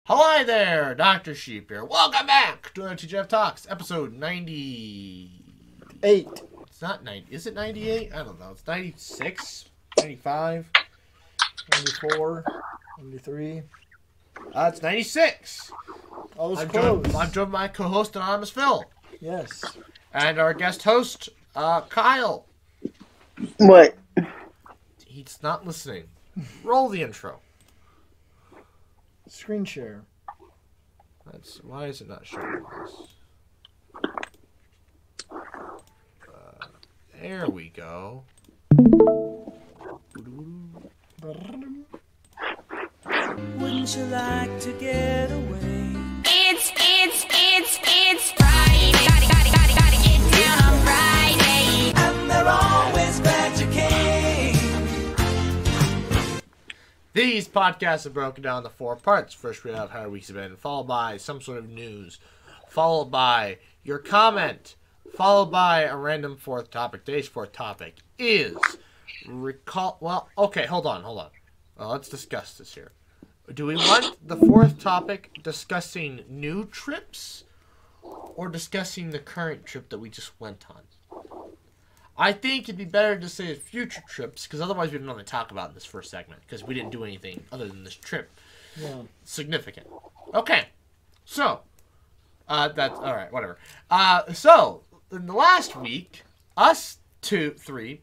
Hi there, Dr. Sheep here. Welcome back to TGIF Talks, episode 98. It's not 90. Is it 98? I don't know. It's 96, 95, 94, 93. It's 96. I'm close. I'm joined by my co-host, Anonymous Phil. Yes. And our guest host, Kyle. What? He's not listening. Roll the intro. Screen share. Why is it not showing us? There we go. Wouldn't you like to get away? It's Friday. Gotta get down on Friday. And they're always glad you came. These podcasts are broken down into 4 parts. First, we have how our week's been, followed by some sort of news, followed by your comment, followed by a random 4th topic. Today's 4th topic is recall. Well, okay, hold on. Well, let's discuss this here. Do we want the 4th topic discussing new trips or discussing the current trip that we just went on? I think it'd be better to say future trips, because otherwise we don't know what to talk about in this first segment, because we didn't do anything other than this trip. Yeah. Significant. Okay. So, that's, alright, whatever. So, in the last week, us 3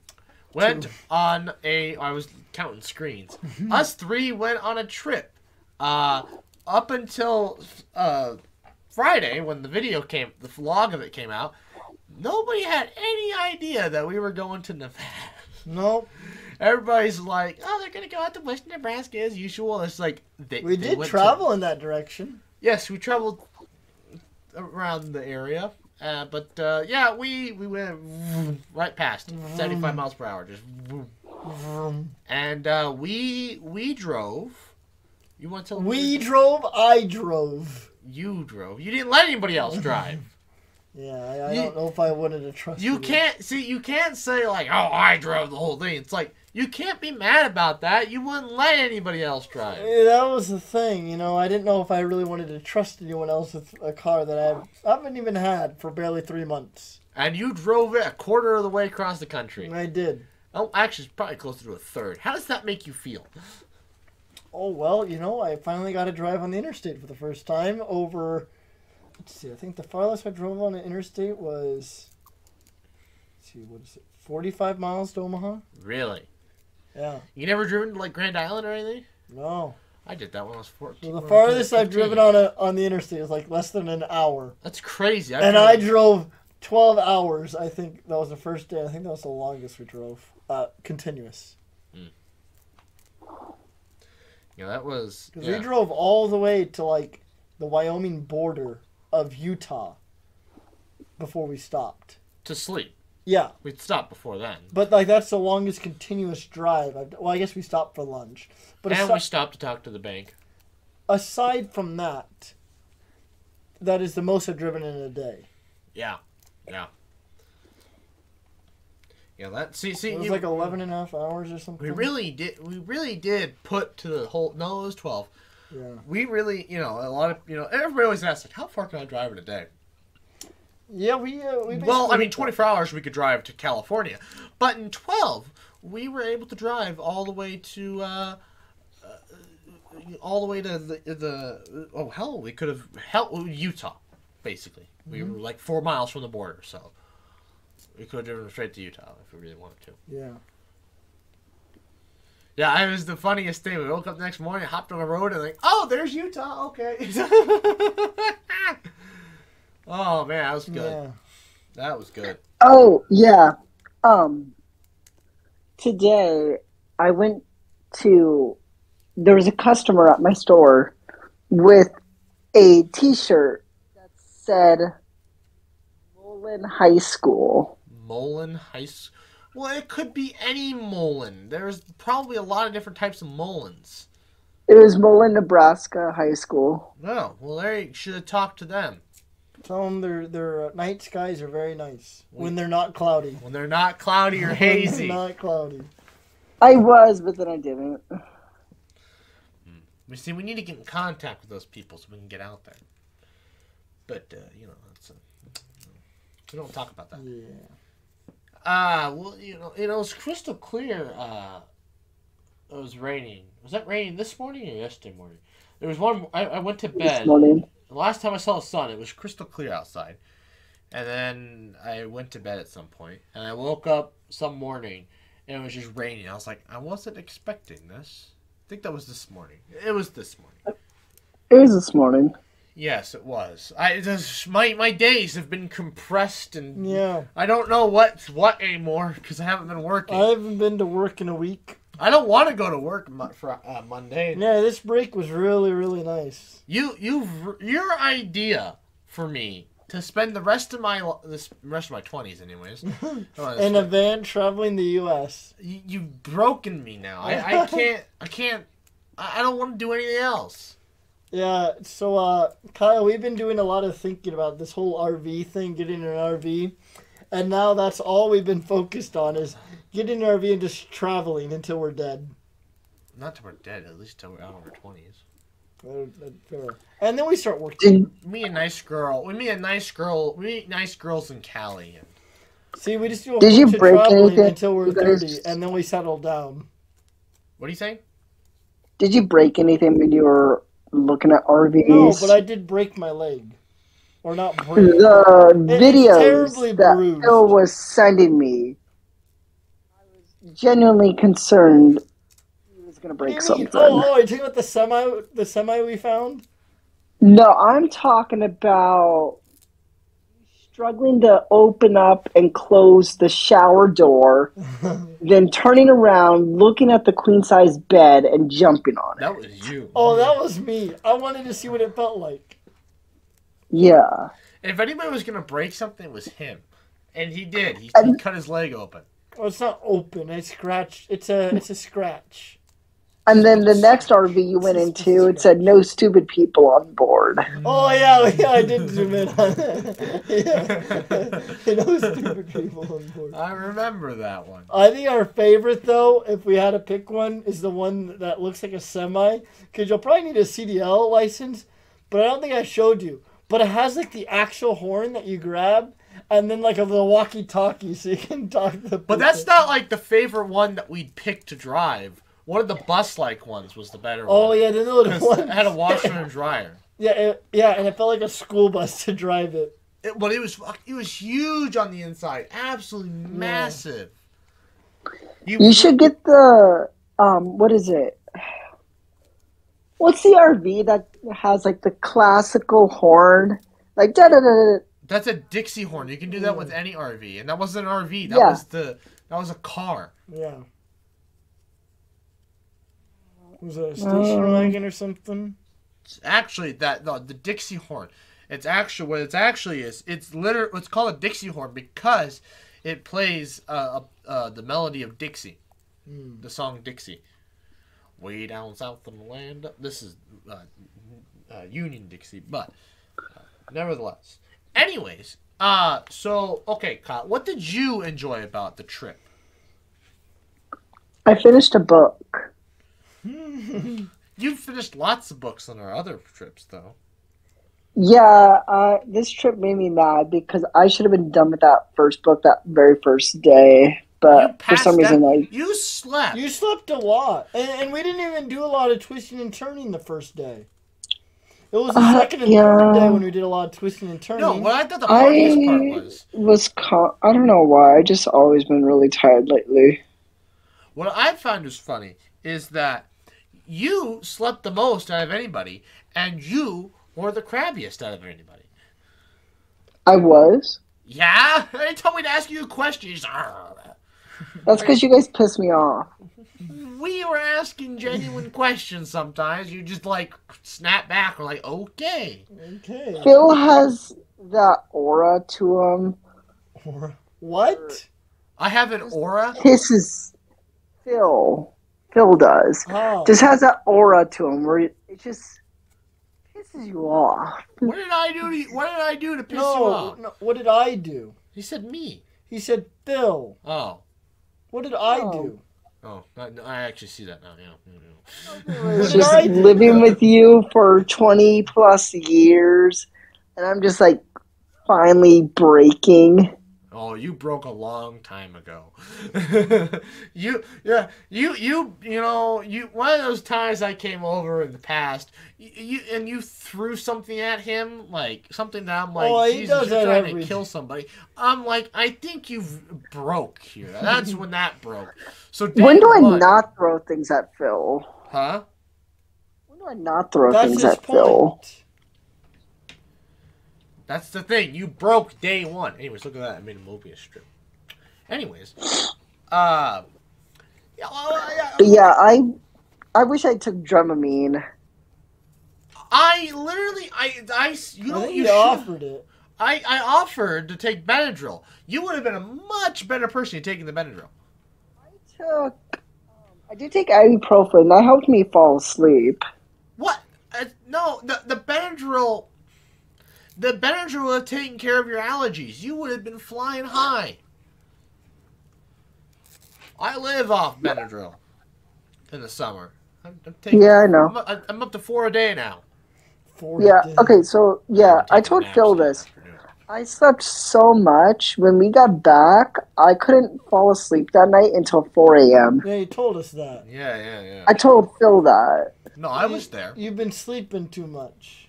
went on I was counting screens. Us 3 went on a trip. Up until, Friday, when the vlog of it came out, nobody had any idea that we were going to Nevada. Nope. Everybody's like, oh, they're going to go out to Western Nebraska as usual. It's like, we did travel in that direction. Yes, we traveled around the area. Yeah, we went right past 75 miles per hour. Just and we drove. You want to tell me? I drove. You drove. You didn't let anybody else drive. Yeah, I don't know if I wanted to trust you. You can't say like, oh, I drove the whole thing. It's like, you can't be mad about that. You wouldn't let anybody else drive. Yeah, that was the thing, I didn't know if I really wanted to trust anyone else with a car that I haven't even had for barely 3 months. And you drove it a quarter of the way across the country. I did. Oh, actually, it's probably closer to a third. How does that make you feel? Oh, well, I finally got to drive on the interstate for the first time over... Let's see, I think the farthest I drove on the interstate was... Let's see, what is it? 45 miles to Omaha? Really? Yeah. You never driven to, like, Grand Island or anything? No. I did that when I was 14. So the farthest I've driven on the interstate is, like, less than an hour. That's crazy. I drove 12 hours, I think. That was the first day. I think that was the longest we drove. Continuous. Yeah, that was... Because we drove all the way to, like, the Wyoming border of Utah before we stopped. To sleep. Yeah. We'd stopped before then. But, like, that's the longest continuous drive. I guess we stopped for lunch. But we stopped to talk to the bank. Aside from that, that is the most I've driven in a day. Yeah. Yeah, that... See, it was like 11 and a half hours or something. We really did put to the whole... No, it was 12. Yeah. We really, a lot of, everybody always asks, like, how far can I drive in a day? Yeah, we well, I mean, 24 hours we could drive to California. But in 12, we were able to drive all the way to, we could have, Utah, basically. We were like 4 miles from the border, so we could have driven straight to Utah if we really wanted to. Yeah. Yeah, it was the funniest thing. We woke up the next morning, hopped on the road, and like, oh, there's Utah. Okay. Oh man, that was good. Yeah. That was good. Oh yeah. Today I went to. There was a customer at my store with a T-shirt that said "Mullen High School." Mullen High School. Well, it could be any Mullen. There's probably a lot of different types of Mullens. It was Mullen, Nebraska High School. Oh, well, there you should have talked to them. Tell them their night skies are very nice when they're not cloudy. When they're not cloudy or hazy. Not cloudy. I was, but then I didn't. We need to get in contact with those people so we can get out there. But it's we don't talk about that. Yeah. Well, it was crystal clear. It was raining. Was that raining this morning or yesterday morning? There was one. I went to bed. This morning. The last time I saw the sun, it was crystal clear outside. And then I went to bed at some point, and I woke up some morning, and it was just raining. I was like, I wasn't expecting this. I think that was this morning. It was this morning. It was this morning. Yes, it was. My days have been compressed, and Yeah. I don't know what's what anymore because I haven't been working. I haven't been to work in a week. I don't want to go to work for Monday. Yeah, this break was really, really nice. Your idea for me to spend the rest of my 20s, anyways, In a van traveling the U.S. You've broken me now. I can't. I don't want to do anything else. Yeah, so Kyle, we've been doing a lot of thinking about this whole RV thing, getting an RV, and now that's all we've been focused on is getting an RV and just traveling until we're dead. Not till we're dead, at least till we're out of our 20s. And then we start working. We meet nice girls in Cali. See, we just do a Did you bunch of break traveling anything? until we're You guys- 30, and then we settle down. What are you saying? Did you break anything when you were looking at RVs? No, but I did break my leg. Or not break. The It's videos terribly that bruised. Phil was sending me, I was genuinely concerned he was going to break something. Oh, are you talking about the semi we found? No, I'm talking about struggling to open up and close the shower door, then turning around, looking at the queen size bed, and jumping on it. That was you. Oh, that was me. I wanted to see what it felt like. Yeah. If anybody was gonna break something, it was him, and he did. He cut his leg open. Oh, it's not open. It's scratched. It's a scratch. And then the next RV you went into, it said no stupid people on board. Oh yeah, I did zoom in on it. Yeah. Those stupid people on board. I remember that one. I think our favorite though, if we had to pick one, is the one that looks like a semi. Because you'll probably need a CDL license, but I don't think I showed you. But it has like the actual horn that you grab, and then like the walkie-talkie, so you can talk to the people. But that's not like the favorite one that we'd pick to drive. One of the bus-like ones was the better one. Oh yeah, the little one. It had a washer and dryer. Yeah, and it felt like a school bus to drive it. It was huge on the inside, absolutely massive. You should get the what is it? What's the RV that has like the classical horn, like da da da? That's a Dixie horn. You can do that with any RV, and that wasn't an RV. That was a car. Yeah. Was it a station wagon or something? It's actually the Dixie horn. It's actually what it actually is. It's called a Dixie horn because it plays the melody of Dixie, the song Dixie. Way down south in the land. This is Union Dixie, but nevertheless. Anyways, so okay, Kyle, what did you enjoy about the trip? I finished a book. You've finished lots of books on our other trips, though. Yeah, this trip made me mad because I should have been done with that first book that very first day. But for some reason, you slept. You slept a lot, and we didn't even do a lot of twisting and turning the first day. It was the second and third day when we did a lot of twisting and turning. No, what I thought the funniest part was I don't know why. I just always been really tired lately. What I found was funny is that you slept the most out of anybody, and you were the crabbiest out of anybody. I was? Yeah? They told me to ask you questions. That's because you guys pissed me off. We were asking genuine questions sometimes. You just, snap back. We're like, okay. Okay. Phil has that aura to him. What? I have an aura? Pisses Phil. Phil does. Oh. Just has that aura to him where it just pisses you off. What did I do to piss you off? No, what did I do? He said me. He said, Phil. Oh. What did I do? Oh, no, I actually see that now. Yeah. I was What did I just do? living with you for 20 plus years, and I'm just like finally breaking. Oh, you broke a long time ago. You know, one of those times I came over in the past, you threw something at him, like something that I'm like, Oh, he Jesus, does you're that trying every to kill somebody. I'm like, I think you've broke here. That's when that broke. So When day do I one, not throw things at Phil? huh? When do I not throw That's things his at Phil? point. That's the thing. You broke day one. Anyways, look at that. I made a Mobius strip. Anyways, yeah, But yeah, I wish I took Dramamine. I literally, you I know, think you you should. offered it. I offered to take Benadryl. You would have been a much better person taking the Benadryl. I did take ibuprofen. That helped me fall asleep. What? No, the Benadryl would have taken care of your allergies. You would have been flying high. I live off Benadryl in the summer. I'm taking. Yeah, I know. I'm up to 4 a day now. Yeah. Okay. So yeah, I'm I taking told naps Phil in the this. afternoon. I slept so much. When we got back, I couldn't fall asleep that night until 4 a.m. Yeah, you told us that. Yeah. I told Phil that. No, I was there. You've been sleeping too much.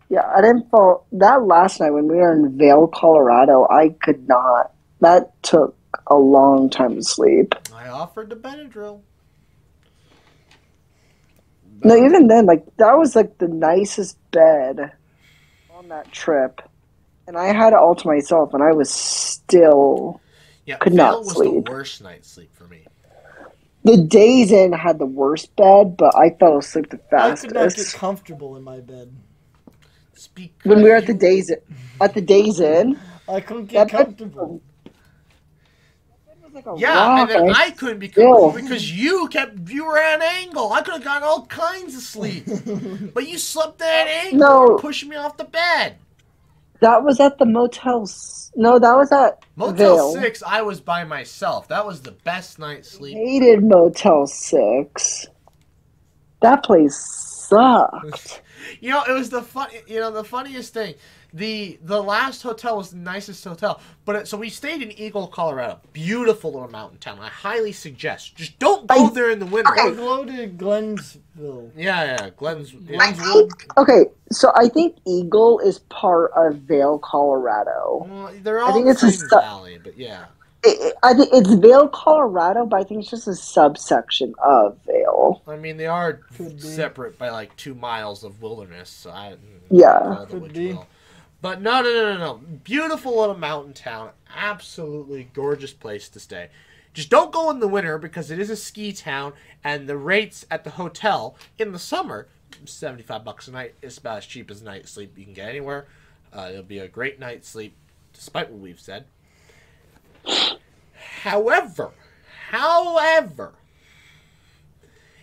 Yeah, I didn't fall. That last night when we were in Vail, Colorado, I could not. That took a long time to sleep. I offered the Benadryl. No, even then, like, that was like the nicest bed on that trip. And I had it all to myself, and I was still Yeah, could Vail not was sleep. the worst night's sleep for me. The Days Inn had the worst bed, but I fell asleep the I could not get fastest. comfortable in my bed. When we were at the Days Inn, I couldn't get that bed comfortable. was like a Yeah, rock. and then and I couldn't be still- because you were at an angle. I could have gotten all kinds of sleep, but you slept at an angle. No. You were pushing me off the bed. That was at the Motel. No, that was at Motel Vail. 6, I was by myself. That was the best night's sleep. Hated Motel 6. That place sucked. You know, it was the funniest thing. The last hotel was the nicest hotel, so we stayed in Eagle, Colorado. Beautiful little mountain town. I highly suggest. Just don't go there in the winter. Or go to Glensville. Yeah, Glenn's. Okay, so I think Eagle is part of Vail, Colorado. Well, they're all think in it's a Frames su- Valley, but yeah. I think it's Vail, Colorado, but I think it's just a subsection of Vail. I mean, they are Could be. separate by like 2 miles of wilderness. So Yeah. call it Could which be. will. But no. Beautiful little mountain town. Absolutely gorgeous place to stay. Just don't go in the winter because it is a ski town, and the rates at the hotel in the summer, $75 a night, is about as cheap as night sleep you can get anywhere. It'll be a great night's sleep, despite what we've said. However,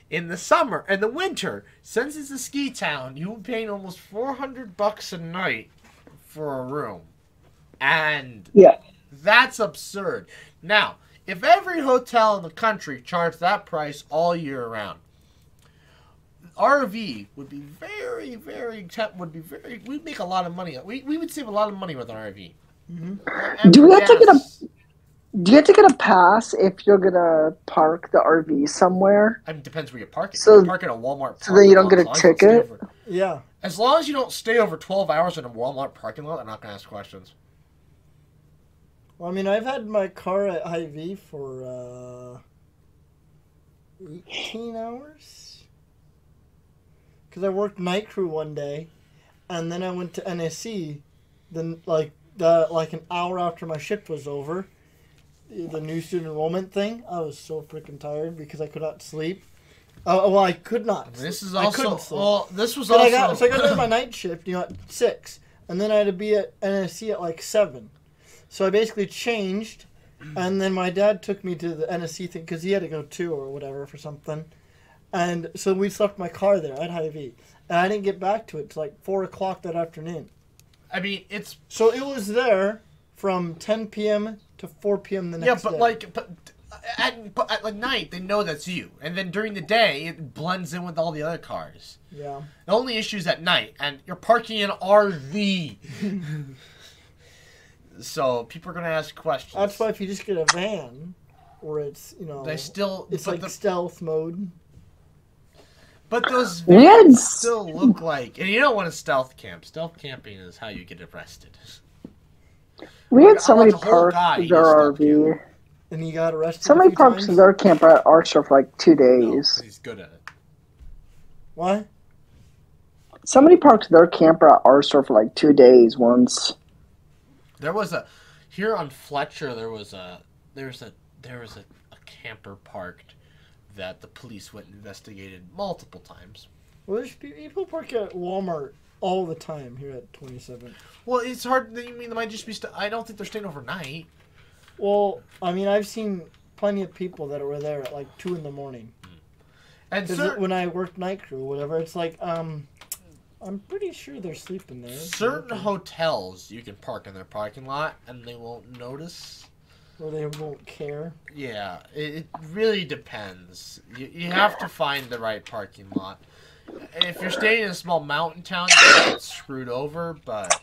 in the summer and the winter, since it's a ski town, you'll be paying almost $400 a night for a room, and Yeah. that's absurd. Now, if every hotel in the country charged that price all year round, RV would be we'd make a lot of money. We would save a lot of money with an RV. Mm-hmm. Do we have to get Do you have to get a pass if you're gonna park the RV somewhere? I mean, depends where you park it. So- You park at a Walmart. so then you don't parking get a lot, as long as you don't ticket? stay over- Yeah. As long as you don't stay over 12 hours in a Walmart parking lot, they're not going to ask questions. Well, I mean, I've had my car at Hy-Vee for 18 hours. Because I worked night crew one day, and then I went to NSC. Then, like an hour after my shift was over, the new student enrollment thing. I was so freaking tired because I could not sleep. Well, I could not. This is I also. couldn't sleep. Well, this was So I also. got to my night shift, at 6, and then I had to be at NSC at like 7. So I basically changed, and then my dad took me to the NSC thing because he had to go too or whatever for something, and so we left my car there at Hy-Vee, and I didn't get back to it till like 4 o'clock that afternoon. I mean, it's. So it was there from 10 p.m. to 4 p.m. the next day. But but at like night, they know that's you. And then during the day, it blends in with all the other cars. Yeah. The only issue is at night, and you're parking an RV. So people are going to ask questions. That's why if you just get a van, where it's, you know, They still... it's but like stealth mode. But those vans Yes. still look like... And you don't want to stealth camp. Stealth camping is how you get arrested. We had I somebody watch a whole park guy their use stealth RV. And he got arrested. Somebody a few parks times. their camper at our store for like 2 No, days. he's good at it. What? Somebody parked their camper at our store for like 2 days once. There was a... Here on Fletcher, there was a camper parked that the police went and investigated multiple times. Well, there's people park at Walmart all the time here at 27. Well, it's hard. You mean they might just be... I don't think they're staying overnight. Well, I mean, I've seen plenty of people that were there at like 2 in the morning. And Because when I worked night crew or whatever, it's like, I'm pretty sure they're sleeping there. certain hotels you can park in their parking lot and they won't notice. Or they won't care. Yeah, it really depends. You have to find the right parking lot. If you're staying in a small mountain town, you get screwed over, but...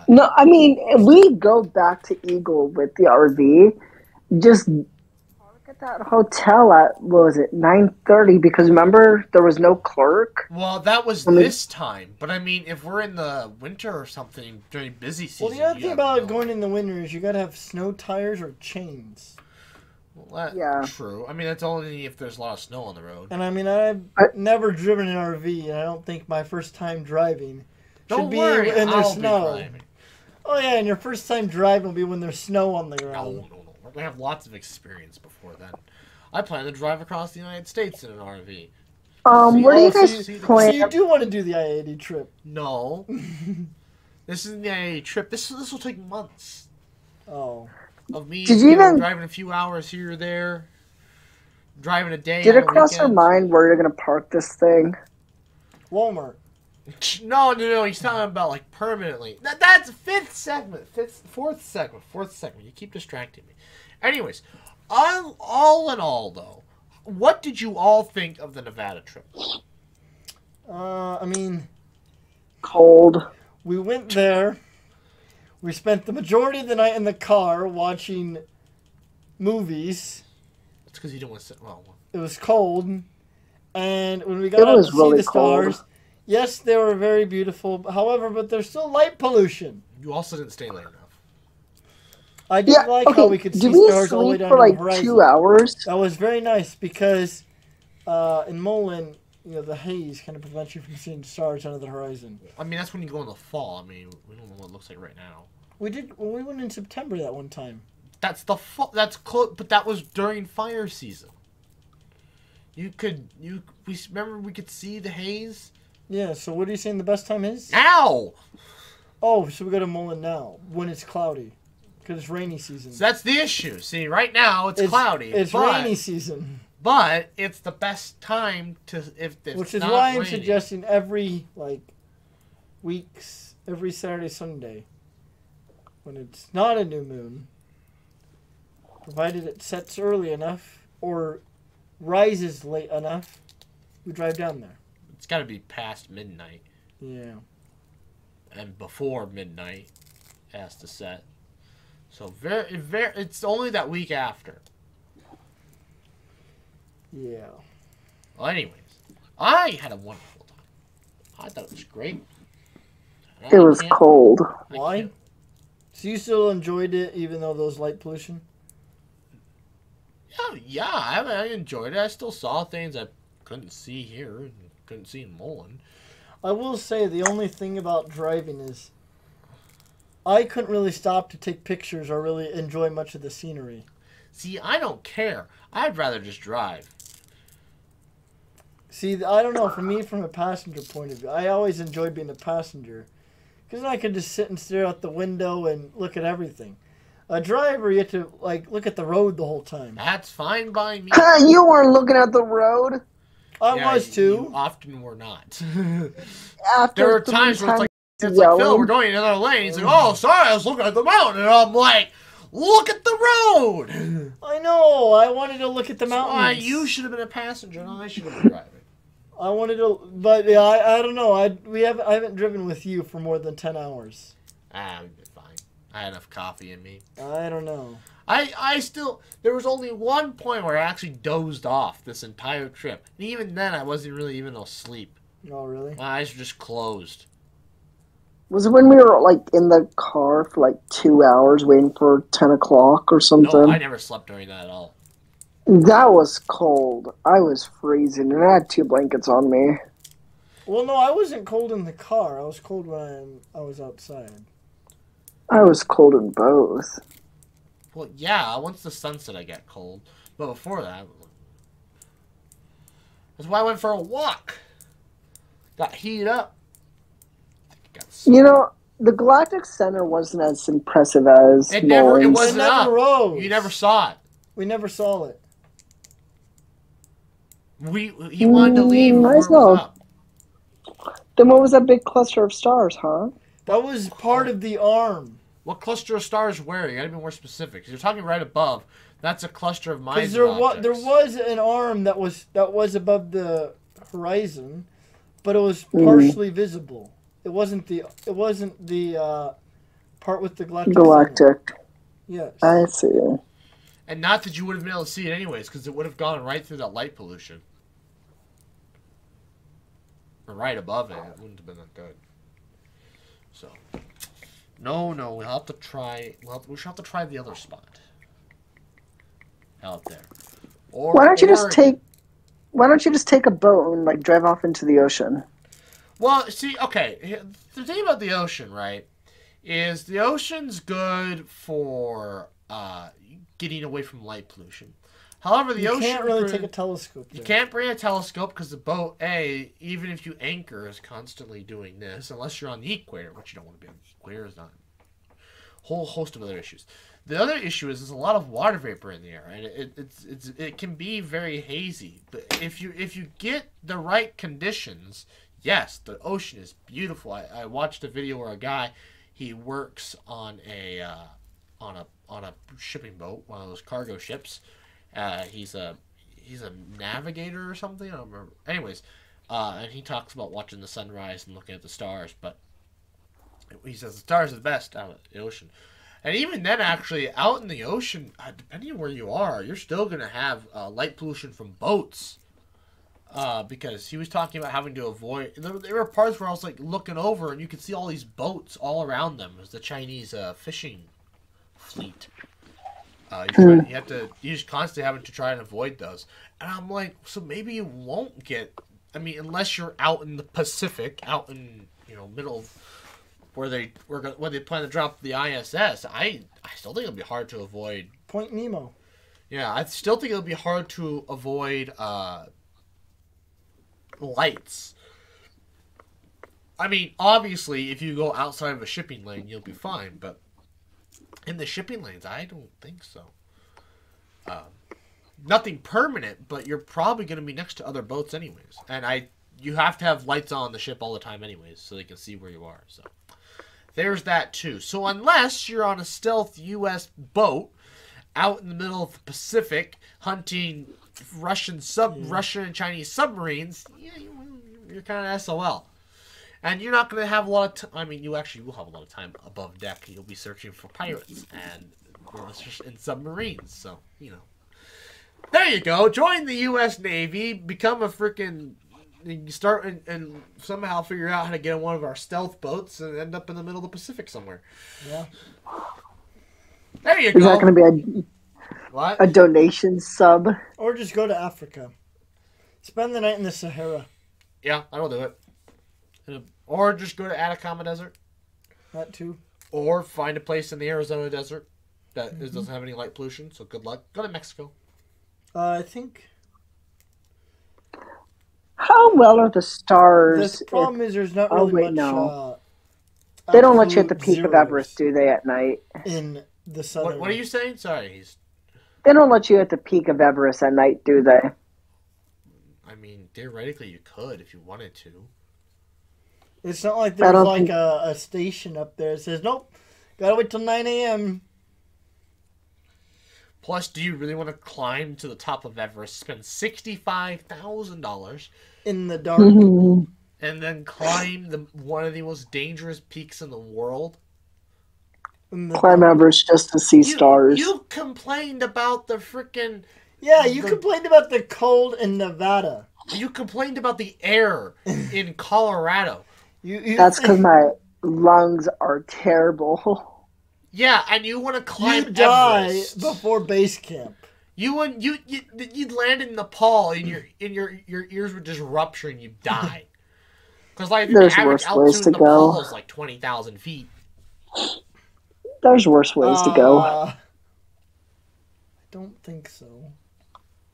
No, I mean, we go back to Eagle with the RV. Just park at that hotel at, what was it, 9:30? Because remember, there was no clerk. Well, that was this time. But I mean, if we're in the winter or something during busy season... Well, the other you thing have about no- going in the winter is you gotta have snow tires or chains. Well, that's Yeah. true. I mean, that's only if there's a lot of snow on the road. And I mean, I've never driven an RV, and I don't think my first time driving should Don't be worry, when there's I'll be snow. driving. Oh yeah, and your first time driving will be when there's snow on the No, ground. no. We're going to have lots of experience before then. I plan to drive across the United States in an RV. Where do you oh, guys see, So plan? you do want to do the I-80 trip? No. This isn't the IA trip. This will take months Oh, of me Did you even- driving a few hours here or there, driving a day. Did on it a cross your weekend. mind where you're going to park this thing? Walmart. No. He's talking about like permanently. That's fourth segment. You keep distracting me. Anyways, all in all, though, what did you all think of the Nevada trip? I mean, Cold. we went there. We spent the majority of the night in the car watching movies. It's because you didn't want to sit. Well, It was cold, and when we got It out was to really see the stars, cold. yes, they were very beautiful. However, but there's still light pollution. you also didn't stay late enough. I did Yeah, like okay. how we could see Did we stars all the way sleep down for to like the horizon. 2 hours? That was very nice because in Mullen, you know, the haze kind of prevents you from seeing stars under the horizon. I mean, that's when you go in the fall. I mean, we don't know what it looks like right now. We did when we went in September that one time. That's the fall. That's close, but that was during fire season. We remember we could see the haze. Yeah. So what are you saying the best time is? Now, Oh, so we go to Mullen now when it's cloudy because it's rainy season. so that's the issue. See, right now it's cloudy. It's but, rainy season, but it's the best time to if it's which is not why I'm raining. suggesting every weeks, every Saturday, Sunday, when it's not a new moon, provided it sets early enough or rises late enough, we drive down there. It's got to be past midnight Yeah. and before midnight it has to set. So very. It's only that week after. Yeah. Well, anyways, I had a wonderful time. I thought it was great. It was cold. I Why? can't- So you still enjoyed it even though those light pollution? Oh, yeah, I enjoyed it. I still saw things I couldn't see here and couldn't see in Mullen. I will say the only thing about driving is I couldn't really stop to take pictures or really enjoy much of the scenery. See, I don't care. I'd rather just drive. See, I don't know. For me, from a passenger point of view, I always enjoyed being a passenger because I could just sit and stare out the window and look at everything. A driver, you have to look at the road the whole time. That's fine by me. You weren't looking at the road I Yeah, was too. You often were not. after There were 3 times where it's like, yelling. Phil, we're going in another lane. He's like, oh, sorry, I was looking at the mountain. And I'm like, Look at the road! I know. I wanted to look at the mountains. Why, you should have been a passenger and I should have been driving. I wanted to, but yeah, I don't know. I haven't driven with you for more than 10 hours. We've been fine. I had enough coffee in me. I don't know. I still, there was only one point where I actually dozed off this entire trip. And even then, I wasn't really even asleep. Oh, really? My eyes were just closed. Was it when we were like in the car for like 2 hours waiting for 10 o'clock or something? No, I never slept during that at all. That was cold. I was freezing, and I had 2 blankets on me. Well, no, I wasn't cold in the car. I was cold when I was outside. I was cold in both. Well, yeah, once the sun set, I get cold. But before that, that's why I went for a walk. Got heated up. You know, the Galactic Center wasn't as impressive as It Mullins. wasn't never up. rose. You never saw it. We never saw it. He wanted to leave before it was know. up. Then what was that big cluster of stars, huh? That was part of the arm. What cluster of stars were? You gotta be more specific. 'Cause you're talking right above. That's a cluster of mines. Because there was an arm that was above the horizon, but it was partially visible. It wasn't the part with the galactic. Galactic. Center. Yes. I see. And not that you would have been able to see it anyways, because it would have gone right through that light pollution. Or right above it. It wouldn't have been that good. So, no, we'll have to try. We should have to try the other spot out there. Or Why don't you Oregon. just take a boat and like drive off into the ocean? Well, see, okay, the thing about the ocean, right, is the ocean's good for getting away from light pollution. However, the ocean... You can't really take a telescope there. You can't bring a telescope because the boat, even if you anchor, is constantly doing this, unless you're on the equator, which you don't want to be on the equator, is not a whole host of other issues. The other issue is there's a lot of water vapor in the air, and it can be very hazy. But if you get the right conditions... Yes, the ocean is beautiful. I watched a video where a guy, he works on a shipping boat, one of those cargo ships. He's a navigator or something. I don't remember. Anyways, and he talks about watching the sunrise and looking at the stars. But he says the stars are the best out of the ocean. And even then, actually, out in the ocean, depending on where you are, you're still gonna have light pollution from boats. Because he was talking about having to avoid... There were parts where I was like looking over and you could see all these boats all around them. It was the Chinese fishing fleet. You just constantly having to try and avoid those. And I'm like, so maybe you won't get... I mean, unless you're out in the Pacific, out in, middle of where they plan to drop the ISS. I still think it'll be hard to avoid... Point Nemo. Yeah, I still think it'll be hard to avoid... lights. I mean, obviously, if you go outside of a shipping lane, you'll be fine, but in the shipping lanes, I don't think so. Nothing permanent, but you're probably going to be next to other boats anyways. And you have to have lights on the ship all the time anyways, so they can see where you are. So there's that too. So unless you're on a stealth U.S. boat out in the middle of the Pacific hunting Russian and Chinese submarines, you're kind of SOL. And you're not going to have a lot of time. I mean, you actually will have a lot of time above deck. You'll be searching for pirates and submarines. So, There you go. Join the U.S. Navy. Become a freaking... Start and somehow figure out how to get on one of our stealth boats and end up in the middle of the Pacific somewhere. Yeah. There you go. Is that going to be a donation sub? Or just go to Africa. Spend the night in the Sahara. Yeah, I will do it. Or just go to Atacama Desert. That too. Or find a place in the Arizona desert that doesn't have any light pollution, so good luck. Go to Mexico. I think... How well are the stars? The problem is there's not really much... No. They don't let you at the peak of Everest, do they, at night? In the southern... What are you saying? Sorry. They don't let you at the peak of Everest at night, do they? I mean, theoretically you could if you wanted to. It's not like there's like a station up there that says, nope, gotta wait till 9 a.m. Plus, do you really want to climb to the top of Everest, spend $65,000, In the dark. Mhm. and then climb one of the most dangerous peaks in the world? In the Climb dark. Everest just to see stars. You complained about the freaking... Yeah, you complained about the cold in Nevada. You complained about the air in Colorado. You That's because my lungs are terrible. Yeah, and you want to climb you die Everest. before base camp. You'd land in Nepal and your ears would just rupture and you die. Because like There's the average worse ways altitude to in Nepal go. is like 20,000 feet. There's worse ways to go. I don't think so.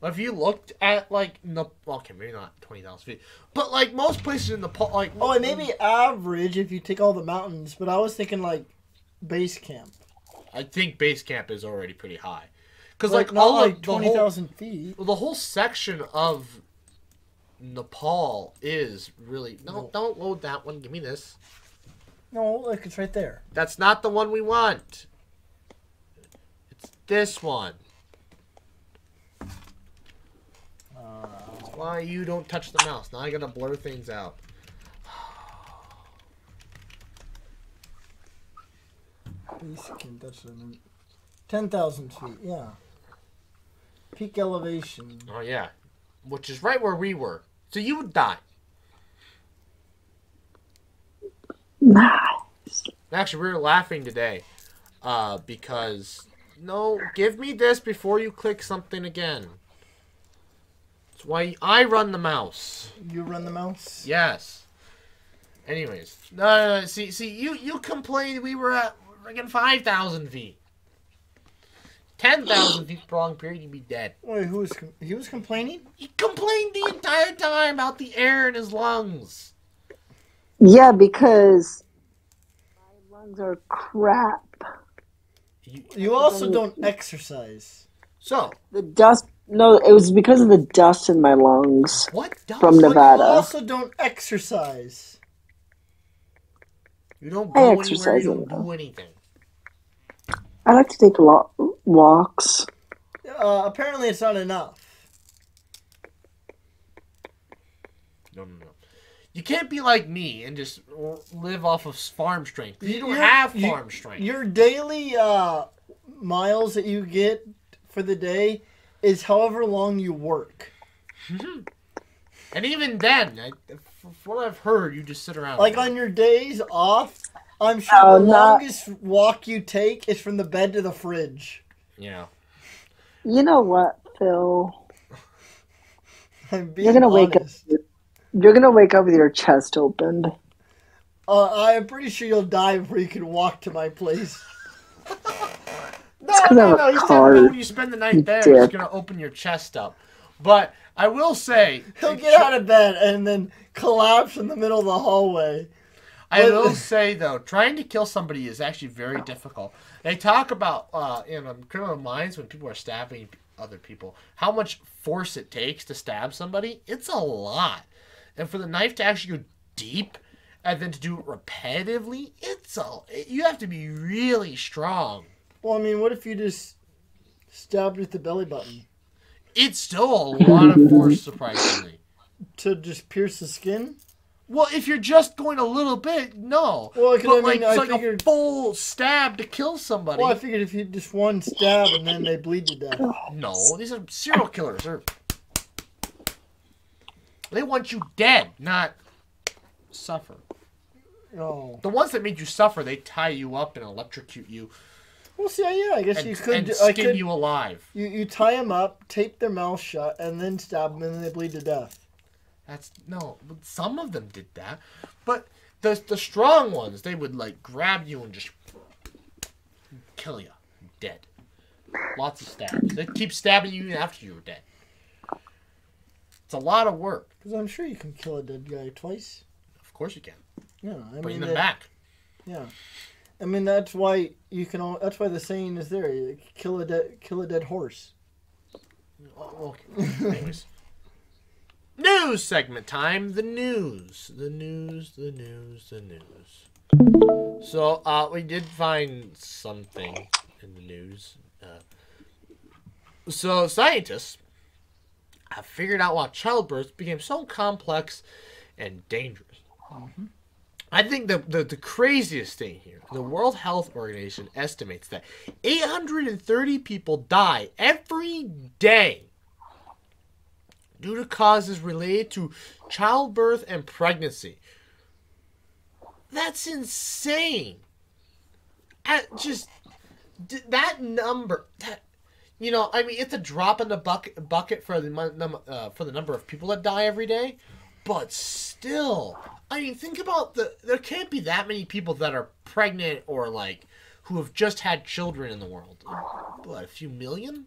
If you looked at like okay, maybe not 20,000 feet, but like most places in Nepal, like Oh, it may be average if you take all the mountains, but I was thinking like base camp. I think base camp is already pretty high. Because Like like not all like of 20,000 feet. the whole section of Nepal is really Don't load that one. Give me this. No, look, it's right there. That's not the one we want. It's this one. That's why you don't touch the mouse. Now I gotta blur things out. Base camp, that's what I meant. 10,000 feet, yeah. Peak elevation. Oh yeah, which is right where we were. So you would die. Nice. Actually, we were laughing today because no, give me this before you click something again. That's why I run the mouse. You run the mouse? Yes. Anyways, no. See, you complained we were at friggin' 5,000 feet. 10,000 feet for a long period, you'd be dead. Wait, he was complaining? He complained the entire time about the air in his lungs. Yeah, because my lungs are crap. You also don't exercise. So, The dust. No, it was because of the dust in my lungs what does from You Nevada. also don't exercise. You don't I go anywhere, exercise you don't though. do anything. I like to take a lot walks. Apparently it's not enough. No. You can't be like me and just live off of farm strength. You don't You're- have you- farm strength. Your daily miles that you get for the day is however long you work. And even then, from what I've heard, you just sit around. Like on your days off, I'm sure No, the not- longest walk you take is from the bed to the fridge. Yeah. You know what, Phil? I'm being You're gonna wake up. honest. You're gonna wake up with your chest opened. I'm pretty sure you'll die before you can walk to my place. No. I have a He said card. when you spend the night there, dick. it's going to open your chest up. But I will say... He'll get out of bed and then collapse in the middle of the hallway. I will say, though, trying to kill somebody is actually very difficult. They talk about, in Criminal Minds, when people are stabbing other people, how much force it takes to stab somebody. It's a lot. And for the knife to actually go deep and then to do it repetitively, you have to be really strong. Well, I mean, what if you just stabbed at the belly button It's still a lot of force, surprisingly. to just pierce the skin? Well, if you're just going a little bit, no. Well, 'cause but I mean, like, I it's like figured- a full stab to kill somebody. Well, I figured if you just one stab and then they bleed to death. No, these are serial killers. They want you dead, not suffer. Oh. The ones that made you suffer, they tie you up and electrocute you Well, see, yeah, I guess and, you could. and I skin could. you alive. You tie them up, tape their mouth shut, and then stab them, and then they bleed to death. No, but some of them did that. But the strong ones, they would like grab you and just kill you dead. Lots of stabs. They'd keep stabbing you even after you were dead. It's a lot of work. Because I'm sure you can kill a dead guy twice. Of course you can. Yeah, I Bring mean them back. Yeah, I mean that's why you can. That's why the saying is there: you kill a dead horse. Oh, okay. Anyways. News segment time. The news. So, we did find something in the news. So scientists have figured out why childbirth became so complex and dangerous. I think the craziest thing here, the World Health Organization estimates that 830 people die every day due to causes related to childbirth and pregnancy. That's insane. That number, it's a drop in the bucket for the number of people that die every day, but still, think about there can't be that many people that are pregnant or who have just had children in the world. What, a few million?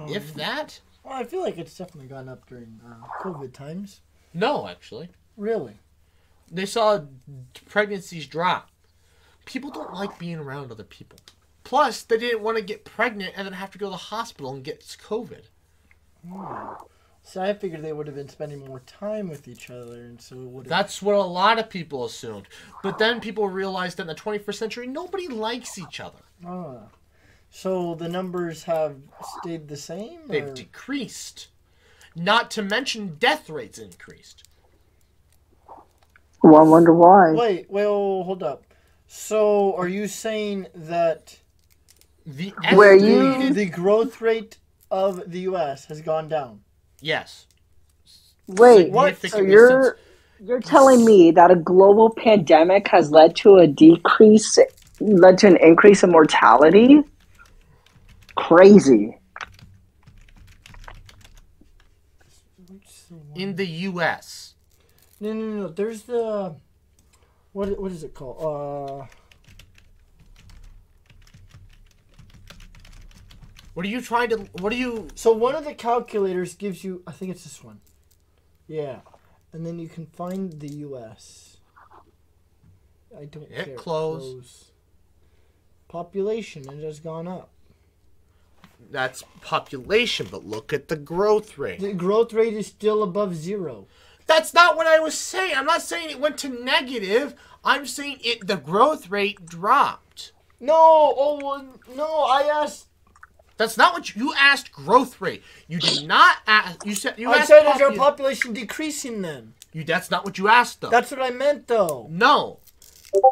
If that? Well, I feel like it's definitely gone up during COVID times. No, actually. Really? They saw pregnancies drop. People don't like being around other people. Plus, they didn't want to get pregnant and then have to go to the hospital and get COVID. So I figured they would have been spending more time with each other, and so it would have... That's what a lot of people assumed. But then people realized that in the 21st century, nobody likes each other. So the numbers have stayed the same? They've decreased. Not to mention death rates increased. Well, I wonder why. Wait, hold up. So are you saying that The growth rate of the U.S. has gone down? Yes. Wait, what? So you're telling me that a global pandemic has led to an increase in mortality? Crazy. In the U.S. No. There's the... What is it called? What are you... So one of the calculators gives you... I think it's this one. Yeah. And then you can find the U.S. I don't care. Close. Population, it has gone up. That's population, but look at the growth rate. The growth rate is still above 0. That's not what I was saying. I'm not saying it went to negative. I'm saying the growth rate dropped. No, I asked... That's not what you asked. Growth rate. You did not ask. You said I said, is our population decreasing then? That's not what you asked, though. That's what I meant, though. No.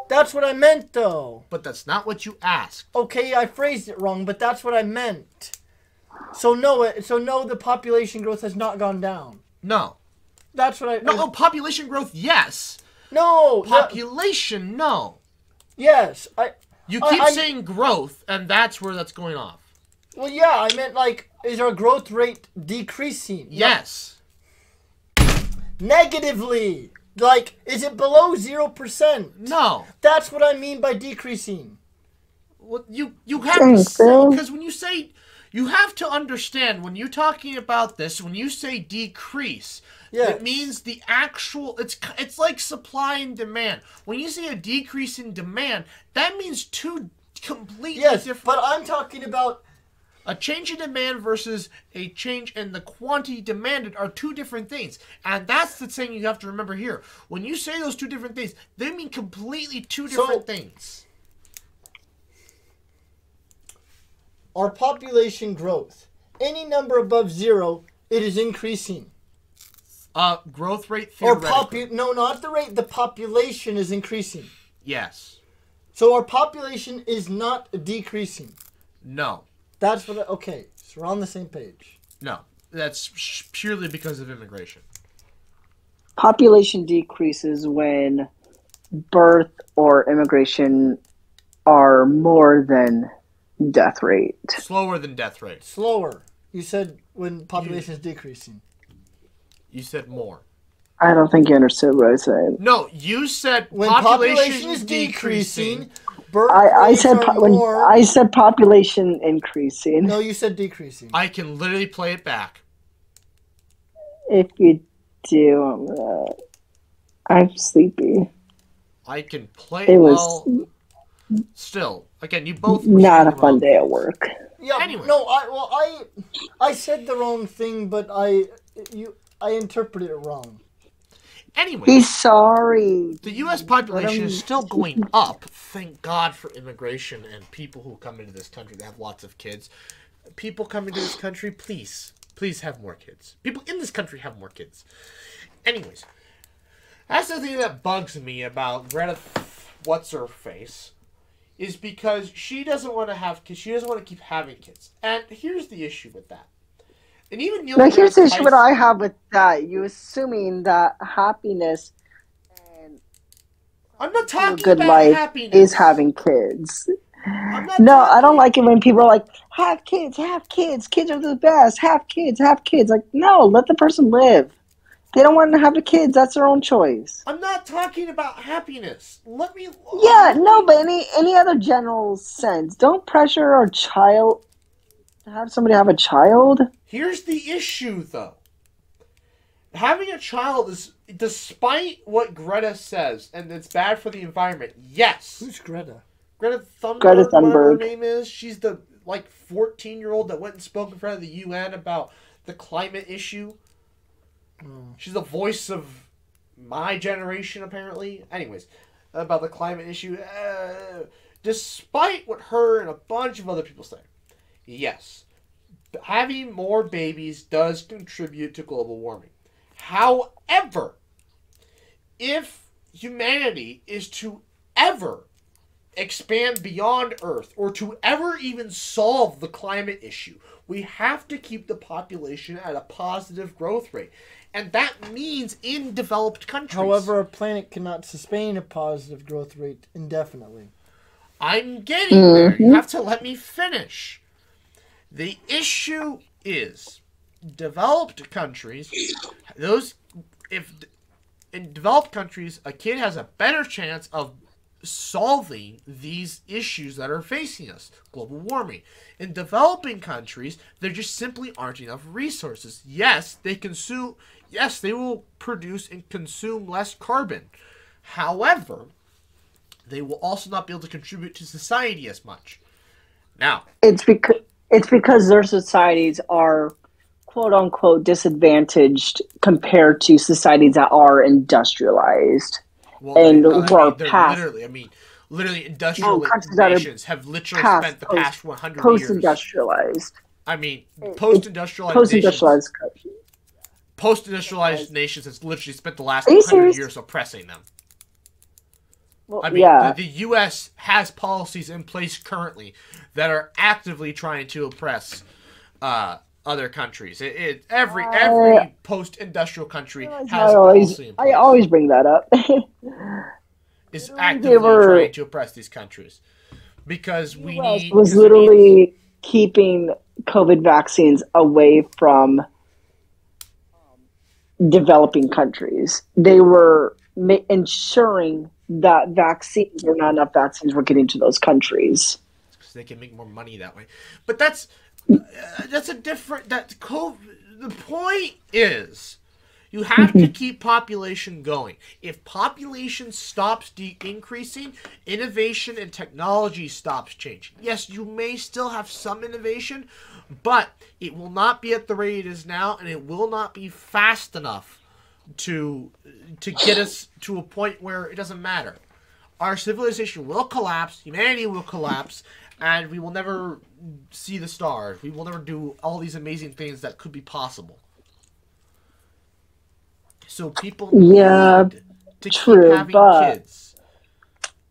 That's what I meant, though. But that's not what you asked. Okay, I phrased it wrong, but that's what I meant. So no, the population growth has not gone down. No. That's what I... No, population growth, yes. No. Population, no. Yes. You keep saying growth, and that's where that's going off. Well, yeah, I meant, is our growth rate decreasing? Yes. Negatively. Is it below 0%? No. That's what I mean by decreasing. Well, you have to say, because when you say, you have to understand, when you're talking about this, when you say decrease, it means the actual, it's like supply and demand. When you say a decrease in demand, that means two completely different... but I'm talking about... A change in demand versus a change in the quantity demanded are two different things. And that's the thing you have to remember here. When you say those two different things, they mean completely two different things. Our population growth. Any number above 0, it is increasing. Growth rate theoretically. No, not the rate. The population is increasing. Yes. So our population is not decreasing. No. That's what... Okay, so we're on the same page. No, that's purely because of immigration. Population decreases when birth or immigration are more than death rate. Slower than death rate. Slower. You said when population is decreasing. You said more. I don't think you understood what I said. No, you said when population is decreasing. I said population increasing. No, you said decreasing. I can literally play it back. If you do, I'm sleepy. I can play it. Was still, again, you both. Not a fun day at work. Yeah. Anyway. No, I said the wrong thing, but I interpreted it wrong. Anyway, he's sorry. The U.S. population is still going up. Thank God for immigration and people who come into this country that have lots of kids. people coming to this country, please have more kids. People in this country have more kids. Anyways, that's the thing that bugs me about Greta, what's her face, is because she doesn't want to have kids. She doesn't want to keep having kids. And here's the issue with that. And even Neil Now, here's the deGrasse issue what Tyson- I have with that. You assuming that happiness and I'm not a talking good about life happiness. is having kids. I'm not No, talking, I don't like it when people are like, have kids, have kids. Kids are the best. Have kids, have kids. Like, no, let the person live. They don't want to have the kids. That's their own choice. I'm not talking about happiness. Yeah, no, but any other general sense. Don't pressure a child to have somebody have a child. Here's the issue, though. Having a child is, despite what Greta says, and it's bad for the environment, yes. Who's Greta? Greta Thunberg, Greta whatever her Thunberg. name is. She's the, 14-year-old that went and spoke in front of the UN about the climate issue. She's the voice of my generation, apparently. Anyways, about the climate issue. Despite what her and a bunch of other people say, yes, having more babies does contribute to global warming. However, if humanity is to ever expand beyond Earth or to ever even solve the climate issue, we have to keep the population at a positive growth rate. And that means in developed countries. However, a planet cannot sustain a positive growth rate indefinitely. I'm getting there. You have to let me finish. The issue is developed countries, in developed countries, a kid has a better chance of solving these issues that are facing us, global warming. In developing countries, there just simply aren't enough resources. Yes, they will produce and consume less carbon. However, they will also not be able to contribute to society as much. Now, It's because their societies are quote unquote disadvantaged compared to societies that are industrialized. And who are past. Literally, industrial countries that are nations have literally spent the past 100 years. Post-industrialized. Post-industrialized countries. Post-industrialized nations has literally spent the last Are you 100 serious? years oppressing them. Well, The U.S. has policies in place currently that are actively trying to oppress other countries. Every post-industrial country has a policy in place. I always bring that up. Is actively trying to oppress these countries because we need was literally keeping COVID vaccines away from developing countries. They were ensuring that vaccines or not enough vaccines were getting to those countries. Because they can make more money that way. But that's a different. The point is, you have to keep population going. If population stops increasing, innovation and technology stops changing. Yes, you may still have some innovation, but it will not be at the rate it is now, and it will not be fast enough to get us to a point where it doesn't matter. Our civilization will collapse, humanity will collapse, and we will never see the stars. We will never do all these amazing things that could be possible. So people need to keep having kids.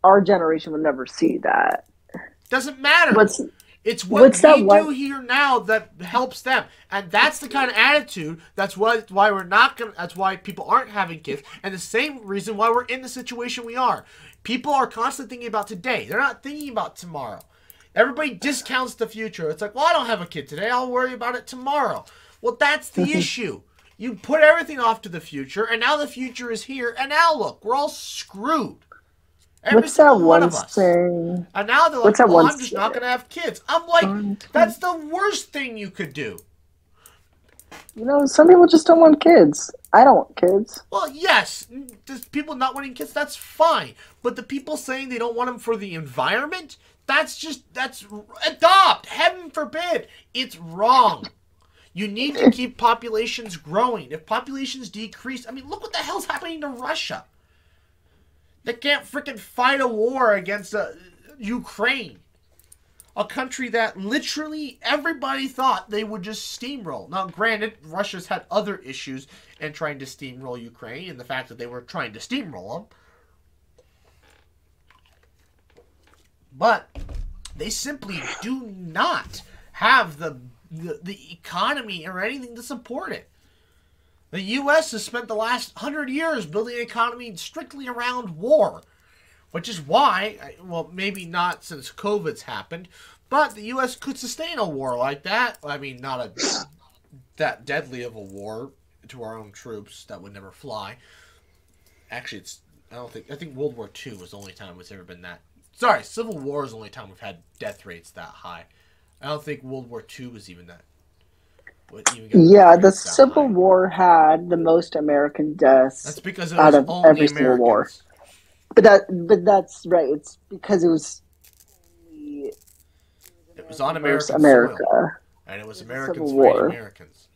Our generation will never see that. Doesn't matter. It's what what's we do here now that helps them, and that's the kind of attitude. That's why we're not gonna. That's why people aren't having kids, and the same reason why we're in the situation we are. People are constantly thinking about today. They're not thinking about tomorrow. Everybody discounts the future. It's like, well, I don't have a kid today. I'll worry about it tomorrow. Well, that's the issue. You put everything off to the future, and now the future is here, and now look, we're all screwed. What's that one saying? And now they're like, well, I'm just not going to have kids. I'm like, that's the worst thing you could do. You know, some people just don't want kids. I don't want kids. Well, yes, there's people not wanting kids, that's fine. But the people saying they don't want them for the environment, that's adopt. Heaven forbid. It's wrong. You need to keep populations growing. If populations decrease, I mean, look what the hell's happening to Russia. They can't freaking fight a war against Ukraine. A country that literally everybody thought they would just steamroll. Now, granted, Russia's had other issues in trying to steamroll Ukraine, and the fact that they were trying to steamroll them. But they simply do not have the economy or anything to support it. The U.S. has spent the last 100 years building an economy strictly around war. Which is why, well, maybe not since COVID's happened, but the U.S. could sustain a war like that. I mean, not that deadly of a war to our own troops that would never fly. Actually, I think World War II was the only time it's ever been that. Sorry, Civil War is the only time we've had death rates that high. I don't think World War II was even that. Yeah, the Civil War had the most American deaths. That's because it out was of only every single war. Americans. But that's right. It's because it was on American America, soil, and it was Americans Civil fighting War. Americans.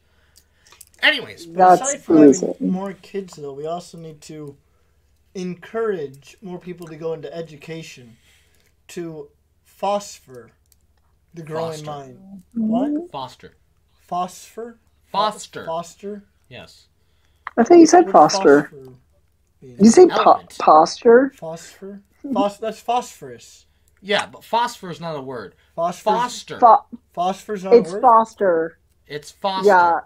Anyways, That's aside from the having reason. more kids, though, we also need to encourage more people to go into education to foster the growing Foster. mind. What? Foster. Phosphor? Foster. Foster? Yes. I think you said What does foster. phosphor mean? You say Element. posture? Phosphor? That's phosphorus. Yeah, but phosphor is not a word. Phosphorus. Foster. Phosphor's not It's a word? foster. It's foster. Yeah,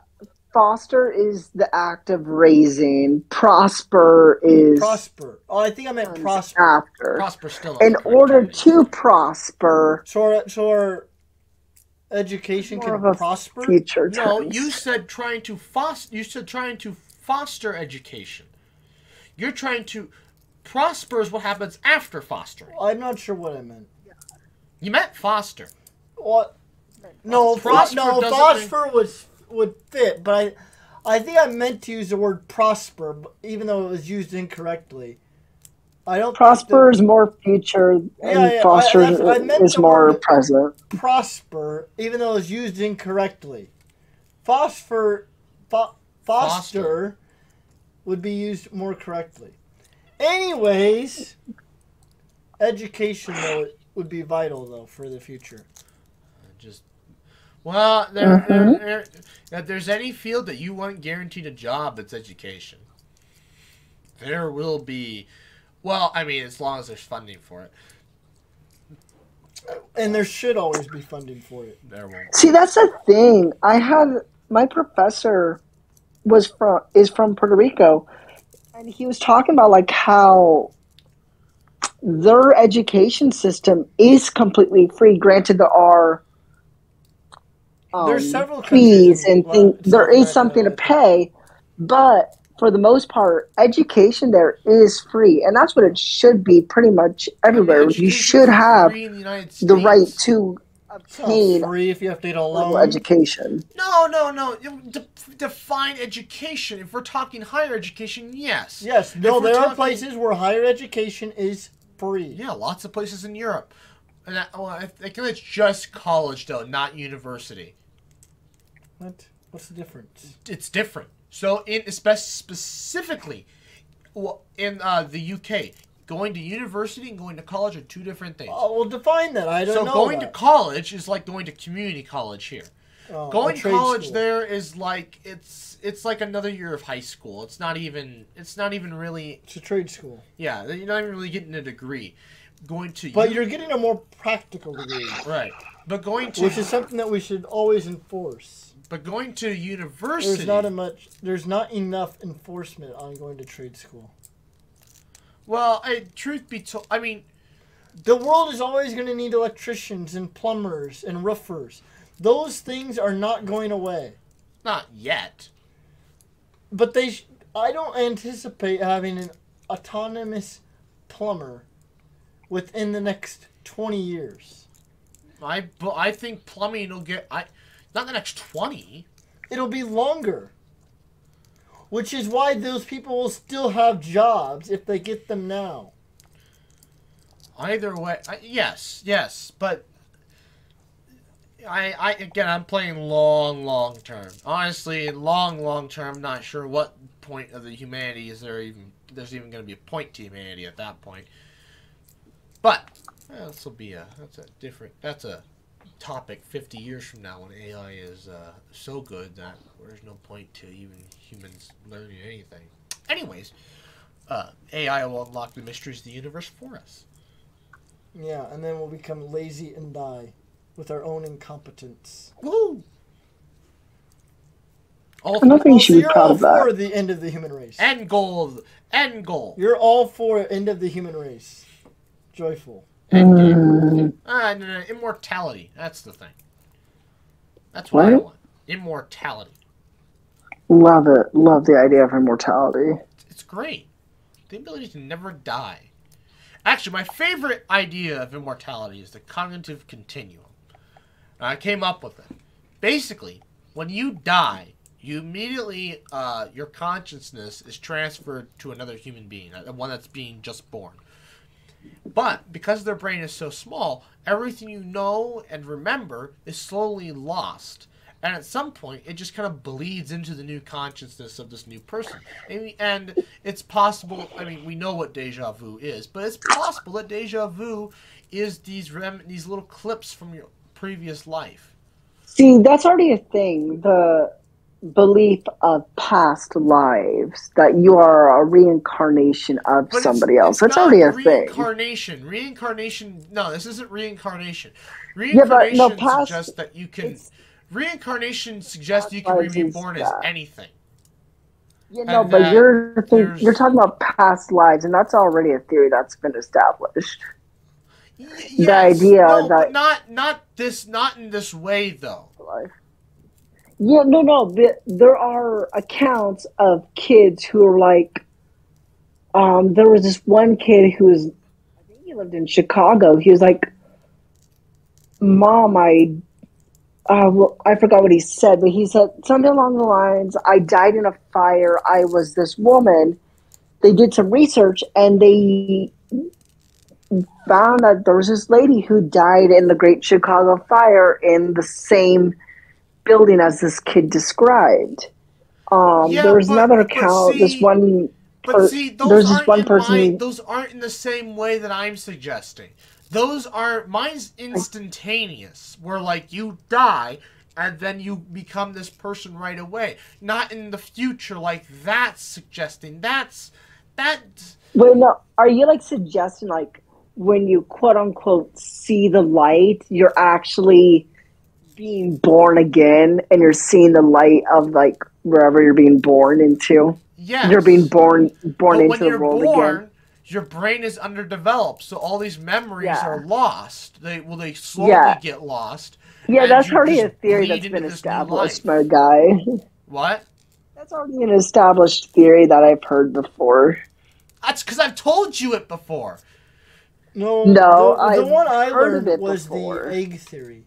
foster is the act of raising. Prosper is Prosper. Oh, I think I meant comes prosper. after. Prosper still. In order to prosper, So our education more can of a prosper? future No, tense. you said trying to foster. You said trying to foster education. You're trying to prosper is what happens after fostering. I'm not sure what I meant. You meant foster. What? No, Prosper doesn't phosphor would fit, but I think I meant to use the word prosper, even though it was used incorrectly. I don't. Prosper is more future, and Yeah, foster I meant is the more word present. prosper, even though it was used incorrectly. Foster would be used more correctly. Anyways, education though would be vital though for the future. Just well, if there's any field that you want guaranteed a job, that's education. There will be, well, I mean, as long as there's funding for it. And there should always be funding for it. There won't. See, that's the thing. My professor is from Puerto Rico, and he was talking about like how their education system is completely free. Granted, there are There's several fees countries in and things. South There is America something to like that. pay, but for the most part, education there is free, and that's what it should be pretty much everywhere. You Education's should have free in the United the right States. to It's not obtain free if you have to get a level loan. education. No. Define education. If we're talking higher education, yes. Yes, no, If we're there are talking- places where higher education is free. Yeah, lots of places in Europe. And I think it's just college, though, not university. What? What's the difference? It's different. So, specifically, in the UK, going to university and going to college are two different things. Oh, well, define that. I don't So know. going to that. college is like going to community college here. Oh, Going a to trade college school. there is like it's like another year of high school. It's not even really, It's a trade school. yeah, you're not even really getting a degree. Going to But you're getting a more practical degree, right. But going to which is something that we should always enforce. but going to university There's not enough enforcement on going to trade school. well, truth be told, I mean, The world is always going to need electricians and plumbers and roofers. Those things are not going away. not yet. But I don't anticipate having an autonomous plumber within the next 20 years. I think plumbing will get not the next 20. It'll be longer. Which is why those people will still have jobs if they get them now. Either way, yes, but I'm playing long term. Honestly, in long term, I'm not sure what point of the humanity there's even going to be a point to humanity at that point. But that's a topic 50 years from now when AI is so good that there's no point to even humans learning anything. Anyways, AI will unlock the mysteries of the universe for us. Yeah, and then we'll become lazy and die with our own incompetence. Woo! I don't think you should be You're proud all of that. for the end of the human race. End goal. End goal. You're all for end of the human race. Joyful. End game. No, immortality. That's the thing. That's what I What? want. Immortality. Love it. Love the idea of immortality. It's great. The ability to never die. Actually, my favorite idea of immortality is the cognitive continuum. I came up with it. Basically, when you die, you immediately, your consciousness is transferred to another human being, one that's being just born. But because their brain is so small, everything you know and remember is slowly lost. And at some point, it just kind of bleeds into the new consciousness of this new person. And it's possible, I mean, we know what deja vu is, but it's possible that deja vu is these little clips from your previous life. See, that's already a thing. The belief of past lives, that you are a reincarnation of But somebody else. it's That's not already a thing. Reincarnation, no, this isn't reincarnation. Yeah, but no, Reincarnation past- suggests that you can... it's- Reincarnation suggests you Past can lives be and reborn as stuff. anything. You know, And but that you're there's- talking about past lives, and that's already a theory that's been established. Yes, idea no, that- but not in this way though. Life. Yeah, no. But there are accounts of kids who are like, there was this one kid who was, I think he lived in Chicago. He was like, "Mom, I forgot what he said, but he said something along the lines, I died in a fire. I was this woman." They did some research and they found that there was this lady who died in the Great Chicago Fire in the same building as this kid described. Yeah, there was another but account, see- this one... But see, there's those this aren't one person those aren't in the same way that I'm suggesting. Those are mine's instantaneous, where like you die and then you become this person right away. Not in the future, like that's suggesting. That's Wait, no, are you like suggesting like when you quote unquote see the light, you're actually being born again and you're seeing the light of like wherever you're being born into? yes. You're being born But into when the you're world born, again. your brain is underdeveloped, so all these memories Yeah. are lost. They slowly Yeah. get lost. Yeah, and that's you already just a theory bleed that's into been this new established, life. my guy. What? That's already an established theory that I've heard before. That's because I've told you it before. No, No, the I've one I heard of learned it was before. the egg theory.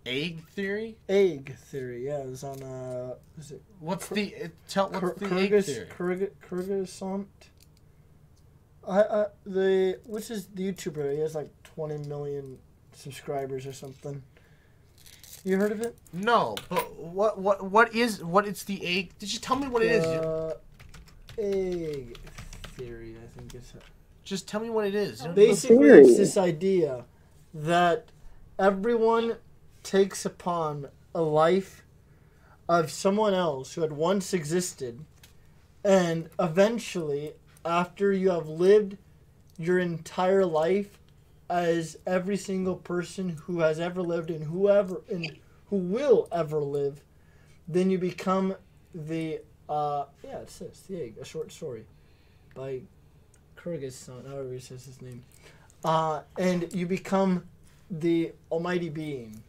Egg theory? Egg theory, yeah, it was on was it What's the egg theory? Kyrgyzstan? What's his YouTuber? He has like 20 million subscribers or something. You heard of it? No, but what is the egg? Did you tell me what it is? Egg theory, I think it's. Just tell me what it is. Basically, theory. it's this idea that everyone takes upon a life of someone else who had once existed, and eventually, after you have lived your entire life as every single person who has ever lived and who will ever live, then you become the it says The Egg, a short story by Kyrgyzstan, however he says his name, and you become the almighty being.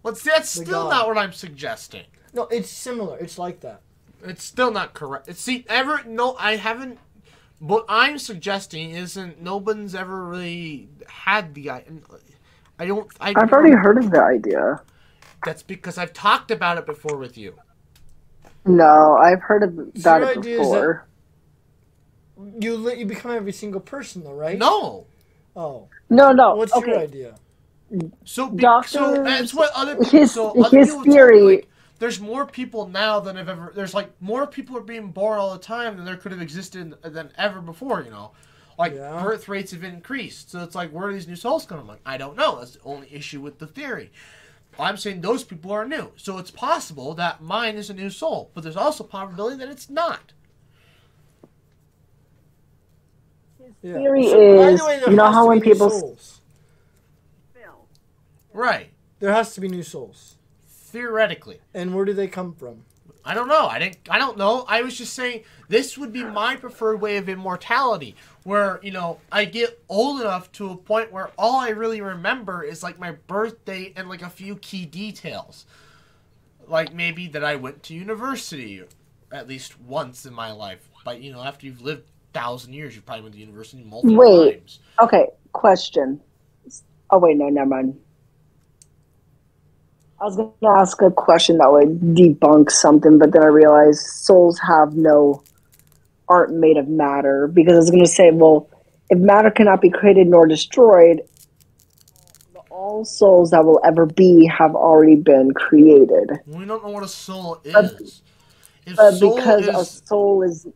Well, see, that's The still God. not what I'm suggesting. No, it's similar. It's like that. It's still not correct. I haven't. What I'm suggesting isn't. No one's ever really had the. I've already heard of the idea. That's because I've talked about it before with you. No, I've heard of your that idea is before. You become every single person, though, right? No. Oh. No. What's okay. your idea? So Doctors- that's what other people. his other people tell me, theory- like, there's more people now than I've ever. There's like more people are being born all the time than there could have existed than ever before. You know, Like, Yeah. birth rates have increased. So it's like, where are these new souls coming from? I don't know. That's the only issue with the theory. I'm saying those people are new. So it's possible that mine is a new soul. But there's also a possibility that it's not. Yeah. Theory By is, the way, there you know has how to when be new people souls. Right. There has to be new souls. Theoretically. And where do they come from? I don't know. I don't know. I was just saying this would be my preferred way of immortality, where, you know, I get old enough to a point where all I really remember is like my birthday and like a few key details. Like maybe that I went to university at least once in my life. But, you know, after you've lived 1,000 years, you probably went to university multiple times. Okay, question. Oh, wait, no, never mind. I was going to ask a question that would debunk something, but then I realized souls aren't made of matter. Because I was going to say, well, if matter cannot be created nor destroyed, all souls that will ever be have already been created. We don't know what a soul is. But because a soul is...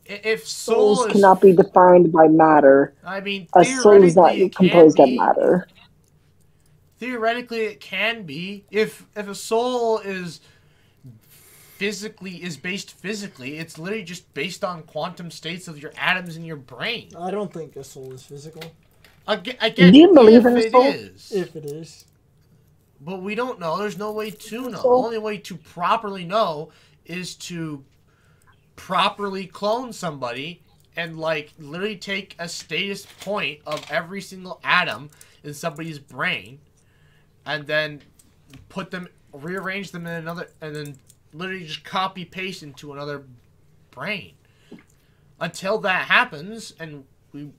If souls soul is, cannot be defined by matter. I mean, A soul is not theoretically it can composed of be. matter. Theoretically, it can be. If a soul is based physically, it's literally just based on quantum states of your atoms in your brain. I don't think a soul is physical. Again, Do you believe in a it soul? is. If it is. But we don't know. There's no way to know. The Soul? only way to properly know is to properly clone somebody and, like, literally take a status point of every single atom in somebody's brain and then rearrange them in another, and then literally just copy paste into another brain. Until that happens and we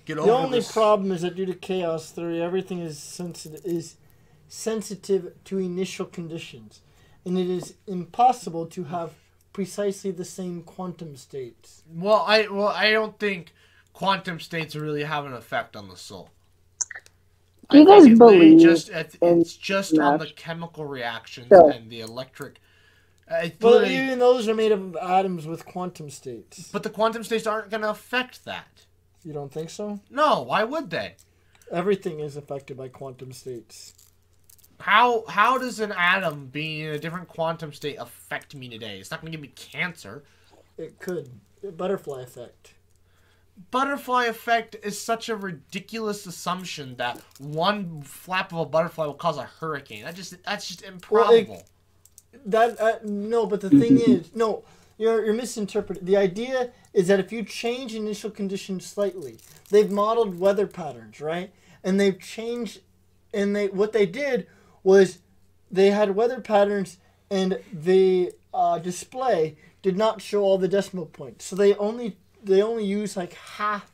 get over The only this. problem is that due to chaos theory, everything is sensitive to initial conditions, and it is impossible to have precisely the same quantum states. Well, I don't think quantum states really have an effect on the soul. Do you I think guys it literally believe it's just on the that? chemical reactions So- and the electric. It's But literally- even those are made of atoms with quantum states. but the quantum states aren't going to affect that. You don't think so? No, why would they? Everything is affected by quantum states. How does an atom being in a different quantum state affect me today? It's not going to give me cancer. It could. Butterfly effect. Butterfly effect is such a ridiculous assumption that one flap of a butterfly will cause a hurricane. That's just improbable. No, but the thing is, no, you're misinterpreting. The idea is that if you change initial conditions slightly, they've modeled weather patterns, right? And they've changed, and what they did was they had weather patterns, and the display did not show all the decimal points. So they only used like half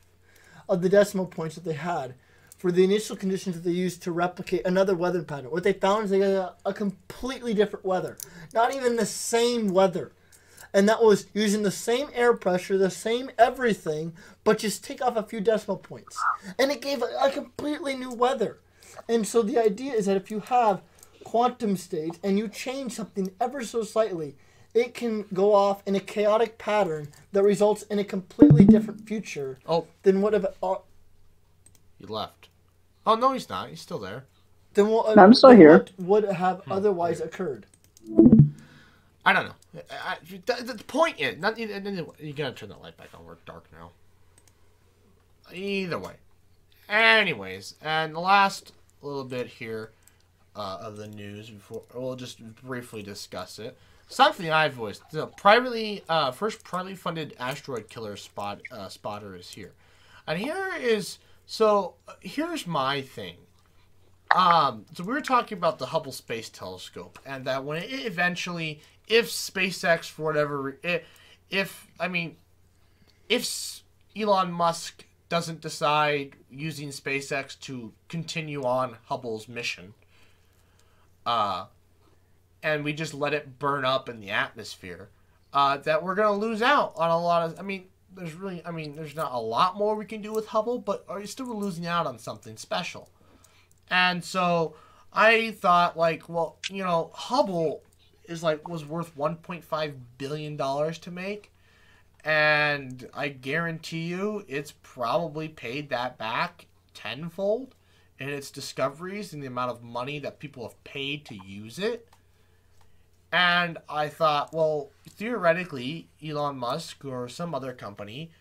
of the decimal points that they had for the initial conditions that they used to replicate another weather pattern. What they found is they got a completely different weather. Not even the same weather. And that was using the same air pressure, the same everything, but just take off a few decimal points. And it gave a completely new weather. And so the idea is that if you have quantum states and you change something ever so slightly, it can go off in a chaotic pattern that results in a completely different future than what if He left. Oh, no, he's not. He's still there. Then what, I'm still here. What would have otherwise occurred? I don't know. The point is, you gotta turn that light back on. We're dark now. Either way. Anyways, and the last little bit here of the news, before we'll just briefly discuss it. Something I've voiced. The first privately funded asteroid killer spotter is here. And here's my thing. So we were talking about the Hubble Space Telescope, and that when it eventually, if SpaceX for whatever, if Elon Musk doesn't decide using SpaceX to continue on Hubble's mission, and we just let it burn up in the atmosphere, that we're gonna lose out on a lot of. There's not a lot more we can do with Hubble, but are you still losing out on something special? And so I thought, Hubble was worth $1.5 billion to make, And I guarantee you it's probably paid that back tenfold in its discoveries and the amount of money that people have paid to use it. And I thought, well, theoretically, Elon Musk or some other company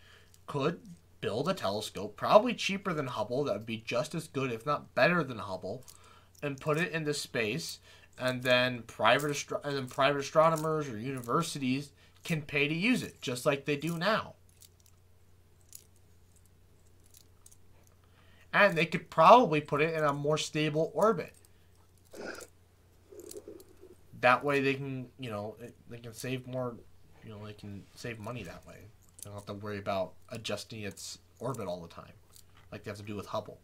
could build a telescope, probably cheaper than Hubble, that would be just as good, if not better than Hubble, and put it into space, and then private astronomers or universities can pay to use it, just like they do now. And they could probably put it in a more stable orbit. That way they can, they can save more, they can save money that way. They don't have to worry about adjusting its orbit all the time, like they have to do with Hubble.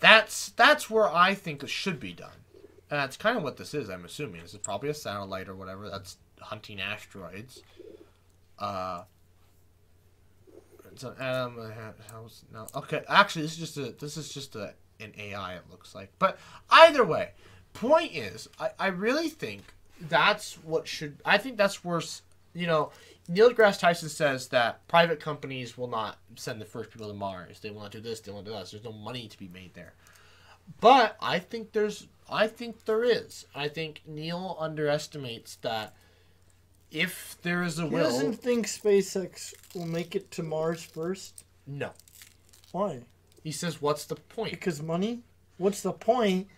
That's where I think it should be done. And that's kind of what this is, I'm assuming. This is probably a satellite or whatever that's hunting asteroids. It's an atom. No, okay. Actually, this is just an AI. It looks like. But either way, point is, I really think that's what should. I think that's worse. Neil deGrasse Tyson says that private companies will not send the first people to Mars. They want to do this. They want to do that. There's no money to be made there. But I think there is. I think Neil underestimates that if there is a will. He doesn't think SpaceX will make it to Mars first? No. Why? He says, what's the point? Because money? What's the point?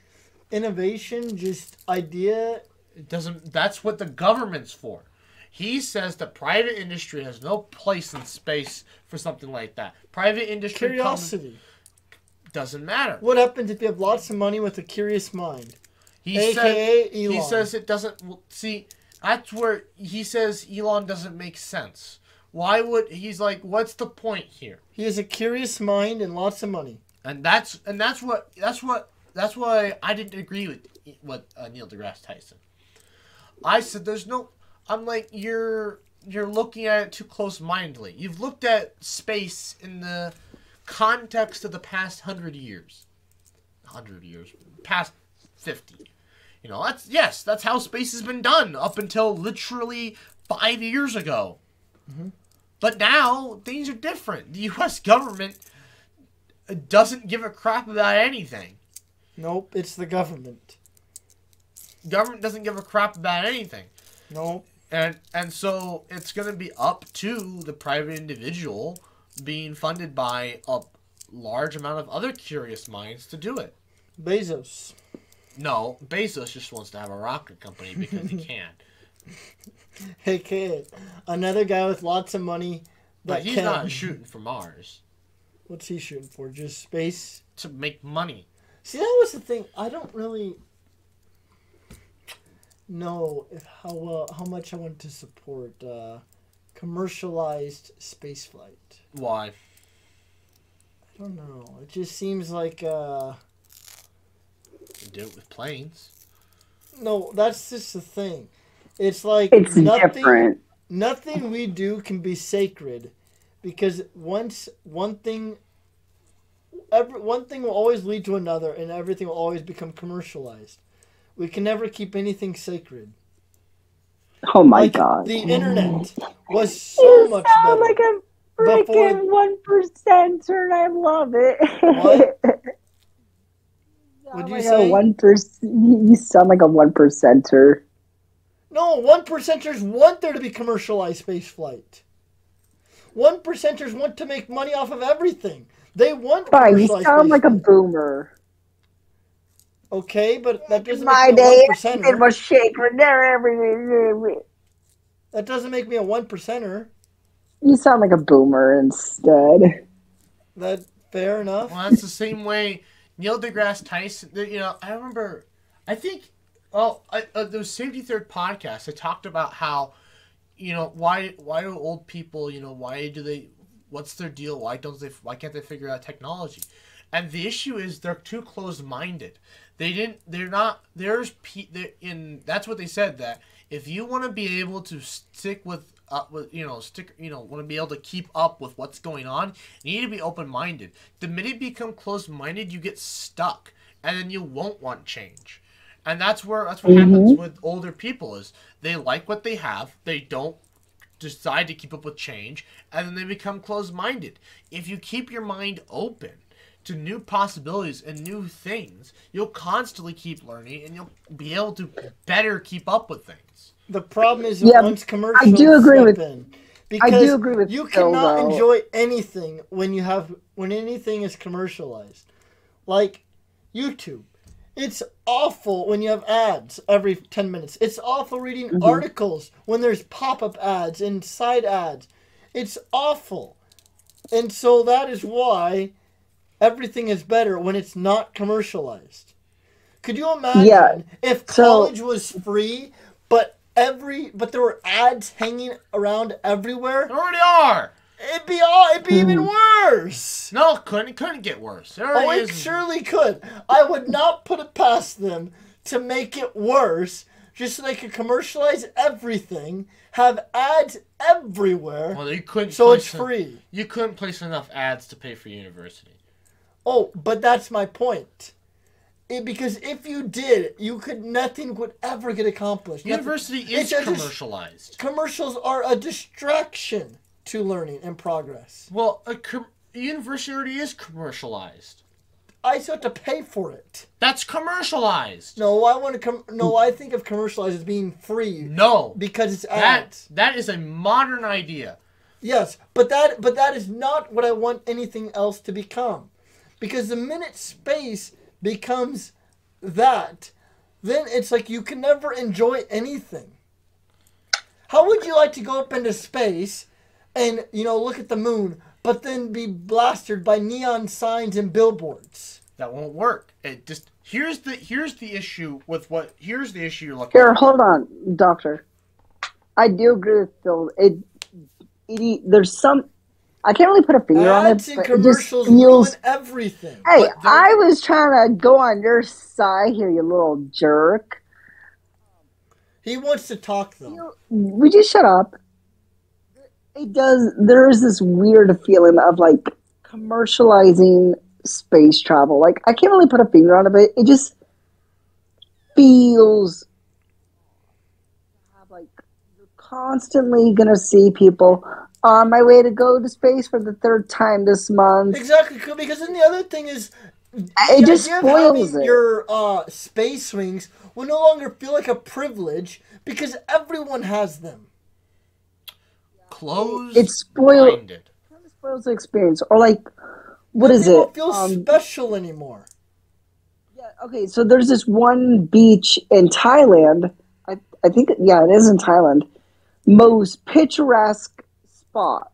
Innovation, just idea. It doesn't. That's what the government's for. He says that private industry has no place in space for something like that. Private industry Curiosity. Doesn't matter. What happens if you have lots of money with a curious mind? Elon. He says it doesn't. See, that's where he says Elon doesn't make sense. Why would he's like? What's the point here? He has a curious mind and lots of money. And that's why I didn't agree with Neil deGrasse Tyson. I said there's no. I'm like you're looking at it too close-mindedly. You've looked at space in the context of the past 100 years, past 50. That's how space has been done up until literally 5 years ago. Mm-hmm. But now things are different. The U.S. government doesn't give a crap about anything. Nope, it's the government. Government doesn't give a crap about anything. Nope. And so it's going to be up to the private individual being funded by a large amount of other curious minds to do it. Bezos. No, Bezos just wants to have a rocket company because he can. Hey kid, another guy with lots of money. But he's not shooting for Mars. What's he shooting for? Just space? To make money. See, that was the thing. I don't really know how much I want to support commercialized spaceflight. Why? I don't know. It just seems like You do it with planes. no. That's just the thing. It's like It's different. Nothing we do can be sacred, because one thing will always lead to another, and everything will always become commercialized. We can never keep anything sacred. Oh my Like, god. the internet was so You much sound better. like a Before- freaking 1%er, and I love it. What? Sound What'd you like say? a 1%. You sound like a 1%er. No, 1%ers want there to be commercialized space flight. 1%ers want to make money off of everything. They want Fine, you commercialized sound space like a flight. boomer. Okay, but that doesn't My make me a day, 1%er. it was shaking everything. That doesn't make me a 1%er. You sound like a boomer instead. That fair enough? Well, that's the same way Neil deGrasse Tyson. I remember. I think. Well, the Safety Third podcast. I talked about how, why do old people, why do they? What's their deal? Why can't they figure out technology? And the issue is they're too closed-minded. They're not. That's what they said, that if you want to be able to stick with want to be able to keep up with what's going on, you need to be open-minded. The minute you become closed-minded, you get stuck, and then you won't want change. And that's what happens with older people is they like what they have. They don't decide to keep up with change, and then they become closed-minded. If you keep your mind open to new possibilities and new things, you'll constantly keep learning, and you'll be able to better keep up with things. The problem is Yeah, once commercials I do agree step with- in. I Because do agree with you Phil, cannot though. enjoy anything when anything is commercialized. Like YouTube. It's awful when you have ads every 10 minutes. It's awful reading articles when there's pop-up ads and side ads. It's awful. And so that is why everything is better when it's not commercialized. Could you imagine if college was free, but there were ads hanging around everywhere? There already are. It'd be even worse. No, it couldn't get worse. There already It is. surely could. I would not put it past them to make it worse, just so they could commercialize everything, have ads everywhere, Well, you couldn't. so it's place free. You couldn't place enough ads to pay for university. Oh, but that's my point. Because if you did, nothing would ever get accomplished. University is commercialized. Commercials are a distraction to learning and progress. Well, university already is commercialized. I still have to pay for it. That's commercialized. No, I think of commercialized as being free. No, Because it's ads. that is a modern idea. Yes, but that is not what I want anything else to become. Because the minute space becomes that, then it's like you can never enjoy anything. How would you like to go up into space and, look at the moon, but then be blasted by neon signs and billboards? That won't work. It just here's the issue here's the issue you're looking Here, at. hold on, Doctor. I do agree with Phil. There's some. I can't really put a finger on it, Ads and but it just commercials feels. ruin everything. Hey, I was trying to go on your side here, you little jerk. He wants to talk, though. Would you shut up? There is this weird feeling of like commercializing space travel. Like, I can't really put a finger on it, but it just feels like you're constantly going to see people on my way to go to space for the third time this month. Exactly, because then the other thing is, It just idea of spoils having it. your space wings will no longer feel like a privilege because everyone has them. Closed. It spoils the experience. Or like, what is People it? don't feel special anymore. Yeah, okay, so there's this one beach in Thailand. I think, yeah, it is in Thailand. Most picturesque spot.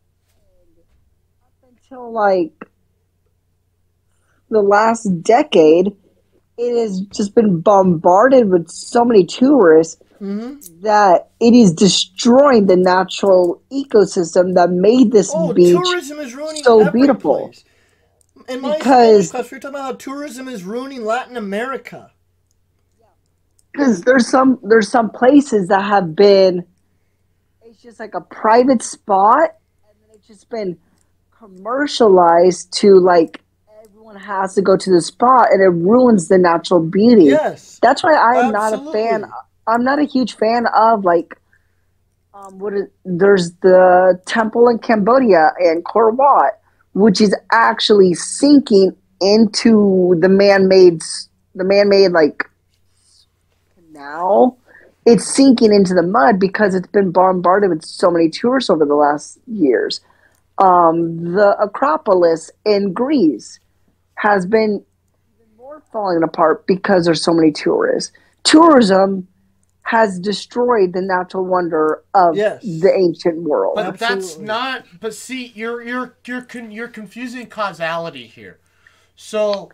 Up until like the last decade, it has just been bombarded with so many tourists that it is destroying the natural ecosystem that made this beach tourism is ruining so every beautiful. place. In my Because- Spanish class, we were talking about how tourism is ruining Latin America. Because there's some places that have been, it's just like a private spot, and then it's just been commercialized to like everyone has to go to the spot, and it ruins the natural beauty. Yes. That's why I am not a Absolutely. fan. I'm not a huge fan of like, there's the temple in Cambodia and Angkor Wat, which is actually sinking into the man-made like canal. It's sinking into the mud because it's been bombarded with so many tourists over the last years. The Acropolis in Greece has been even more falling apart because there's so many tourists. Tourism has destroyed the natural wonder of the ancient world. But that's Absolutely. not. But see, you're confusing causality here. So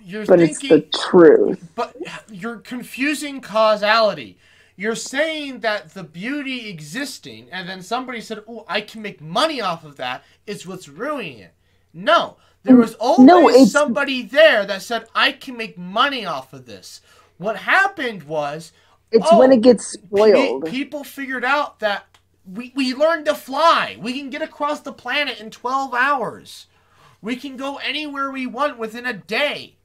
you're But thinking. it's the truth. But you're confusing causality. You're saying that the beauty existing, and then somebody said, "Oh, I can make money off of that," is what's ruining it. No, there was always somebody there that said, "I can make money off of this." What happened was, it's when it gets spoiled. People figured out that we learned to fly. We can get across the planet in 12 hours. We can go anywhere we want within a day.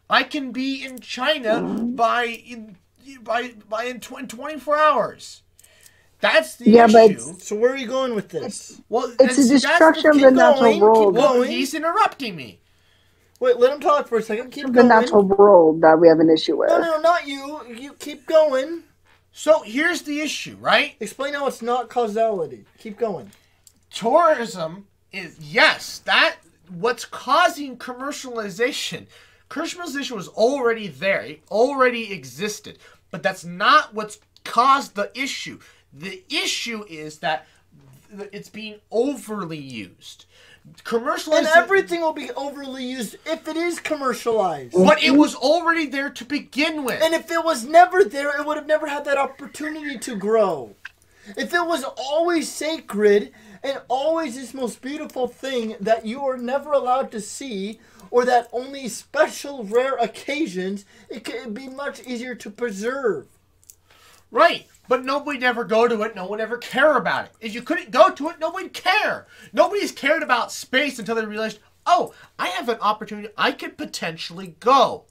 I can be in China in 24 hours. That's the Yeah, but issue. So where are you going with this? Well, it's a that's destruction of keep the natural going, world. keep Well, going. he's interrupting me. Wait, let him talk for a second. Keep Of going. the natural world that we have an issue with. No, not you. You keep going. So here's the issue, right? Explain how it's not causality. Keep going. Tourism is, yes, that what's causing commercialization. Commercialization was already there. It already existed. But that's not what's caused the issue. The issue is that it's being overly used. Commercialization. And everything will be overly used if it is commercialized. But it was already there to begin with. And if it was never there, it would have never had that opportunity to grow. If it was always sacred and always this most beautiful thing that you are never allowed to see, or that only special rare occasions, it could be much easier to preserve. Right. But nobody'd ever go to it. No one ever care about it. If you couldn't go to it, nobody'd care. Nobody's cared about space until they realized, oh, I have an opportunity. I could potentially go.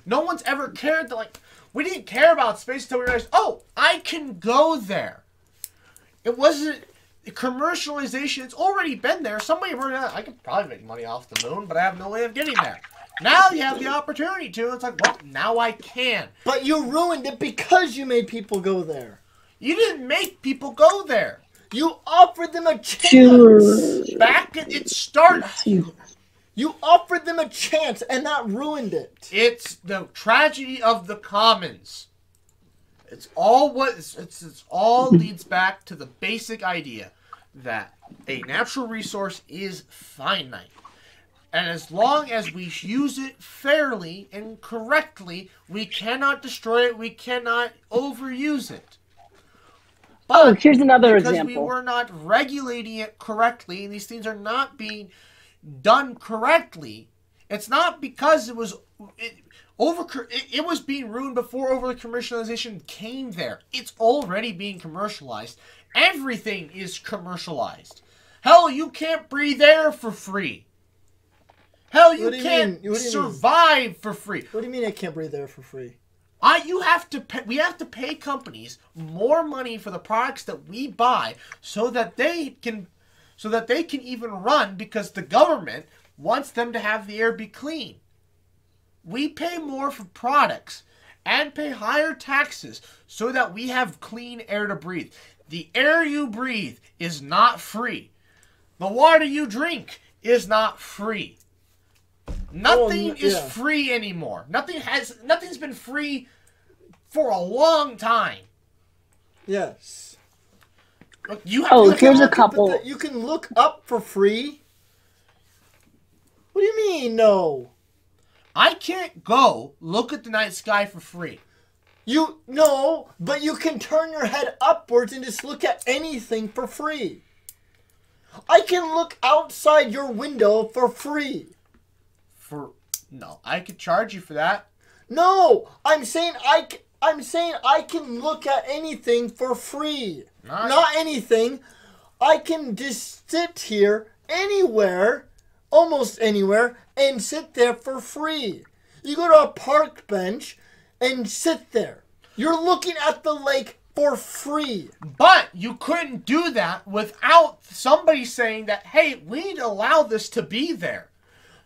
No one's ever cared that, like, we didn't care about space until we realized, oh, I can go there. It wasn't commercialization. It's already been there. Somebody already, I could probably make money off the moon, but I have no way of getting there. Now you have the opportunity to. It's like, well, now I can. But you ruined it because you made people go there. You didn't make people go there. You offered them a chance. Choose. Back at it started. You offered them a chance, and that ruined it. It's the tragedy of the commons. It's all what it's all leads back to the basic idea that a natural resource is finite. And as long as we use it fairly and correctly, we cannot destroy it, we cannot overuse it. Oh, here's another because example. we were not regulating it correctly, and these things are not being done correctly, it's not because it was it was being ruined before over commercialization came there. It's already being commercialized. Everything is commercialized. Hell, you can't breathe air for free. Hell, you can't survive for free. What do you mean I can't breathe air for free? We have to pay companies more money for the products that we buy so that they can even run, because the government wants them to have the air be clean. We pay more for products and pay higher taxes so that we have clean air to breathe. The air you breathe is not free. The water you drink is not free. Nothing is free anymore. Nothing's been free for a long time. Yes. Here's a couple. You can look up for free. What do you mean, no? I can't go look at the night sky for free. But you can turn your head upwards and just look at anything for free. I can look outside your window for free. No, I could charge you for that. No, I'm saying I can look at anything for free. Not anything. I can just sit here anywhere, almost anywhere, and sit there for free. You go to a park bench and sit there. You're looking at the lake for free. But you couldn't do that without somebody saying that, hey, we'd allow this to be there.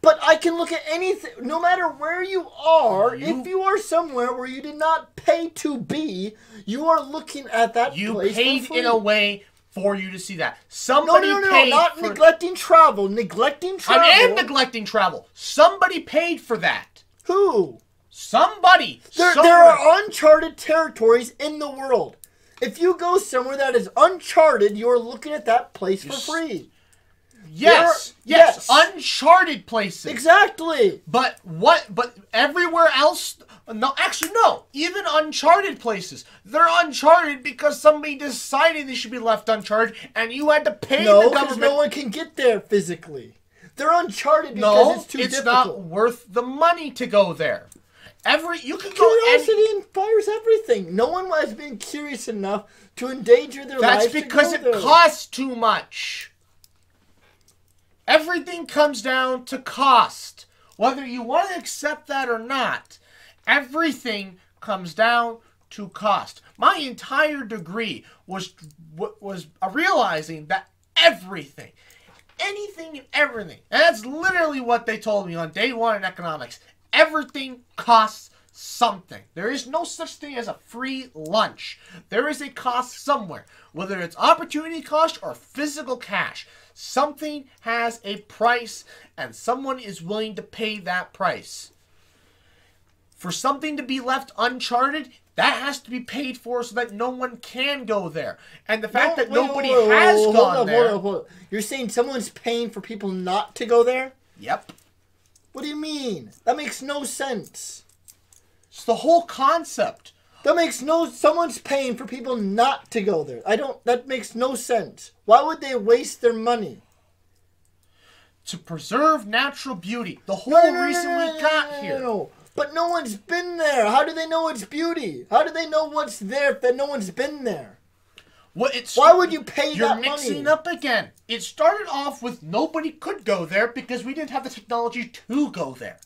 But I can look at anything, no matter where you are. If you are somewhere where you did not pay to be, you are looking at that place for free. You paid in a way for you to see that. Somebody No, paid not for... neglecting travel. I am neglecting travel. Somebody paid for that. Who? Somebody. There are uncharted territories in the world. If you go somewhere that is uncharted, you are looking at that place for free. Yes. Uncharted places. Exactly. But everywhere else, no, actually no. Even uncharted places, they're uncharted because somebody decided they should be left uncharted, and you had to pay the government. No one can get there physically. They're uncharted because it's too difficult. It's not worth the money to go there. Curiosity inspires everything. No one has been curious enough to endanger their lives. That's because it costs too much. Everything comes down to cost. Whether you want to accept that or not, everything comes down to cost. My entire degree was realizing that everything, anything and everything, and that's literally what they told me on day one in economics, everything costs something. There is no such thing as a free lunch. There is a cost somewhere, whether it's opportunity cost or physical cash. Something has a price, and someone is willing to pay that price. For something to be left uncharted, that has to be paid for so that no one can go there. And the fact that nobody has gone there... Hold up. You're saying someone's paying for people not to go there? Yep. What do you mean? That makes no sense. It's the whole concept. That makes no... Someone's paying for people not to go there. That makes no sense. Why would they waste their money? To preserve natural beauty. The whole reason we got here. No. But no one's been there. How do they know it's beauty? How do they know what's there if no one's been there? Why would you pay that money? You're mixing up again. It started off with nobody could go there because we didn't have the technology to go there.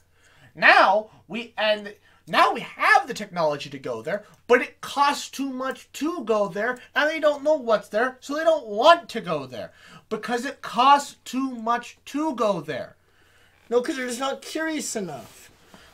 Now we have the technology to go there, but it costs too much to go there, and they don't know what's there, so they don't want to go there because it costs too much to go there. No, because they're just not curious enough.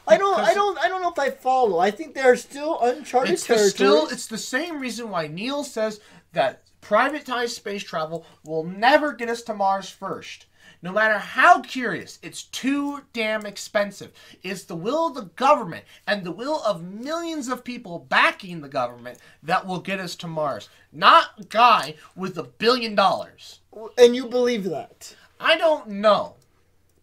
I don't know if I follow. I think they're still uncharted territory. It's the same reason why Neil says that privatized space travel will never get us to Mars first. No matter how curious, it's too damn expensive. It's the will of the government and the will of millions of people backing the government that will get us to Mars. Not a guy with $1 billion. And you believe that? I don't know.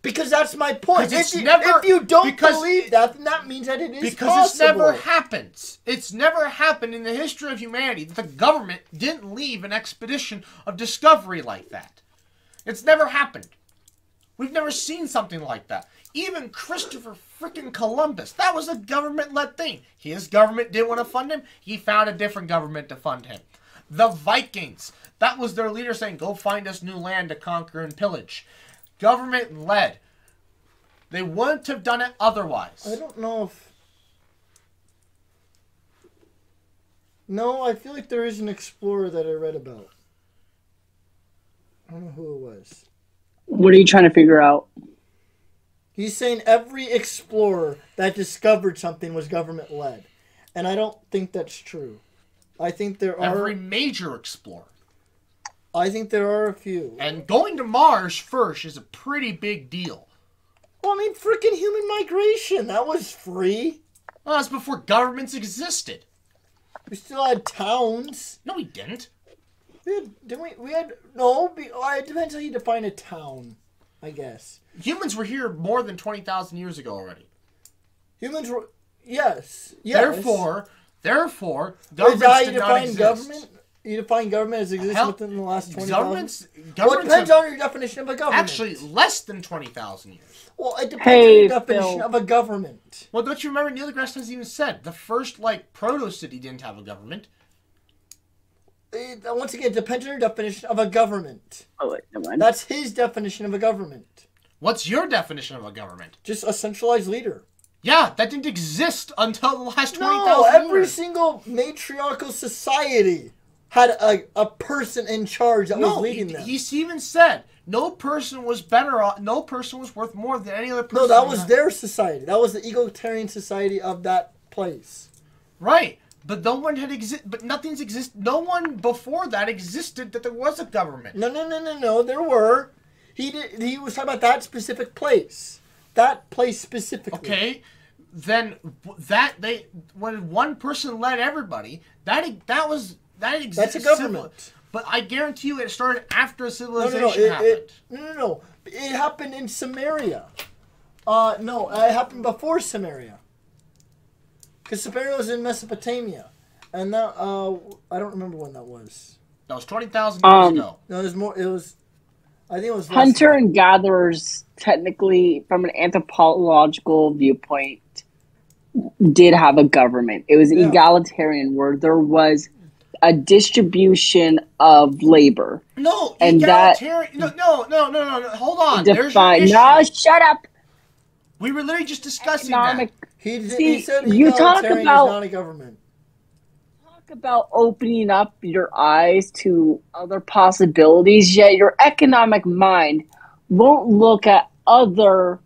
Because that's my point. If you don't believe that, then that means that it is possible. Because it never happens. It's never happened in the history of humanity that the government didn't leave an expedition of discovery like that. It's never happened. We've never seen something like that. Even Christopher frickin' Columbus, that was a government-led thing. His government didn't want to fund him. He found a different government to fund him. The Vikings, that was their leader saying, go find us new land to conquer and pillage. Government-led. They wouldn't have done it otherwise. I don't know if... No, I feel like there is an explorer that I read about. I don't know who it was. What are you trying to figure out? He's saying every explorer that discovered something was government-led. And I don't think that's true. I think there are... Every major explorer. I think there are a few. And going to Mars first is a pretty big deal. Well, I mean, freaking human migration. That was free. Well, that's before governments existed. We still had towns. No, we didn't. Didn't we? We had... No, it depends how you define a town, I guess. Humans were here more than 20,000 years ago already. Humans were... Yes. Therefore, governments did not exist. Government? You define government as existing within the last 20,000? Well, it depends on your definition of a government. Actually, less than 20,000 years. Well, it depends on your definition of a government. Well, don't you remember Neil deGrasse Tyson even said the first, proto-city didn't have a government? Once again, it depends on your definition of a government. Oh, wait, never mind. That's his definition of a government. What's your definition of a government? Just a centralized leader. Yeah, that didn't exist until the last 20,000 years. No, every single matriarchal society had a person in charge that was leading them. He even said no person was better off, no person was worth more than any other person. No, that was their society. That was the egalitarian society of that place. Right. But no one had but nothing's no one before that existed that there was a government. No, there were. He was talking about that specific place. That place specifically. Okay. Then when one person led everybody, that existed. That's a government. But I guarantee you it started after civilization happened. No. It happened in Samaria. No, it happened before Samaria. Because Samaria was in Mesopotamia. And that, I don't remember when that was. That was 20,000 years ago. No, it was more, I think it was... Hunter and gatherers, technically, from an anthropological viewpoint, did have a government. It was egalitarian, where there was a distribution of labor. No, and egalitarian. No. Hold on. Define. No, shut up. We were literally just discussing that. He See, said you talk egalitarian about- is not a government. Talk about opening up your eyes to other possibilities, yet your economic mind won't look at other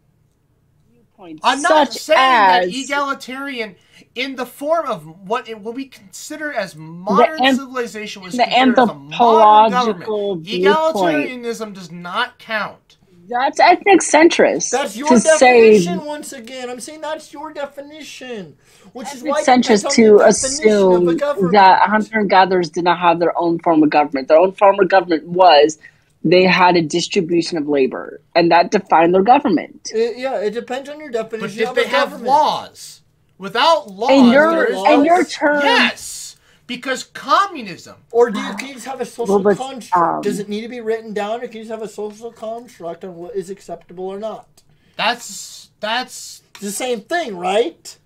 viewpoints. I'm not such saying that as egalitarian in the form of what we consider as modern civilization was the considered as a modern anthropological government. viewpoint. Egalitarianism does not count. That's ethnic centrist. That's your to definition. Say, Once again, I'm saying that's your definition, which is ethnic why it depends centrist on to the definition of a assume government. that hunter and gatherers did not have their own form of government. Their own form of government was they had a distribution of labor, and that defined their government. It depends on your But definition did of they a have government. laws? Without laws, And there is and your laws? term, yes, because communism. Or can you just have a social Well, but, construct? Does it need to be written down, or can you just have a social construct on what is acceptable or not? That's It's the same thing, right?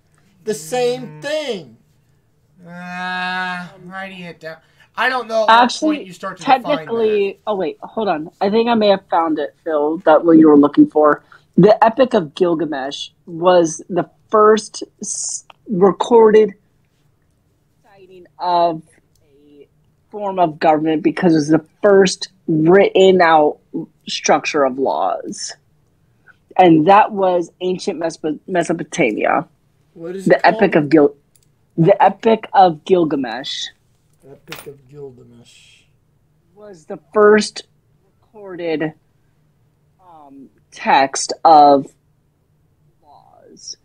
The same thing. writing it down. I don't know at actually, what point you start to define that. technically, oh wait, hold on. I think I may have found it, Phil, that what you were looking for. The Epic of Gilgamesh was the first recorded sighting of a form of government because it was the first written out structure of laws. And that was ancient Mesopotamia. What is The it called? Epic of Gilgamesh Epic of Gilgamesh. was the first recorded text of laws.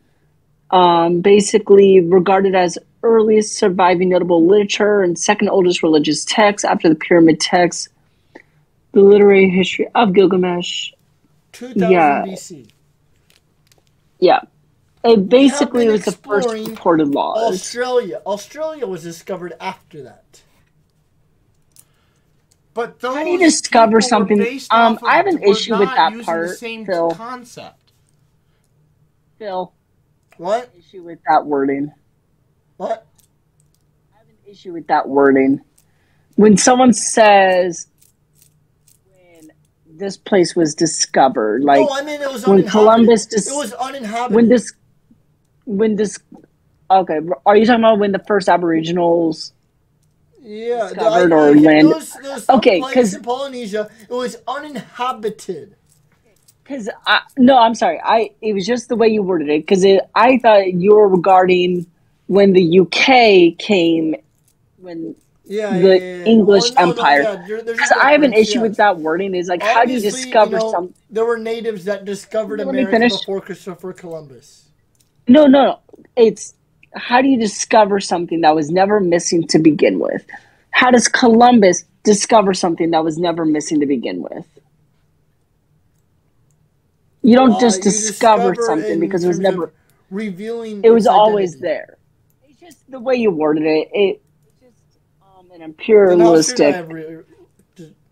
Basically regarded as earliest surviving notable literature and second oldest religious text after the pyramid texts. The literary history of Gilgamesh. 2000 Yeah. BC. Yeah. It basically been was the first exploring recorded laws. Australia. Australia was discovered after that. But those How do you discover people were something- based off of- I have an were issue with not that using part, the same Phil. concept. Phil, What? issue with that wording. What? I have an issue with that wording. When someone says when this place was discovered, like No, I mean it was when uninhabited. Columbus It was uninhabited. when this okay, are you talking about when the first Aboriginals yeah, discovered or landed? Those some Okay, place 'cause- in Polynesia, it was uninhabited. Because no, I'm sorry. It was just the way you worded it. Because I thought you were regarding when the UK came, when the English Empire. there's a Because I have an difference, issue with yes. that wording. Is like, how do you Obviously, discover know, something? There were natives that discovered Let me America finish. before Christopher Columbus. No. It's how do you discover something that was never missing to begin with? How does Columbus discover something that was never missing to begin with? You don't just You discover discover something in because it was terms of never. revealing. It was its always identity. there. It's just the way you worded it. It's just an Then imperialistic.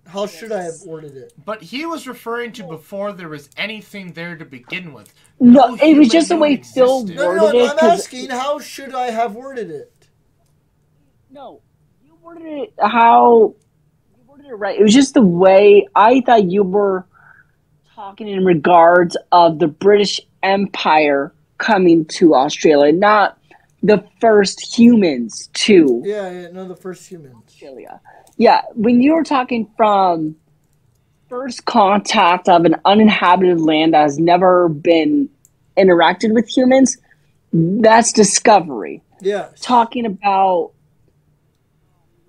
how should I have worded it? But he was referring to before there was anything there to begin with. No, it human was just the knew way it Phil existed. No, worded it. I'm 'Cause- asking how should I have worded it? No, you worded it how you worded it right. It was just the way I thought you were talking in regards of the British Empire coming to Australia, not the first humans to Yeah, no, the first humans. Australia. Yeah, when you were talking from first contact of an uninhabited land that has never been interacted with humans, that's discovery. Yeah. Talking about,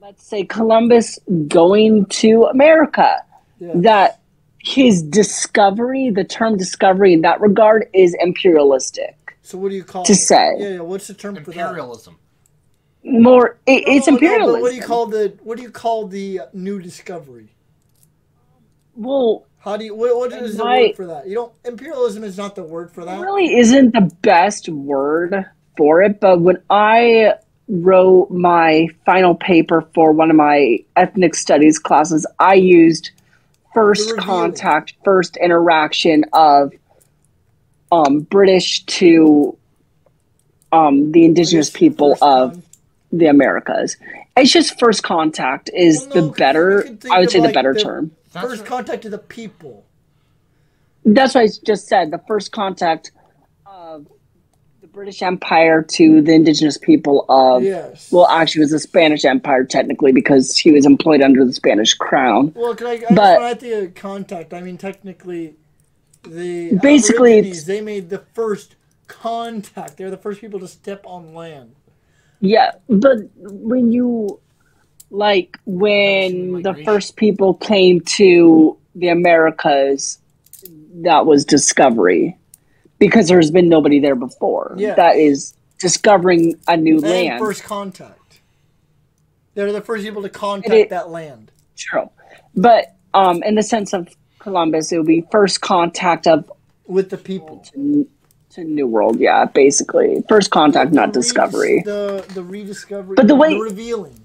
let's say, Columbus going to America, Yeah. that his discovery, the term discovery in that regard, is imperialistic. So what do you call To it? say. Yeah, what's the term for that? Imperialism. More, it's No, imperialism. but what do you call the new discovery? Well, How do you what is the My- word for that? You don't imperialism is not the word for it that. really isn't the best word for it, but when I wrote my final paper for one of my ethnic studies classes, I used first The revealing. contact, first interaction of British to the indigenous people First of con- the Americas. It's just first contact is Well, no, the 'cause you better, could think I would of, say the like, better the- term. First contact to the people. That's what I just said. The first contact British Empire to the indigenous people of, Yes. well, actually, it was the Spanish Empire technically because he was employed under the Spanish crown. Well, I But- when I think of contact, I mean technically, the Basically, Aborigines, they made the first contact. They're the first people to step on land. Yeah, but when you, like, when the migration. first people came to the Americas, that was discovery. Because there's been nobody there before. Yes. That is discovering a new And land. first contact. They're the first people to it- contact that land. True. But in the sense of Columbus, it would be first contact of With the people. to New World, yeah, basically. First contact, not discovery. The rediscovery. But the way- the revealing.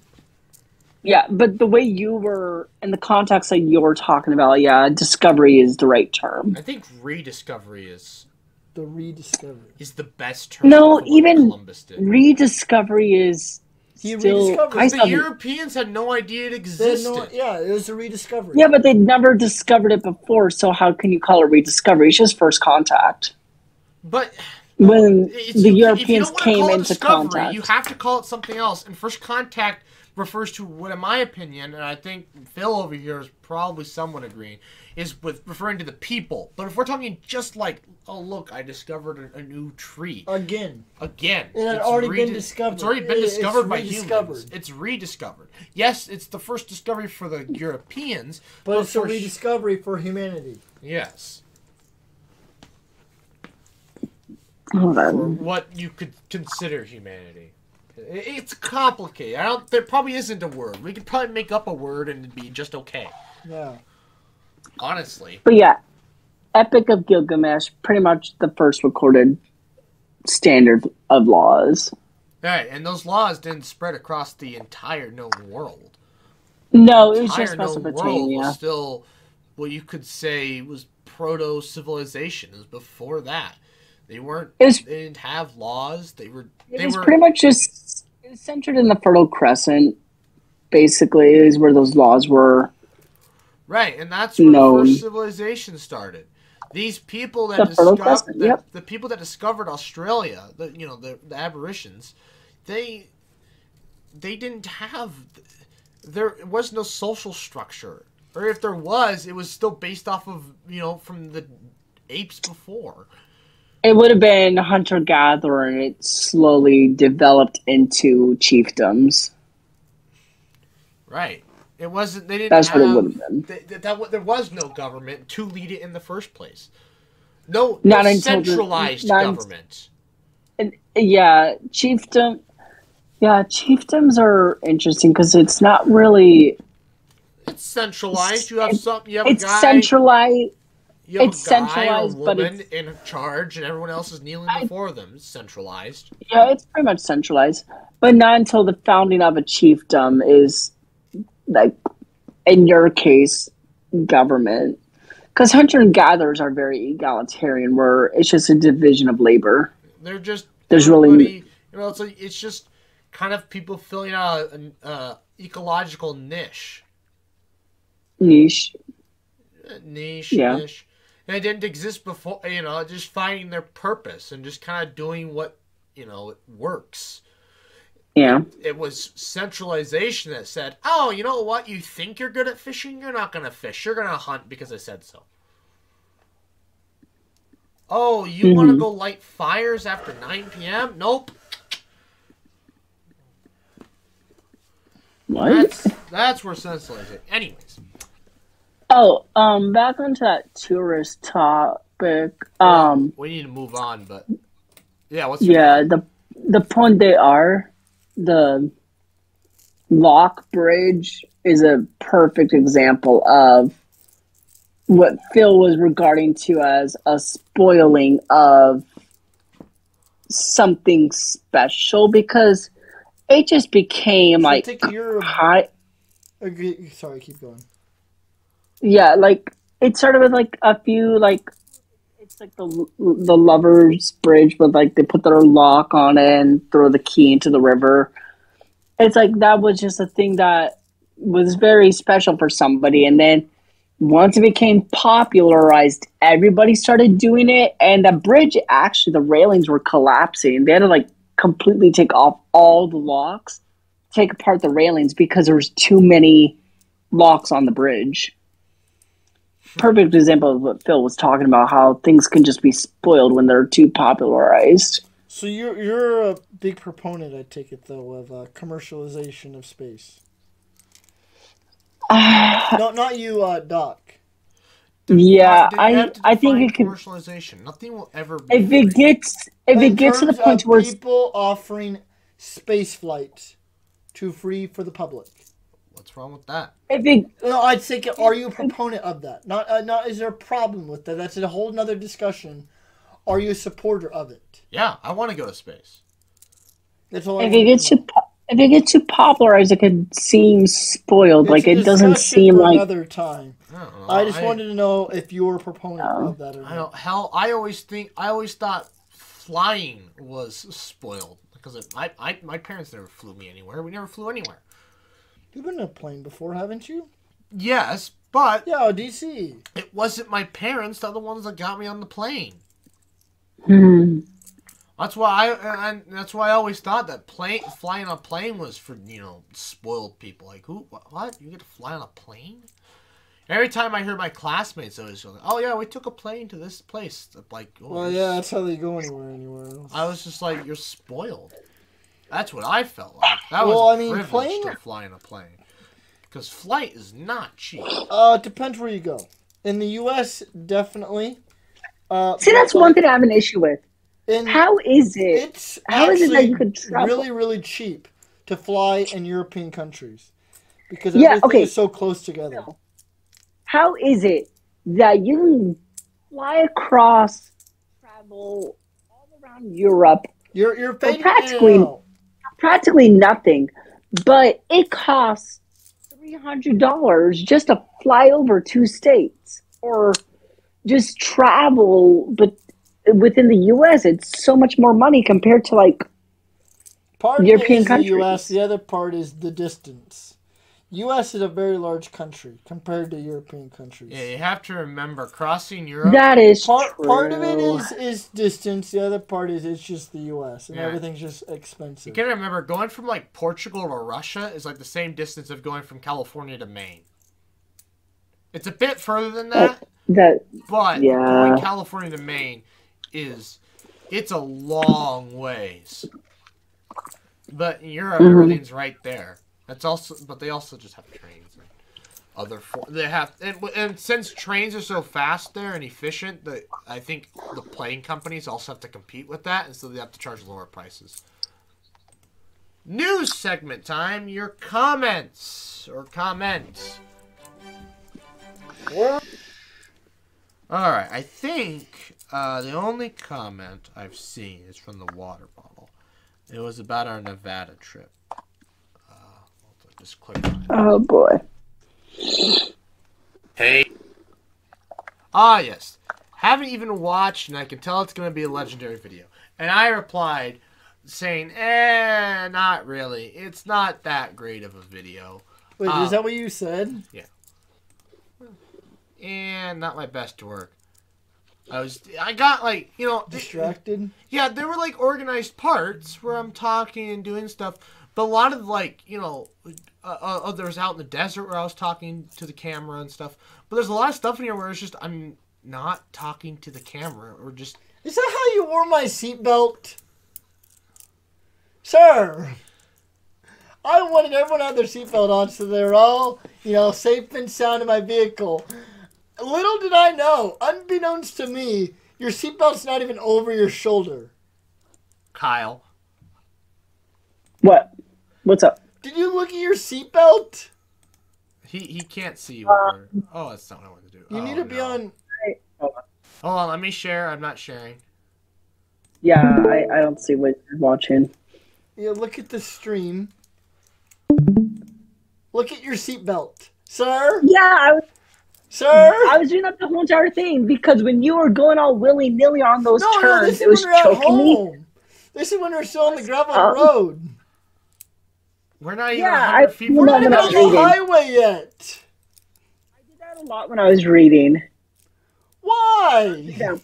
Yeah, but the way you were, in the context that you were talking about, yeah, discovery is the right term. I think rediscovery is The rediscovery. the best term. No, for what even Columbus did. rediscovery is He still... rediscovered. I The saw Europeans had no idea it They had existed. yeah, it was a rediscovery. Yeah, but they'd never discovered it before, so how can you call it rediscovery? It's just first contact. But When it's, the if you Europeans don't wanna came call it into discovery, contact. you have to call it something else. And first contact refers to what, in my opinion, and I think Phil over here is probably somewhat agreeing, is with referring to the people. But if we're talking just like, oh look, I discovered a new tree. Again. Again, It had it's already been discovered. It's already been It's discovered by rediscovered. humans. It's rediscovered. Yes, it's the first discovery for the Europeans, But it's a for rediscovery for humanity. yes, Hold for on. what you could consider humanity. It's complicated. I don't. There probably isn't a word. We could probably make up a word and it'd be just okay. Yeah. Honestly, But yeah, Epic of Gilgamesh, pretty much the first recorded standard of laws. right. And those laws didn't spread across the entire known world. No, it The was entire just known world Mesopotamia. was still what you could say was proto civilization. It was before that. They weren't. It was- They didn't have laws. They were. It They was were pretty much just it was centered in the Fertile Crescent. Basically, is where those laws were. right, and that's where known. the first civilization started. These people that The Fertile discovered Crescent, yep. the people that discovered Australia, the Aborigines, they didn't have there was no social structure, or if there was, it was still based off of from the apes before. It would have been hunter gatherer, and it slowly developed into chiefdoms. Right. It wasn't. They didn't. That's have, what it would have been. there was no government to lead it in the first place. No Not until centralized government. Yeah, chiefdom. Yeah, chiefdoms are interesting because it's not really. It's centralized. You have It's- some. You have a It's guy. centralized. You have it's a guy or a centralized, but woman in charge, and everyone else is kneeling before them. It's centralized. Yeah, it's pretty much centralized, but not until the founding of a chiefdom is, like, in your case, government. Because hunter and gatherers are very egalitarian, where it's just a division of labor. They're just. There's really- everybody- it's just kind of people filling out an ecological niche. Niche. Niche. Yeah. Niche. And it didn't exist before, just finding their purpose and just kind of doing what, it works. Yeah. It was centralization that said, oh, you know what? You think you're good at fishing? You're not going to fish. You're going to hunt because I said so. Oh, you want to go light fires after 9 p.m.? Nope. What? That's where centralization. Anyways. Oh, back onto that tourist topic. We need to move on, but yeah, Yeah, the Pont des Arts, the Lock Bridge, is a perfect example of what Phil was regarding to as a spoiling of something special, because it just became So like take your high. sorry, keep going. Yeah, like it started with like a few like it's like the lovers bridge, but like they put their lock on it and throw the key into the river. It's like that was just a thing that was very special for somebody, and then once it became popularized, everybody started doing it, and the bridge, actually, the railings were collapsing. They had to like completely take off all the locks, take apart the railings because there was too many locks on the bridge. Perfect example of what Phil was talking about, how things can just be spoiled when they're too popularized. So you're a big proponent, I take it though, of commercialization of space. No, not you, Doc. Yeah, You have to I think define it could. commercialization. Nothing will ever be If it free. gets to the point where it's, people offering space flights to free for the public. What's wrong with that? No, I'd say, are you a proponent of that? Not is there a problem with that? That's a whole nother discussion. Are you a supporter of it? Yeah, I want to go to space. That's all. if it gets too popularized, it could seem spoiled. It's like a it doesn't discussion seem for like. another time. I just wanted to know if you were a proponent of that or not. I always thought flying was spoiled because my parents never flew me anywhere. We never flew anywhere. You've been in a plane before, haven't you? Yes, but Yeah, DC. it wasn't my parents. They're the ones that got me on the plane. That's why I always thought that flying on a plane was for spoiled people. Like who? What? You get to fly on a plane? Every time I heard my classmates always go, "Oh yeah, we took a plane to this place." Like, oh, Well, yeah, that's how they go anywhere else. I was just like, "You're spoiled." That's what I felt like. That was a privilege to fly in a plane. Because flight is not cheap. It depends where you go. In the U.S., definitely. See, that's one thing I have an issue with. How is it? It's that you could travel? Really, really cheap to fly in European countries because everything is so close together. How is it that you can fly across, travel all around Europe? You're practically nothing, but it costs $300 just to fly over 2 states or just travel. But within the U.S., it's so much more money compared to like part European of it is countries. The U.S. The other part is the distance. U.S. is a very large country compared to European countries. Yeah, you have to remember crossing Europe. That is true. Part of it is distance. The other part is it's just the U.S. and everything's just expensive. You gotta remember going from like Portugal to Russia is like the same distance of going from California to Maine. It's a bit further than that. But going California to Maine it's a long ways. But in Europe, everything's right there. But they also just have trains and and since trains are so fast there and efficient, I think the plane companies also have to compete with that, and so they have to charge lower prices. News segment time. Your comments or comments. All right, I think the only comment I've seen is from the water bottle. It was about our Nevada trip. Just click on it. Oh boy. Hey. Ah, yes. Haven't even watched, and I can tell it's going to be a legendary video. And I replied saying, not really. It's not that great of a video. Wait, is that what you said? Yeah. And not my best work. I got like, distracted? Yeah, there were like organized parts where I'm talking and doing stuff. But a lot of like, others out in the desert where I was talking to the camera and stuff. But there's a lot of stuff in here where it's just I'm not talking to the camera or just. Is that how you wore my seatbelt? Sir, I wanted everyone to have their seatbelt on so they're all, safe and sound in my vehicle. Little did I know, unbeknownst to me, your seatbelt's not even over your shoulder. Kyle. What? What's up? Did you look at your seatbelt? He can't see what we're... Oh, that's not what I want to do. You need to be on... Hold on, let me share. I'm not sharing. Yeah, I don't see what you're watching. Yeah, look at the stream. Look at your seatbelt. Sir? Yeah, Sir? I was doing that the whole entire thing because when you were going all willy-nilly on those turns, it was choking me. This is when we're still on the gravel road. We're not even 100 feet We're not even on the highway yet. I did that a lot when I was reading. Why? Yeah.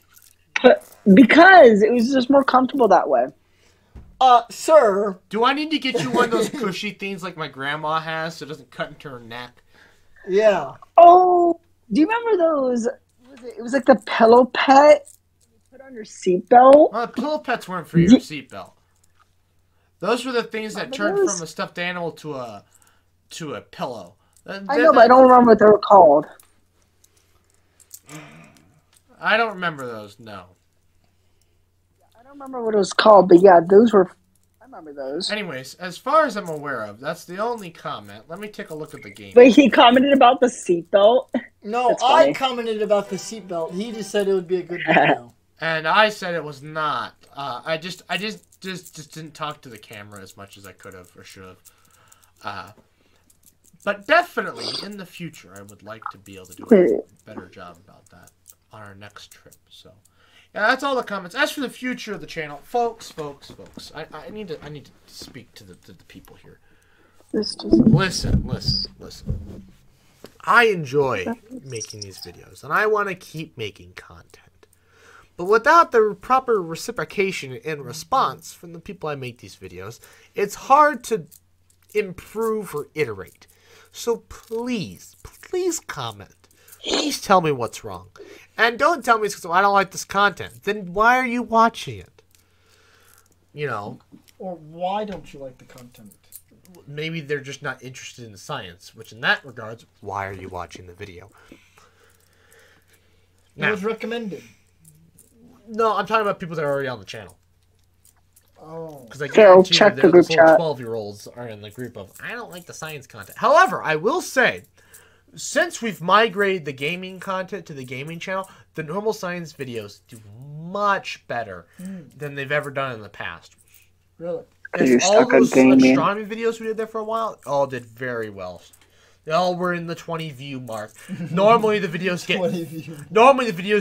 But because it was just more comfortable that way. Sir. Do I need to get you one of those cushy things like my grandma has so it doesn't cut into her neck? Yeah. Oh, do you remember those? It was like the pillow pet you put on your seatbelt. Well, the pillow pets weren't for your seatbelt. Those were the things that turned those? from a stuffed animal to a pillow. I know, but I don't remember what they were called. I don't remember those. No. I don't remember what it was called, but yeah, those were. I remember those. Anyways, as far as I'm aware of, that's the only comment. Let me take a look at the game. But he commented about the seatbelt. No, That's I funny. commented about the seatbelt. He just said it would be a good video. And I said it was not. I just didn't talk to the camera as much as I could have or should have. But definitely in the future, I would like to be able to do a better job about that on our next trip. So, yeah, that's all the comments. As for the future of the channel, folks, I need to speak to the people here. Listen. I enjoy making these videos, and I want to keep making content. But without the proper reciprocation and response from the people I make these videos, it's hard to improve or iterate. So please comment. Please tell me what's wrong. And don't tell me it's because I don't like this content. Then why are you watching it? You know. Or why don't you like the content? Maybe they're just not interested in science, which in that regards, why are you watching the video? It was recommended. No, I'm talking about people that are already on the channel. Oh. Because I Phil, guarantee check you the group those chat. 12-year-olds are in the group of, I don't like the science content. However, I will say, since we've migrated the gaming content to the gaming channel, the normal science videos do much better than they've ever done in the past. Really? Because you're All stuck on those gaming. astronomy videos we did there for a while all did very well. They all were in the 20 view mark. Normally the videos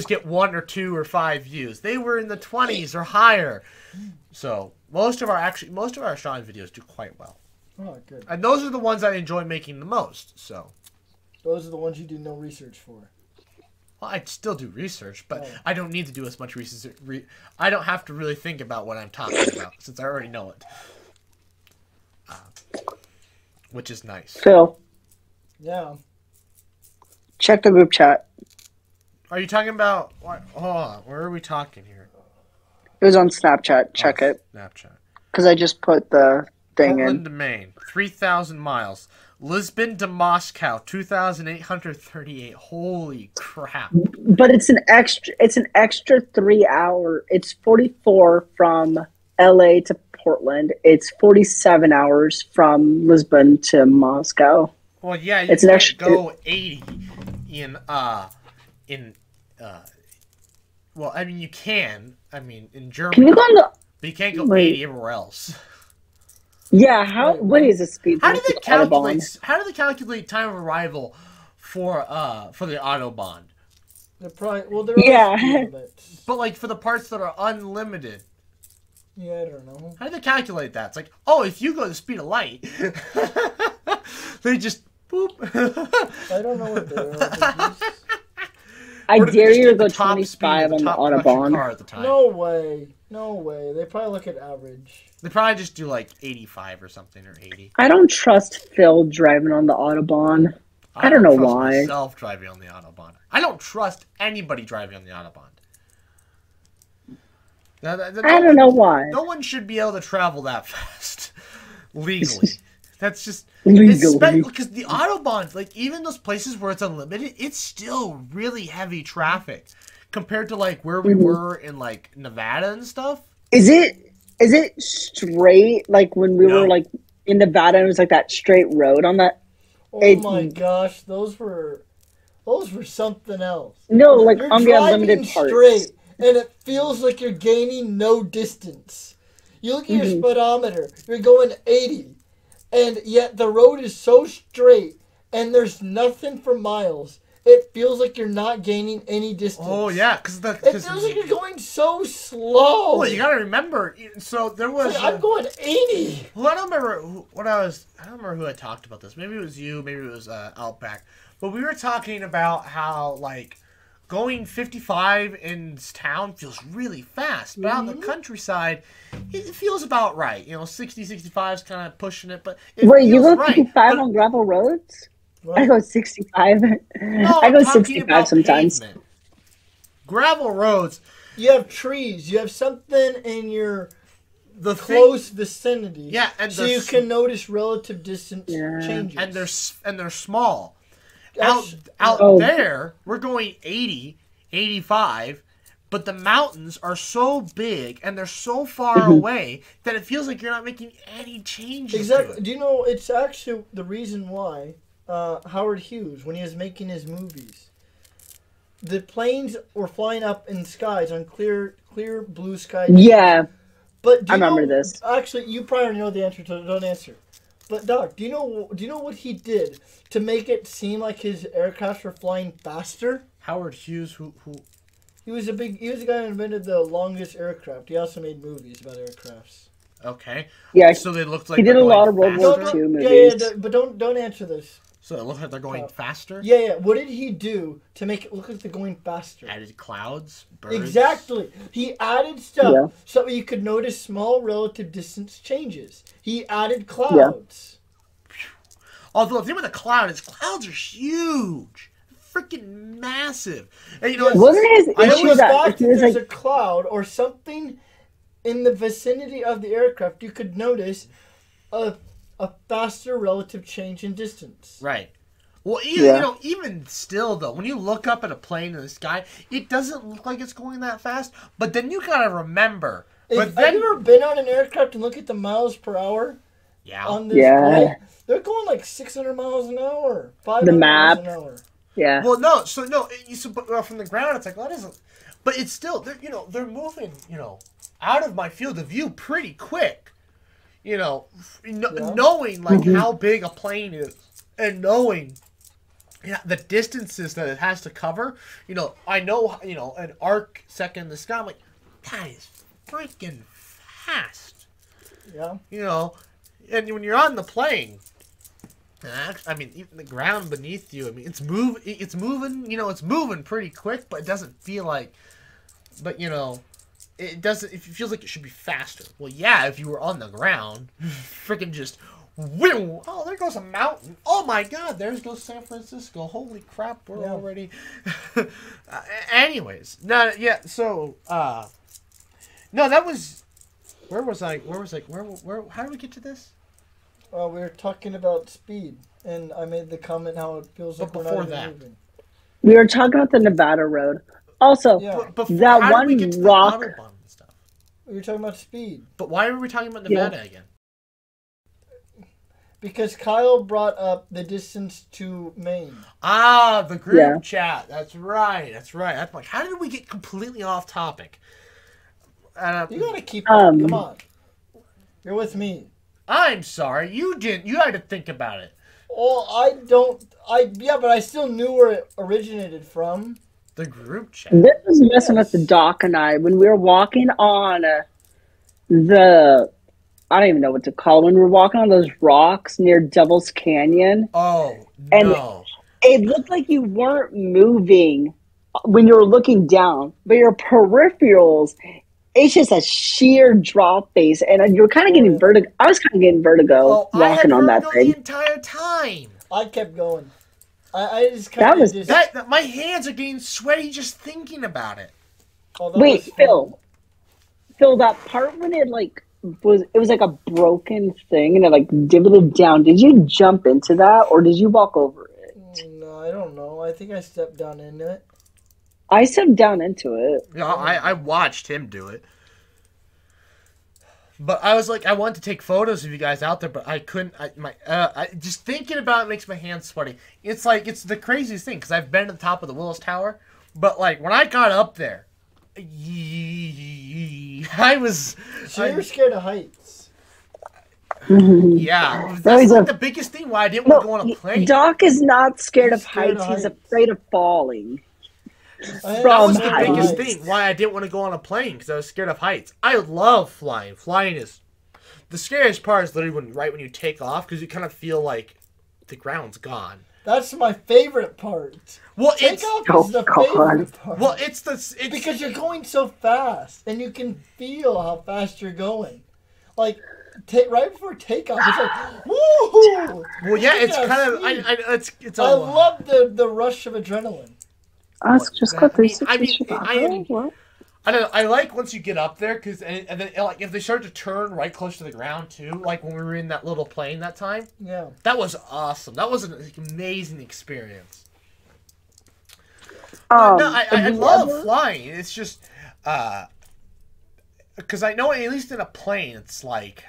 get 1 or 2 or 5 views. They were in the 20s or higher. So most of our astronomy videos do quite well. Oh, good. And those are the ones I enjoy making the most. So Those are the ones you do no research for. well, I still do research, but Oh. I don't need to do as much research. I don't have to really think about what I'm talking about since I already know it. Which is nice. Phil, Yeah. check the group chat. Are you talking about what? Hold on, where are we talking here? It was on Snapchat. Check Oh, it. Snapchat. Because I just put the thing Portland in. to Maine, 3,000 miles. Lisbon to Moscow, 2,838. Holy crap! But it's an extra 3 hour. It's 44 from LA to Portland. It's 47 hours from Lisbon to Moscow. Well, yeah, you It's an can't extra- go 80 in. Well, I mean, you can. I mean, in Germany, Can you go on the? but you can't go Wait. 80 everywhere else. Yeah. How? Wait, What is the speed? How do limit they for Autobahn? calculate? How do they calculate time of arrival for the autobahn? They're probably, well, they're Yeah. all speed limits. But like for the parts that are unlimited, Yeah, I don't know. how do they calculate that? It's like, oh, if you go the speed of light, they just boop. I don't know what they're I Or do they dare just you to get go the top speed of 25 on the top production Autobahn. car at the time? No way. No way. They probably look at average. They probably just do like 85 or something, or 80. I don't trust Phil driving on the Autobahn. I don't know trust why. myself driving on the Autobahn. I don't trust anybody driving on the Autobahn. I don't know why. No one should be able to travel that fast legally. That's just Legally. because the Autobahn, like even those places where it's unlimited, it's still really heavy traffic compared to like where we were in like Nevada and stuff. Is it straight like when we No. were like in Nevada and it was like that straight road on that? Oh It- my gosh, those were something else. No, like You're on the unlimited driving parts. straight, and it feels like you're gaining no distance. You look at your Mhm. speedometer, you're going 80, and yet the road is so straight, and there's nothing for miles. It feels like you're not gaining any distance. Oh yeah, because It feels like you're going so slow. well, you gotta remember. So there was. It's like, I'm going 80. Well, I don't remember who I don't remember who had talked about this. Maybe it was you. Maybe it was Outback. but we were talking about how, like, going 55 in town feels really fast, but out in the countryside, it feels about right. 60, 65 is kind of pushing it, but it Wait, you feels go right. 55 But, on gravel roads? What? I go 65. no, I I'm go talking 65 about sometimes. pavement. Gravel roads, You have trees. You have something in your the close thing, vicinity. yeah, and so they're you s- can notice relative distance Yeah. changes. and they're small. Out That's- Oh. there, we're going 80, 85, but the mountains are so big and they're so far away that it feels like you're not making any changes. Exactly. To it. Do you know it's actually the reason why Howard Hughes, when he was making his movies, the planes were flying up in skies on clear blue sky days. Yeah. But do I you remember know, this. Actually, you probably know the answer to it. Don't answer. But Doc, do you know what he did to make it seem like his aircrafts were flying faster? Howard Hughes, who He was the guy who invented the longest aircraft. He also made movies about aircrafts. okay, Yeah. so they looked like He did they're a lot going of World War faster? II Yeah, movies. but don't answer this. So it looks like they're going faster. Yeah. What did he do to make it look like they're going faster? Added clouds, birds. Exactly. He added stuff Yeah. so you could notice small relative distance changes. He added clouds. Although the thing with the cloud is clouds are huge, freaking massive. And Wasn't his I It issue was that back he if was there's like, a cloud or something in the vicinity of the aircraft, you could notice a faster relative change in distance. right. Well, even, Yeah. even still though, when you look up at a plane in the sky, it doesn't look like it's going that fast. But then you gotta remember. But Have then, you ever been on an aircraft and look at the miles per hour yeah. on this Yeah. flight? They're going like 600 miles an hour, 500 map. miles an hour. yeah. Well, no. So no. But from the ground, it's like, well, that isn't. But it's still, they're moving, out of my field of view pretty quick. Knowing like how big a plane is, and knowing, the distances that it has to cover. I know, an arc second in the sky. I'm like, that is freaking fast. Yeah. And when you're on the plane. I mean, even the ground beneath you. I mean, it's moving. It's moving pretty quick, but it doesn't feel like. But it doesn't. It feels like it should be faster. Well, yeah, if you were on the ground, freaking just. Whoom, oh, there goes a mountain. Oh my God, there goes San Francisco. Holy crap, we're already. Anyways, no, yeah. So, no, that was. Where was I? Where? How did we get to this? We were talking about speed, and I made the comment how it feels like But we're not before even that. moving. We were talking about the Nevada road. Also, Yeah. Before, That how did we one get to rock- the Autobahn and stuff? We were talking about speed. But why were we talking about Nevada again? Because Kyle brought up the distance to Maine. Ah, the group Yeah. chat. That's right. I'm like, how did we get completely off topic? You gotta keep Um, Come on. You're with me. I'm sorry. You didn't. You had to think about it. Oh, but I still knew where it originated from. The group chat. this was messing with the Doc and I when we were walking on I don't even know what to call it, when we were walking on those rocks near Devil's Canyon. Oh, And- no. It looked like you weren't moving when you were looking down, but your peripherals, it's just a sheer drop face, and you're kind of getting vertigo. I was kind of getting vertigo Oh, I had walking on that vertigo the thing. entire time. I kept going. I just That kind was- of just. That my hands are getting sweaty just thinking about it. Oh, that Wait, was fun. Phil, that part when it was like a broken thing and it like divoted down. Did you jump into that or did you walk over it? No, I don't know. I think I stepped down into it. I stepped down into it. Yeah, I watched him do it. But I was like, I wanted to take photos of you guys out there, but I couldn't. I just thinking about it makes my hands sweaty. It's the craziest thing because I've been to the top of the Willis Tower, but like when I got up there, I was. So you're scared of heights. Yeah, that's he's like a- the biggest thing why I didn't want to go on a plane. Doc is not scared of scared of heights. He's heights. afraid of falling. That From was the heights. biggest thing why I didn't want to go on a plane because I was scared of heights. I love flying. Flying is the scariest part is literally when you take off because you kind of feel like the ground's gone. That's my favorite part. Well, it's Takeoff is the favorite part. well, it's because you're going so fast, and you can feel how fast you're going. Like right before takeoff, it's like woo! Well, yeah, it's Yeah, kind of it's. I love the rush of adrenaline. I just got this. I don't know. I like once you get up there because and then like if they start to turn right close to the ground too, like when we were in that little plane that time. Yeah, that was awesome. That was an amazing experience. No, I love flying. It's just because I know at least in a plane, it's like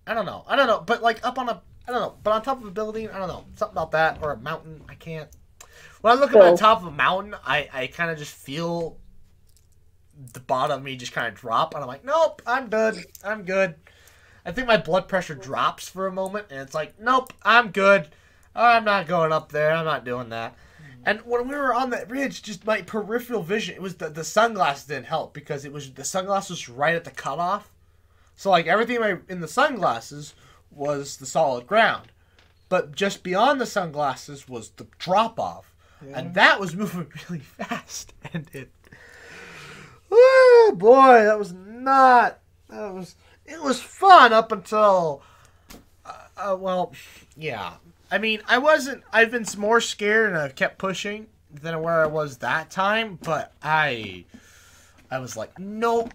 I don't know, but like up on a I don't know, but on top of a building, I don't know, something about that or a mountain. I can't. When I look up at the top of a mountain, I kind of just feel the bottom of me just kind of drop, and I'm like, nope, I'm good. I think my blood pressure drops for a moment, and it's like, nope, I'm good. I'm not going up there. I'm not doing that. And when we were on that ridge, just my peripheral vision, it was the sunglasses didn't help because the sunglasses was right at the cutoff. So like everything in the sunglasses was the solid ground, but just beyond the sunglasses was the drop off, and that was moving really fast, and it. Oh boy, it was fun up until, well, yeah. I mean, I've been more scared and I've kept pushing than where I was that time, but I was like, nope,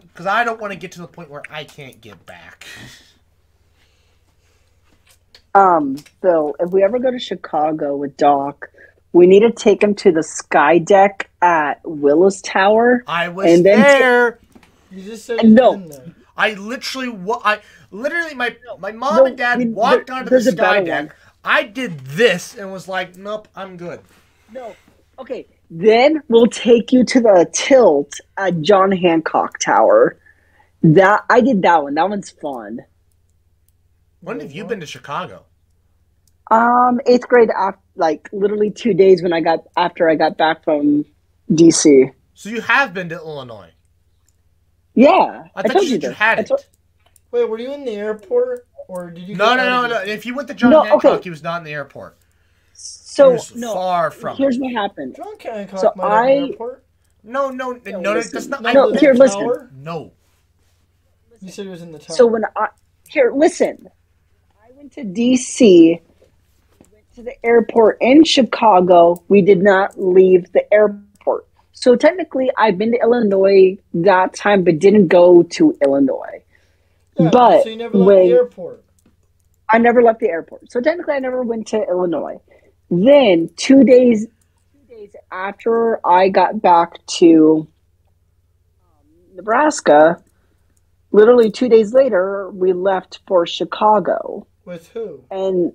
because I don't want to get to the point where I can't get back. Phil, if we ever go to Chicago with Doc, we need to take him to the sky deck at Willis Tower. I was there. You just said you've been there. I literally, my mom and dad walked onto the sky deck. One. I did this and was like, nope, I'm good. No. Okay. Then we'll take you to the tilt at John Hancock Tower. I did that one. That one's fun. When have you been to Chicago? 8th grade, like literally 2 days after I got back from DC. So you have been to Illinois? Yeah, I thought you hadn't. Wait, were you in the airport or did you? No. If you went to John Hancock, he was not in the airport. So he was far from. Here's what happened. John Hancock might have an airport. No, that's not. No, here, listen. No. You said it was in the tower. So listen. I went to DC. To the airport in Chicago. We did not leave the airport. So technically, I've been to Illinois that time, but didn't go to Illinois. Yeah, but so you never left the airport. I never left the airport. So technically, I never went to Illinois. Then 2 days after I got back to Nebraska, literally 2 days later, we left for Chicago. With who? And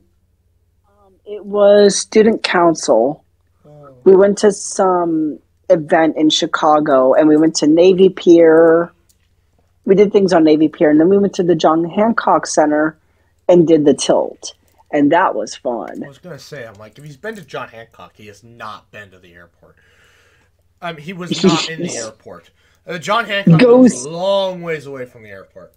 it was student council. Oh. We went to some event in Chicago, and we went to Navy Pier. We did things on Navy Pier, and then we went to the John Hancock Center and did the tilt, and that was fun. I was gonna say, I'm like, if he's been to John Hancock, he has not been to the airport. He was not in the airport. John Hancock was a long ways away from the airport.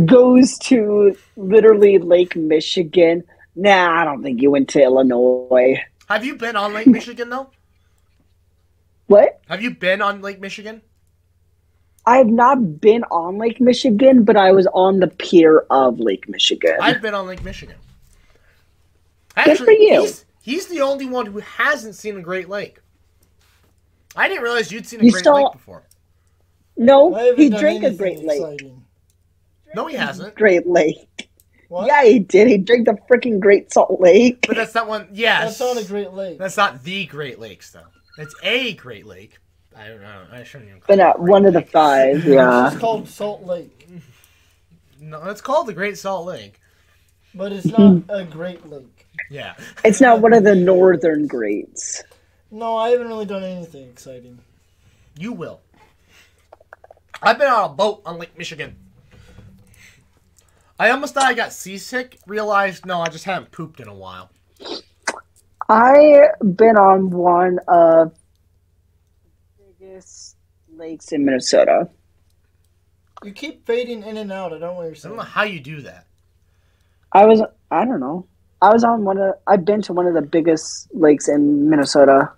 Goes to literally Lake Michigan. Nah, I don't think you went to Illinois. Have you been on Lake Michigan, though? What? Have you been on Lake Michigan? I have not been on Lake Michigan, but I was on the pier of Lake Michigan. I've been on Lake Michigan. Good for you. He's the only one who hasn't seen a Great Lake. I didn't realize you'd seen a Great Lake before. No, he drank a Great Lake. Exciting. No, he hasn't. Great Lake. What? Yeah, he did. He drank the freaking Great Salt Lake. But that's not one. Yes. That's not a Great Lake. That's not the Great Lakes, though. It's a Great Lake. I don't know. I shouldn't even call But not one of the 5, yeah. It's called Salt Lake. No, it's called the Great Salt Lake. But it's not a Great Lake. Yeah. It's not one of the Northern Greats. No, I haven't really done anything exciting. You will. I've been on a boat on Lake Michigan. I almost thought I got seasick. Realized, no, I just haven't pooped in a while. I've been on one of the biggest lakes in Minnesota. You keep fading in and out. I don't know what you're I saying. don't know how you do that. I don't know. I've been to one of the biggest lakes in Minnesota.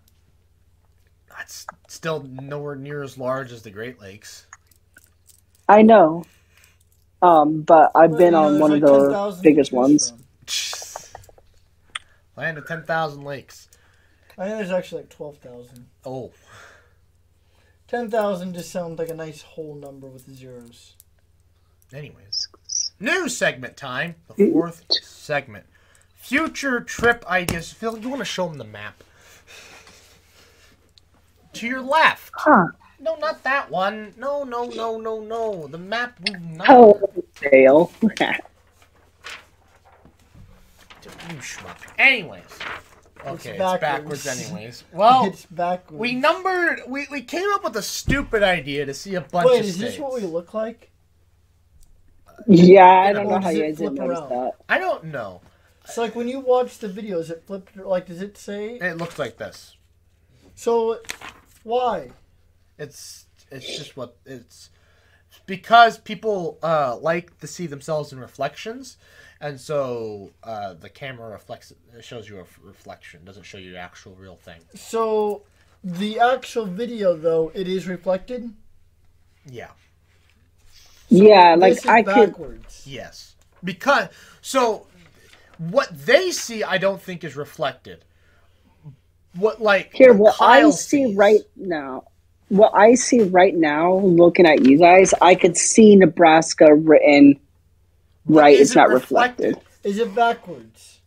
That's still nowhere near as large as the Great Lakes. I know. But I've But, been you know, on there's one like of the 10,000 to biggest choose ones. from. Land of 10,000 lakes. I think there's actually like 12,000. Oh. 10,000 just sounds like a nice whole number with the zeros. Anyways. News segment time. The fourth segment. Future trip ideas. Phil, you want to show them the map? To your left. Huh. No, not that one. No. The map we've not. Oh, fail. You schmuck. Anyways. Okay, it's backwards anyways. Well, It's backwards. we numbered. We came up with a stupid idea to see a bunch Wait, of is states. this what we look like? Yeah, I don't Or know does how you it guys didn't flip notice around? that. I don't know. It's like when you watch the videos, it flipped. Like, does it say? It looks like this. So, why? It's just what it's because people like to see themselves in reflections, and so the camera reflects. It shows you a reflection. Doesn't show you the actual real thing. So, the actual video though, it is reflected. Yeah. Yeah, like This is I could. backwards. Yes. Because so what they see, I don't think is reflected. What like Here, what what I Kyle see sees. right now, what I see right now, looking at you guys, I could see Nebraska written right. Is It's it not reflected? reflected. Is it backwards?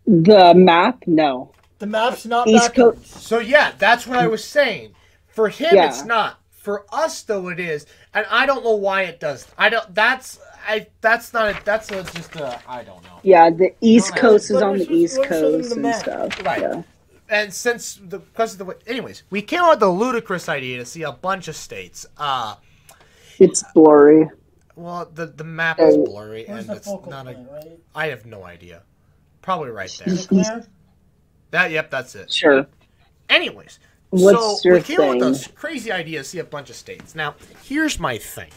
The map, no. The map's not East backwards. So yeah, that's what I was saying. For him, Yeah. it's not. For us, though, it is, and I don't know why it does. I don't. That's not. That's just a. I don't know. Yeah, the East Alright. Coast is But on we're the supposed- East we're showing them Coast the and map. stuff. Right. Yeah. And since because of the way, anyways, we came up with a ludicrous idea to see a bunch of states. It's blurry. Well, the map is blurry Where's and the it's focal not a. point, right? I have no idea. Probably right there. Is it clear? Yep, that's it. Sure. Anyways, What's so your we came up with thing? this crazy idea to see a bunch of states. Now, here's my thing.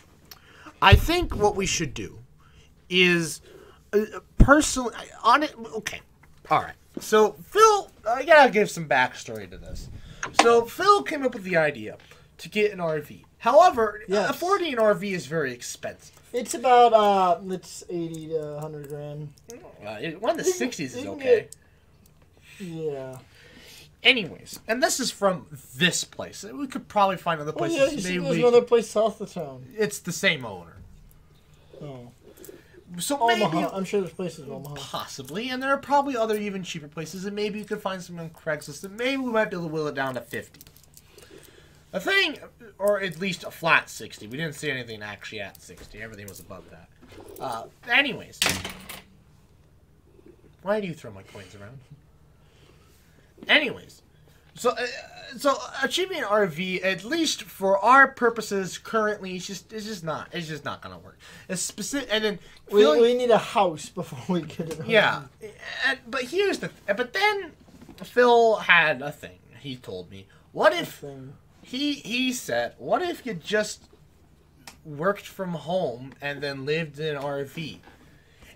I think what we should do is personally on it. Okay, all right. So Phil, I gotta give some backstory to this. So Phil came up with the idea to get an RV. However, Yes. affording an RV is very expensive. It's about it's 80 to 100 grand. One of the You can- 60s is you can okay. Yeah. Anyways, and this is from this place. We could probably find other Oh places. yeah, you see, Maybe there's we- another place south of town. it's the same owner. Oh, So Omaha. maybe I'm sure there's places in Omaha. possibly, and there are probably other even cheaper places, and maybe you could find some on Craigslist, and maybe we might be able to will it down to 50. A thing, or at least a flat 60. We didn't see anything actually at 60. Everything was above that. Anyways. Why do you throw my coins around? Anyways. So achieving an RV, at least for our purposes currently, it's just not gonna work. It's specific, and then We need a house before we get it. yeah, but here's but then Phil had a thing. He told me, what if Thing. he said, what if you just worked from home and then lived in an RV?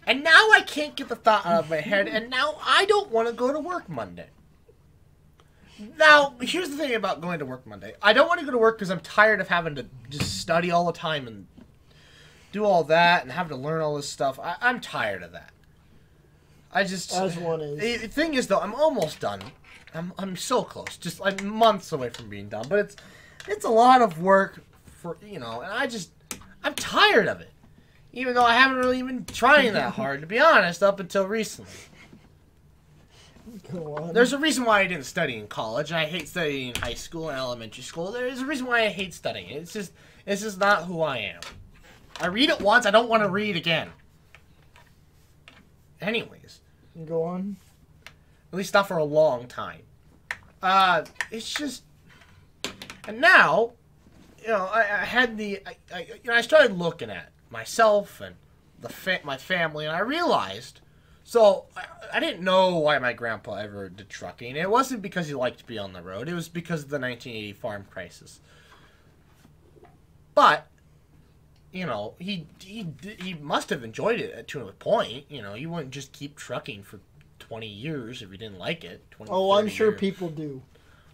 And now I can't get the thought out of my head, and now I don't want to go to work Monday. Now, here's the thing about going to work Monday. I don't want to go to work because I'm tired of having to just study all the time and do all that and having to learn all this stuff. I'm tired of that. I just... As one is. The thing is, though, I'm almost done. I'm so close. Just like months away from being done. But it's a lot of work for, and I'm tired of it. Even though I haven't really been trying that hard, to be honest, up until recently. Go on. There's a reason why I didn't study in college. I hate studying in high school and elementary school. There's a reason why I hate studying. It's just not who I am. I read it once, I don't want to read again. Anyways. Go on. At least not for a long time. It's just... And now, I had I started looking at myself and my family, and I realized... So, I didn't know why my grandpa ever did trucking. It wasn't because he liked to be on the road. It was because of the 1980 farm crisis. But, he must have enjoyed it to a point. You wouldn't just keep trucking for 20 years if you didn't like it. 20, Oh, I'm 30 sure years. people do.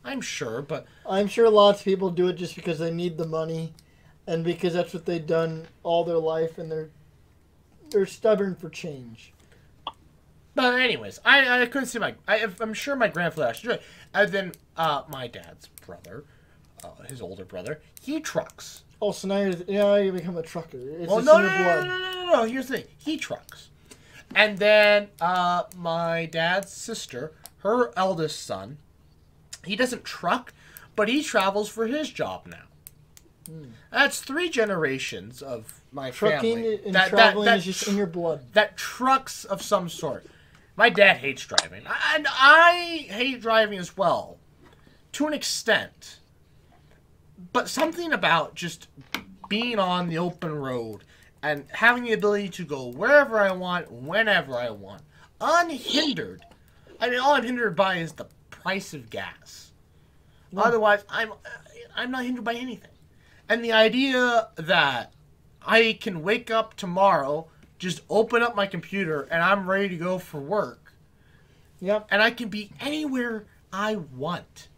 I'm sure, but I'm sure lots of people do it just because they need the money, and because that's what they've done all their life, and they're stubborn for change. But anyways, I couldn't see I'm sure my grandfather actually enjoyed it. And then my dad's brother, his older brother, he trucks. Oh, so now you become a trucker. It's Well, just no, in no, your no, blood. no, no, no, no. Here's the thing. He trucks. And then my dad's sister, her eldest son, he doesn't truck, but he travels for his job now. That's 3 generations of my Trucking family. and traveling is just in your blood. That trucks of some sort. My dad hates driving. And I hate driving as well. To an extent. But something about just being on the open road and having the ability to go wherever I want, whenever I want, unhindered. I mean, all I'm hindered by is the price of gas. Otherwise, I'm not hindered by anything. And the idea that I can wake up tomorrow, just open up my computer, and I'm ready to go for work. Yep. And I can be anywhere I want.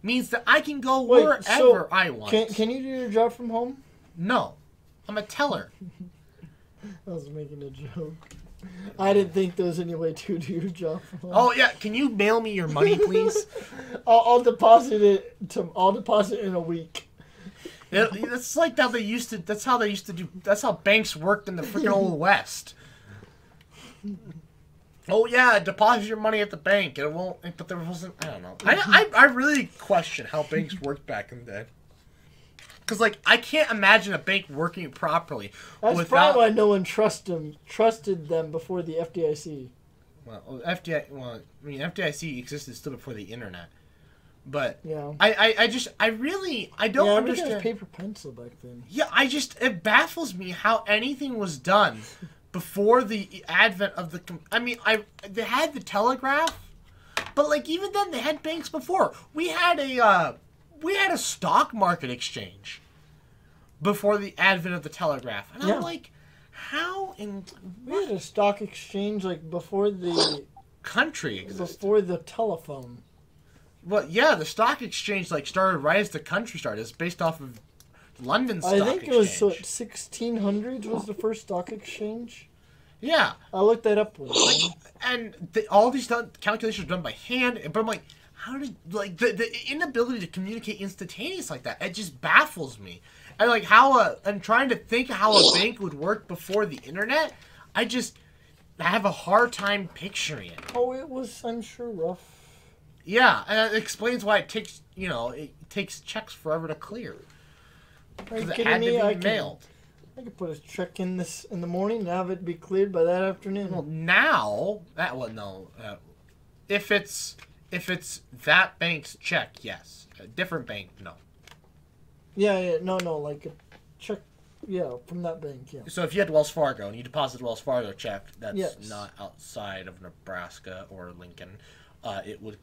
Means that I can go Wait, wherever so I want. Can you do your job from home? No. I'm a teller. I was making a joke. I didn't think there was any way to do your job from home. Oh, yeah. Can you mail me your money, please? I'll deposit it. I'll deposit in a week. That's like how they used to. That's how they used to do. That's how banks worked in the freaking old West. Oh yeah, deposit your money at the bank. It won't. But there wasn't. I don't know. I really question how banks worked back in the day. Because like I can't imagine a bank working properly. That's probably why no one trusted them before the FDIC. Well, FDIC existed still before the internet. But yeah, I don't everything understand. was paper pencil back then. Yeah, it baffles me how anything was done before the advent of the. They had the telegraph, but like even then they had banks before. We had a stock market exchange before the advent of the telegraph, and I'm like, how in we had a stock exchange like before the country existed? Before the telephone. Well, yeah, the stock exchange started right as the country started. It's based off of London stock exchange. I think it was 1600s was the first stock exchange. Yeah, I looked that up once. All these calculations are done by hand. But I'm like, how did the inability to communicate instantaneous like that? It just baffles me. And like I'm trying to think how a bank would work before the internet. I have a hard time picturing it. Oh, it was, I'm sure, rough. Yeah, and it explains why it takes checks forever to clear. Because it had to be mailed. I could put a check in the morning and have it be cleared by that afternoon. Well, now if it's that bank's check, yes. A different bank, no. Yeah, no, like a check, from that bank, yeah. So if you had Wells Fargo and you deposit Wells Fargo check that's not outside of Nebraska or Lincoln, it would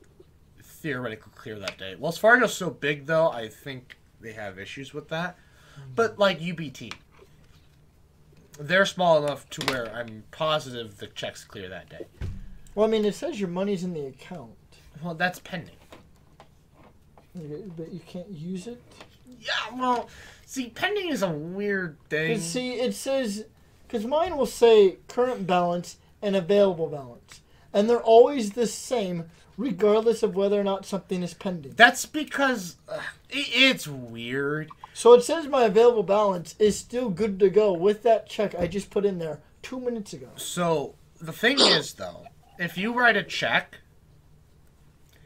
theoretically clear that day. Wells Fargo's so big, though, I think they have issues with that. But like UBT, they're small enough to where I'm positive the checks clear that day. Well, it says your money's in the account. Well, that's pending. But you can't use it? Yeah, well, see, pending is a weird thing. See, it says, because mine will say current balance and available balance. And they're always the same, regardless of whether or not something is pending. That's because it's weird. So it says my available balance is still good to go with that check I just put in there 2 minutes ago. So the thing is, though, if you write a check...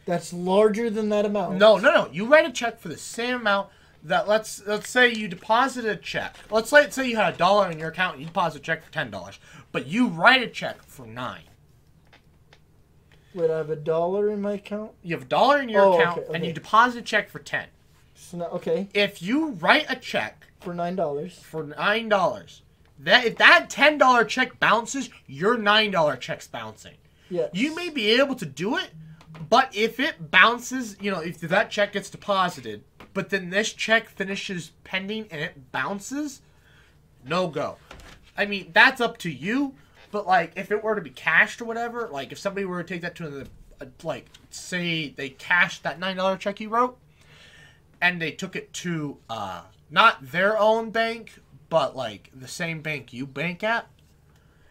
That's larger than that amount. No. You write a check for the same amount that, let's say you deposit a check. Let's say you had $1 in your account and you deposit a check for $10. But you write a check for $9. Wait, I have $1 in my account? You have $1 in your account, okay. and you deposit a check for $10. So now, okay. If you write a check for $9, if that $10 check bounces, your $9 check's bouncing. Yes. You may be able to do it, but if it bounces, if that check gets deposited, but then this check finishes pending and it bounces, no go. I mean, that's up to you. But like, if it were to be cashed or whatever, like if somebody were to take that to the, like, say they cashed that $9 check you wrote, and they took it to not their own bank, but like the same bank you bank at,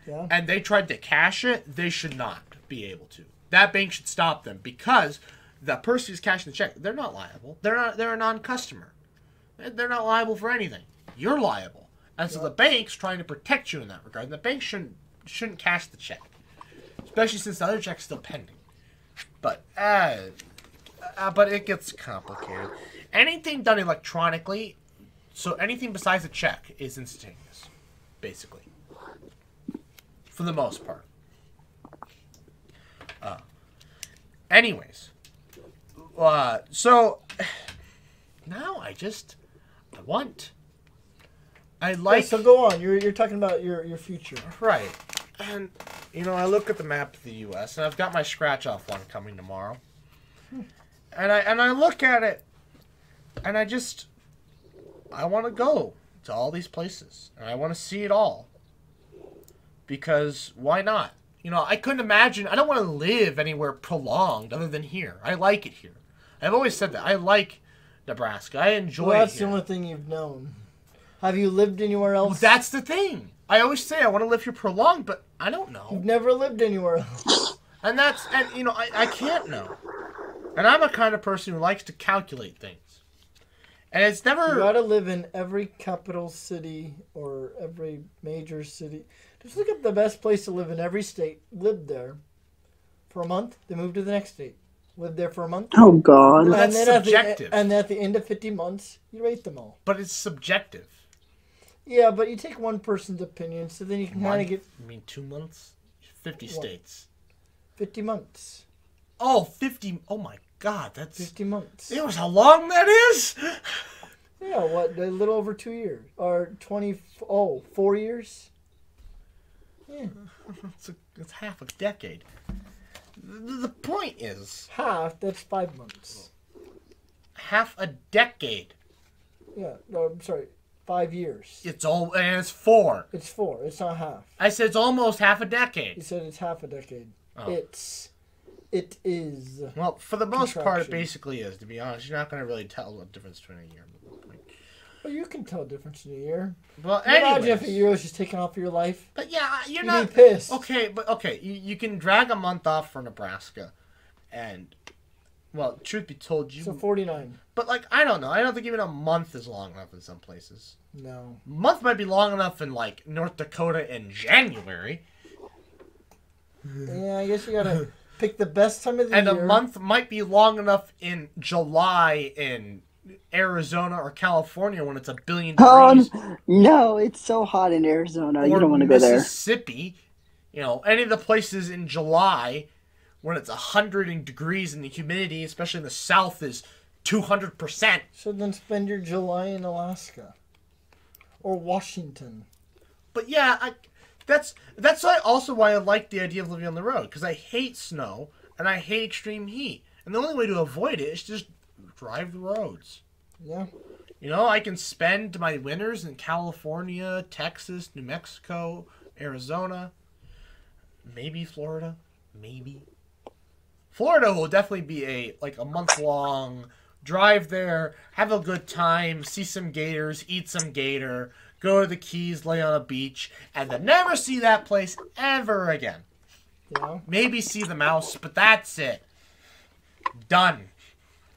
Yeah. and they tried to cash it, they should not be able to. That bank should stop them because the person who's cashing the check, they're not liable. They're a non-customer. They're not liable for anything. You're liable. And so the bank's trying to protect you in that regard. And the bank shouldn't cash the check, especially since the other check's still pending. But it gets complicated. Anything done electronically, so anything besides a check is instantaneous, basically, for the most part. Anyways, so now I like. Yeah, so go on. You're talking about your future. Right. And, I look at the map of the U.S., and I've got my scratch-off one coming tomorrow. And I look at it, and I want to go to all these places. And I want to see it all. Because why not? I couldn't imagine. I don't want to live anywhere prolonged other than here. I like it here. I've always said that. I like Nebraska. I enjoy Well, that's it the here. only thing you've known. Have you lived anywhere else? That's the thing. I always say I want to live here prolonged, but I don't know. You've never lived anywhere else. I can't know. And I'm a kind of person who likes to calculate things. And it's never... You gotta live in every capital city or every major city. Just look up the best place to live in every state. Live there for a month, then move to the next state. Live there for a month. Oh, God. Well, that's then subjective. and at the end of 50 months, you rate them all. But it's subjective. Yeah, but you take one person's opinion, so then you can kind of get... You mean 2 months? 50 What? states. 50 months. Oh, 50... Oh, my God. That's... 50 months. You know how long that is? Yeah, what? A little over 2 years. Or 4 years? Yeah. It's half a decade. The point is... Half, that's 5 months. Half a decade. Yeah, no, I'm sorry. 5 years. And it's 4. It's 4. It's not half. I said it's almost half a You decade. said it's half a decade. Oh. It is. Well, for the most part, it Contraction. basically is, to be honest. You're not going to really tell the difference between a year and a point. Well, you can tell a difference in a year. Well, Imagine if a anyways. year was just taken off your life. But yeah, you're You'd not... be pissed. Okay, you can drag a month off for Nebraska. And, well, truth be told, So 49. But, like, I don't know. I don't think even a month is long enough in some places. No. A month might be long enough in, like, North Dakota in January. Yeah, I guess you gotta pick the best time of the And year. a month might be long enough in July in Arizona or California when it's a billion Oh, degrees. no, it's so hot in Arizona. You Or don't want to go there. Mississippi. Any of the places in July when it's 100 degrees and the humidity, especially in the south, is 200%. So then spend your July in Alaska. Or Washington. But yeah, that's also why I like the idea of living on the road, because I hate snow and I hate extreme heat, and the only way to avoid it is just drive the roads. Yeah. I can spend my winters in California, Texas, New Mexico, Arizona, maybe Florida, maybe. Florida will definitely be a month long drive there, have a good time, see some gators, eat some gator, go to the Keys, lay on a beach, and then never see that place ever again. Yeah. Maybe see the mouse, but that's it. Done.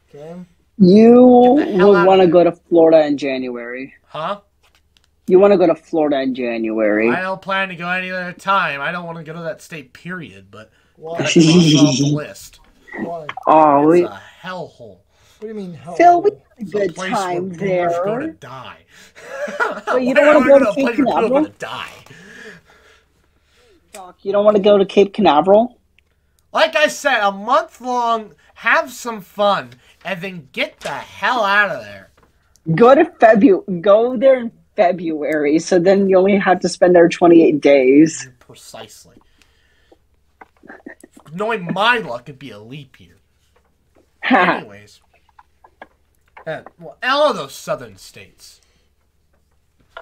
Okay. You Get the hell would out want to of go to Florida in January. Huh? You want to go to Florida in January. I don't plan to go any other time. I don't want to go to that state, period, but Why? that's off the list. Why? Oh, It's we, a hellhole. What do you mean hell? Phil, we had a It's a good place time where boomers go to there. die. But you Why don't want are to go we to gonna Cape play where people Canaveral? to die? Doc, you don't want to go to Cape Canaveral? Like I said, a month long, have some fun, and then get the hell out of there. Go there in February, so then you only have to spend there 28 days. Precisely. Knowing my luck, it'd be a leap year. Anyways. Well, all of those southern states.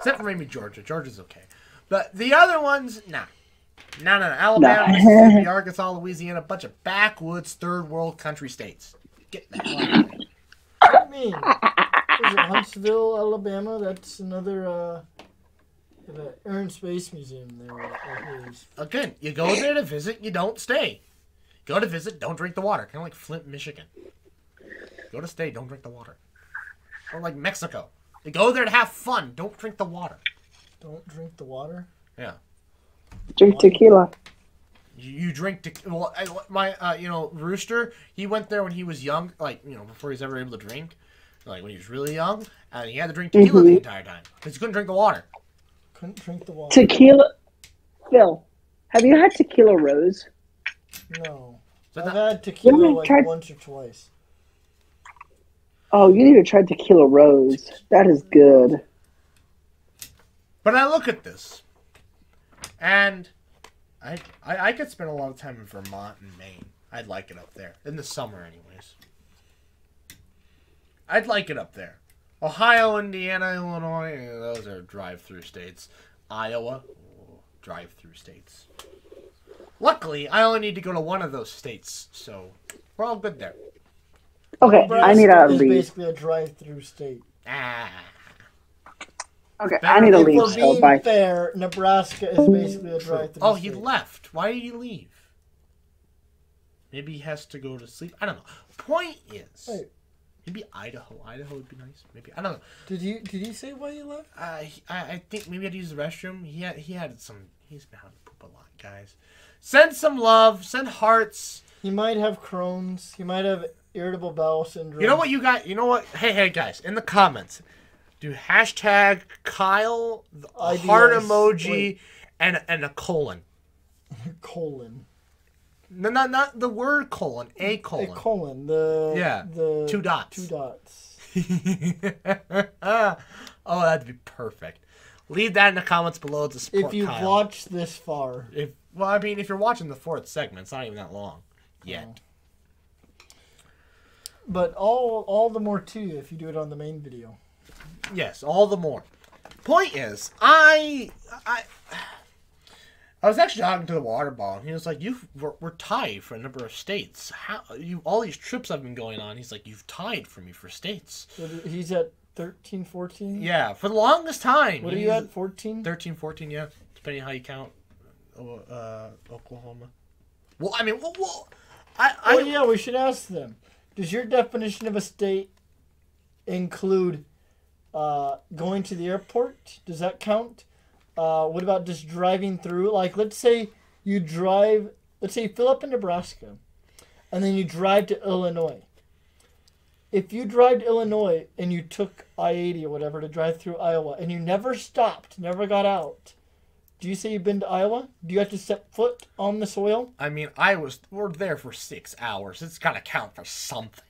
Except for maybe Georgia. Georgia's okay. But the other ones, nah. No. Alabama, Mississippi, Arkansas, Louisiana, a bunch of backwoods, third world country states. Get the hell out of there. What do you mean? Is it Huntsville, Alabama? That's another Air and Space Museum there. Again, you go there to visit, you don't stay. Go to visit, don't drink the water. Kind of like Flint, Michigan. Go to stay, don't drink the water. Or like Mexico. You go there to have fun, don't drink the water. Don't drink the water? Yeah. Drink tequila. You drink tequila. Well, my Rooster, he went there when he was young, like, before he was ever able to drink. Like, when he was really young, and he had to drink tequila the entire time. Because he couldn't drink the water. Couldn't drink the water. Tequila. Phil, have you had tequila rose? No. Is I've had tequila like once or twice. Oh, you need to try tequila rose. That is good. But I look at this, and I could spend a lot of time in Vermont and Maine. I'd like it up there. In the summer, anyways. I'd like it up there. Ohio, Indiana, Illinois, those are drive-through states. Iowa, drive-through states. Luckily, I only need to go to one of those states, so we're all good there. Okay, Nebraska I need to is leave. basically a drive-through state. Okay, I need to If leave. we're So being bye. fair, Nebraska is basically a drive-through Oh, state. he left. Why did he leave? Maybe he has to go to sleep. I don't know. Point is, Wait. maybe Idaho. Idaho would be nice. Maybe I don't know. Did he say why you left? I think maybe I'd use the restroom. He had some. He's been having to poop a lot, guys. Send some love. Send hearts. He might have Crohn's. He might have irritable bowel syndrome. You know what you got? You know what? Hey guys, in the comments, do hashtag Kyle, the IBS. heart emoji, Wait. and a colon. Colon. No, not the word colon. A colon. A colon. The 2 dots. 2 dots. Oh, that'd be perfect. Leave that in the comments below to support If you've Kyle. watched this far. If you're watching the 4th segment, it's not even that long yet. But all the more too if you do it on the main video. Yes, all the more. Point is, I was actually talking to the water ball, and he was like, we're tied for a number of states. All these trips I've been going on, he's like, you've tied for me for states. So he's at 13, 14? Yeah, for the longest time. What are you at, 14? 13, 14, yeah. Depending on how you count Oklahoma. Well, I mean, yeah, we should ask them. Does your definition of a state include going to the airport? Does that count? What about just driving through? Like, let's say you fill up in Nebraska, and then you drive to Illinois. If you drive to Illinois and you took I-80 or whatever to drive through Iowa, and you never stopped, never got out, do you say you've been to Iowa? Do you have to set foot on the soil? I mean, we're there for 6 hours. It's got to count for something.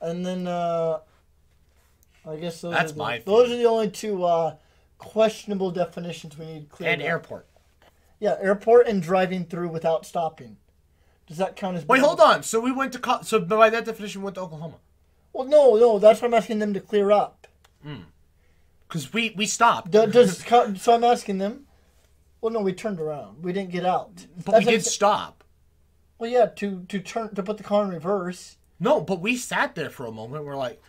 And then, I guess those That's are my those are the only two questionable definitions we need clear. And airport. Yeah, airport and driving through without stopping. Does that count as... Wait, hold on. So we went to... So by that definition, we went to Oklahoma. Well, no. That's what I'm asking them to clear up. Because we stopped. So I'm asking them... Well, no, we turned around. We didn't get out. But we did stop. Well, yeah, to put the car in reverse. No, but we sat there for a moment. We're like...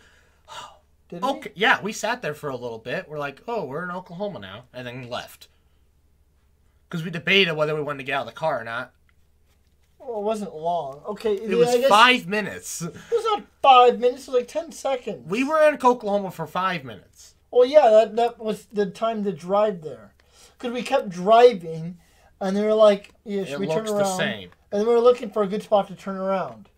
Did okay, we? yeah, we sat there for a little bit. We're like, oh, we're in Oklahoma now. And then left. Because we debated whether we wanted to get out of the car or not. Well, it wasn't long. Okay, It was 5 minminutes. It was not 5 minutes. It was like 10 seconds. We were in Oklahoma for 5 minutes. Well, yeah, that was the time to drive there. Because we kept driving, and they were like, yeah, should we turn around? It looks the same. And then we were looking for a good spot to turn around.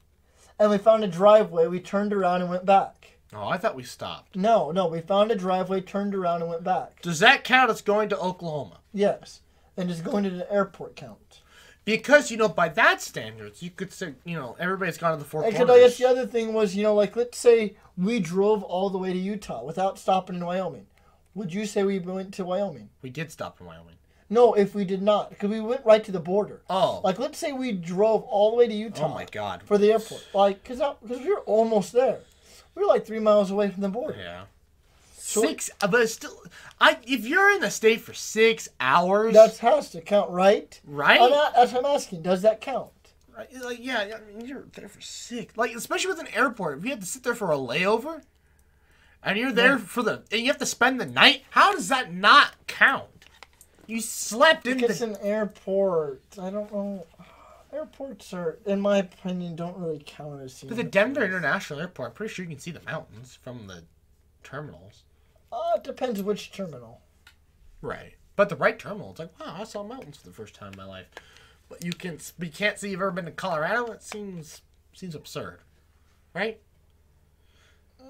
And we found a driveway. We turned around and went back. Oh, I thought we stopped. No, we found a driveway, turned around, and went back. Does that count as going to Oklahoma? Yes. And just going to the airport count. Because, by that standards, you could say, everybody's gone to the Four Corners. Because I guess the other thing was, like, let's say we drove all the way to Utah without stopping in Wyoming. Would you say we went to Wyoming? We did stop in Wyoming. No, if we did not. Because we went right to the border. Oh. Like, let's say we drove all the way to Utah. Oh, my God. For the airport. Like, because we were almost there. We were like 3 miles away from the border. Yeah. But it's still, if you're in the state for 6 hours, That has to count, right? right? That's what I'm asking. Does that count? Right, like, yeah, I mean, you're there for 6, like, especially with an airport. If you have to sit there for a layover, and you're there and you have to spend the night, how does that not count? You slept in It's an airport. I don't know. Airports are, in my opinion, don't really count as. The Denver International Airport, I'm pretty sure you can see the mountains from the terminals. It depends which terminal. Right, but the right terminal, it's like, wow, I saw mountains for the first time in my life. But you can't say you've ever been to Colorado. It seems absurd, right?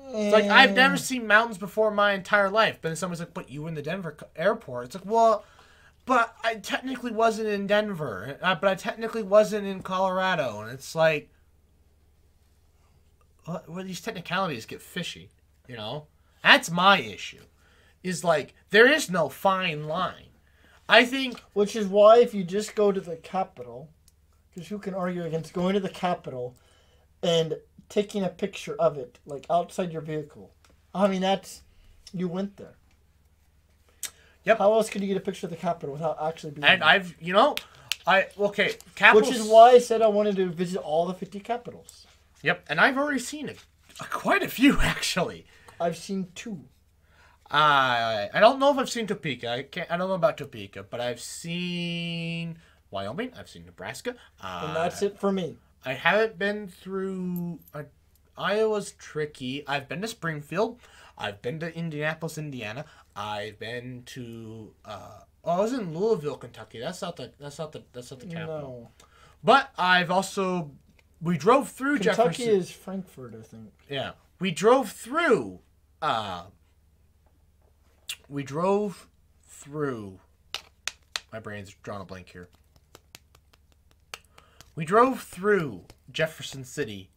It's like, I've never seen mountains before in my entire life. But then someone's like, but you were in the Denver airport. It's like, well, but I technically wasn't in Denver. But I technically wasn't in Colorado. And it's like, well, these technicalities get fishy, you know? That's my issue. Is like, there is no fine line. I think... Which is why if you just go to the Capitol, because who can argue against going to the Capitol and taking a picture of it, like outside your vehicle? I mean, you went there. Yep. How else could you get a picture of the Capitol without actually being And there? Capitals... Which is why I said I wanted to visit all the 50 capitals. Yep, and I've already seen quite a few, actually. I've seen 2. I don't know if I've seen Topeka. I don't know about Topeka, but I've seen Wyoming. I've seen Nebraska. And that's it for me. I haven't been through... Iowa's tricky. I've been to Springfield. I've been to Indianapolis, Indiana. I've been to... I was in Louisville, Kentucky. That's not the capital. No. But I've also... We drove through Kentucky Jefferson. is Frankfurt, I think. Yeah. We drove through... My brain's drawing a blank here. We drove through Jefferson City,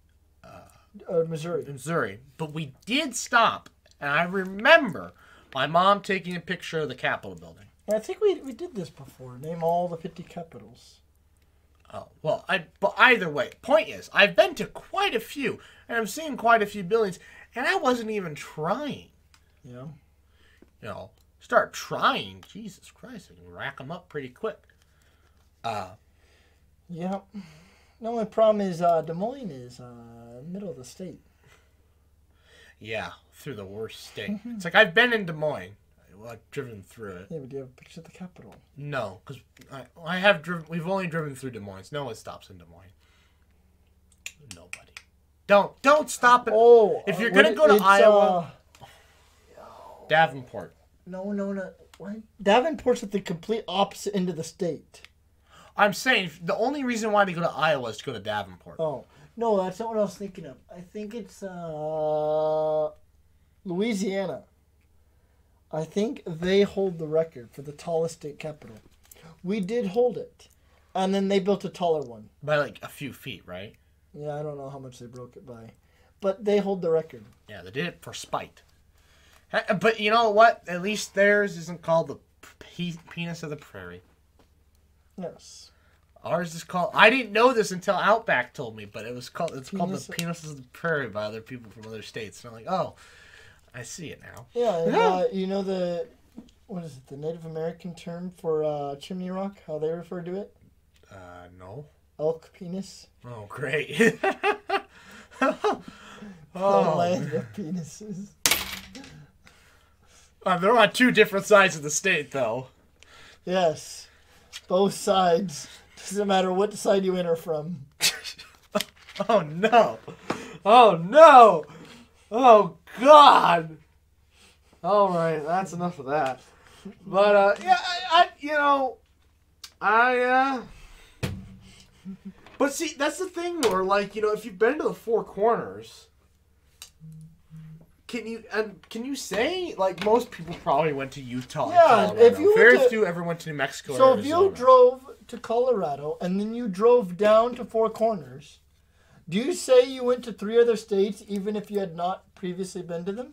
Missouri. but we did stop, and I remember my mom taking a picture of the Capitol building. I think we did this before. Name all the 50 capitals. Oh, well, but either way, point is, I've been to quite a few, and I've seen quite a few buildings, and I wasn't even trying. Yeah. You know, start trying. Jesus Christ, I can rack them up pretty quick. Yeah. The only problem is Des Moines is middle of the state. Yeah, through the worst state. It's like, I've been in Des Moines. I've driven through it. Yeah, but do you have a picture of the Capitol? No, because I have driven. We've only driven through Des Moines. No one stops in Des Moines. Nobody. Don't stop it. Oh, if you're gonna go to Iowa, Davenport. No. What? Davenport's at the complete opposite end of the state. I'm saying the only reason why they go to Iowa is to go to Davenport. Oh no, that's not what I was thinking of. I think it's Louisiana. I think they hold the record for the tallest state capital. We did hold it. And then they built a taller one. By like a few feet, right? Yeah, I don't know how much they broke it by. But they hold the record. Yeah, they did it for spite. But you know what? At least theirs isn't called the penis of the prairie. Yes. Ours is called... I didn't know this until Outback told me, but it's called the penis of the prairie by other people from other states. And I'm like, oh... I see it now. Yeah, and, you know what is it, the Native American term for chimney rock, how they refer to it? No. Elk penis. Oh, great. The land of penises. They're on 2 different sides of the state, though. Yes. Both sides. Doesn't matter what side you enter from. Oh, no. Oh, no. Oh, God. All right, that's enough of that. But, But see, that's the thing where, like, if you've been to the Four Corners, can you say, like, most people probably went to Utah and Colorado. If you very few ever went to New Mexico or Arizona. if you drove to Colorado and then you drove down to Four Corners, do you say you went to 3 other states even if you had not previously been to them?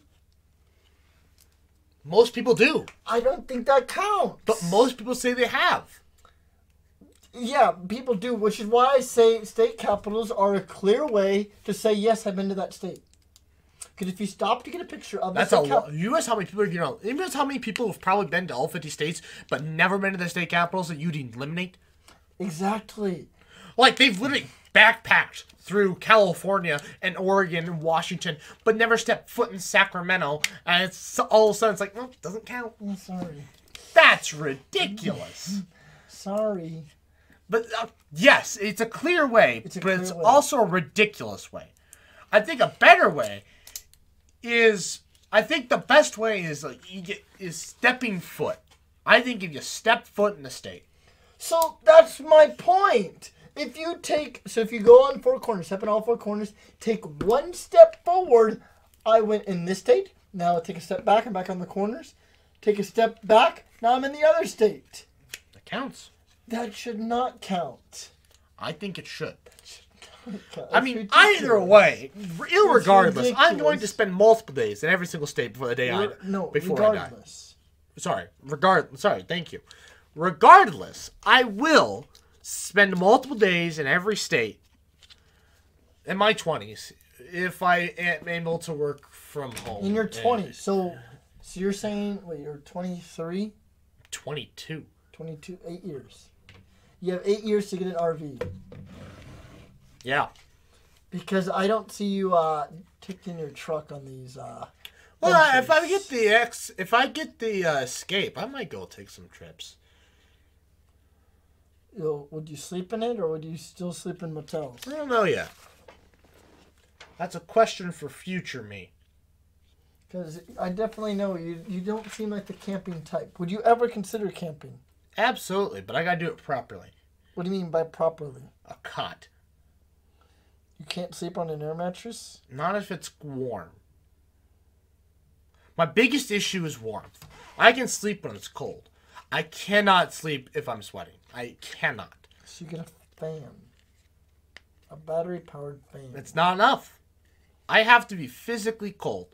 Most people do. I don't think that counts. But most people say they have. Yeah, people do, which is why I say state capitals are a clear way to say, yes, I've been to that state. Because if you stop to get a picture of That's the a state lot. You realize how many people, you realize how many people have probably been to all 50 states but never been to the state capitals that you'd eliminate? Exactly. Like, they've literally backpacked through California and Oregon and Washington, but never stepped foot in Sacramento, and it's all of a sudden it's like, well, doesn't count. I'm sorry. That's ridiculous. Sorry. But yes, it's a clear way, It's a but clear it's way. also a ridiculous way. I think a better way is, I think the best way is is stepping foot. I think if you step foot in the state. So that's my point. If you go on 4 corners, step in all 4 corners, take 1 step forward. I went in this state. Now I take a step back. I'm back on the corners. Take a step back. Now I'm in the other state. That counts. That should not count. I think it should. That's I mean, ridiculous. either way, irregardless, I'm going to ridiculous. spend multiple days in every single state before the day I Regardless. die. Sorry, thank you. Regardless, I will spend multiple days in every state in my 20s if I am able to work from home. In your 20s. So you're saying, wait, you're 23? 22. 22, 8 years. You have 8 years to get an RV. Yeah. Because I don't see you taking your truck on these. Well, if I ventures. get the Escape, I might go take some trips. Would you sleep in it, or would you still sleep in motels? I don't know yet. That's a question for future me. Because I definitely know you don't seem like the camping type. Would you ever consider camping? Absolutely, but I gotta do it properly. What do you mean by properly? A cot. You can't sleep on an air mattress? Not if it's warm. My biggest issue is warmth. I can sleep when it's cold. I cannot sleep if I'm sweating. I cannot. So you get a fan. A battery-powered fan. It's not enough. I have to be physically cold.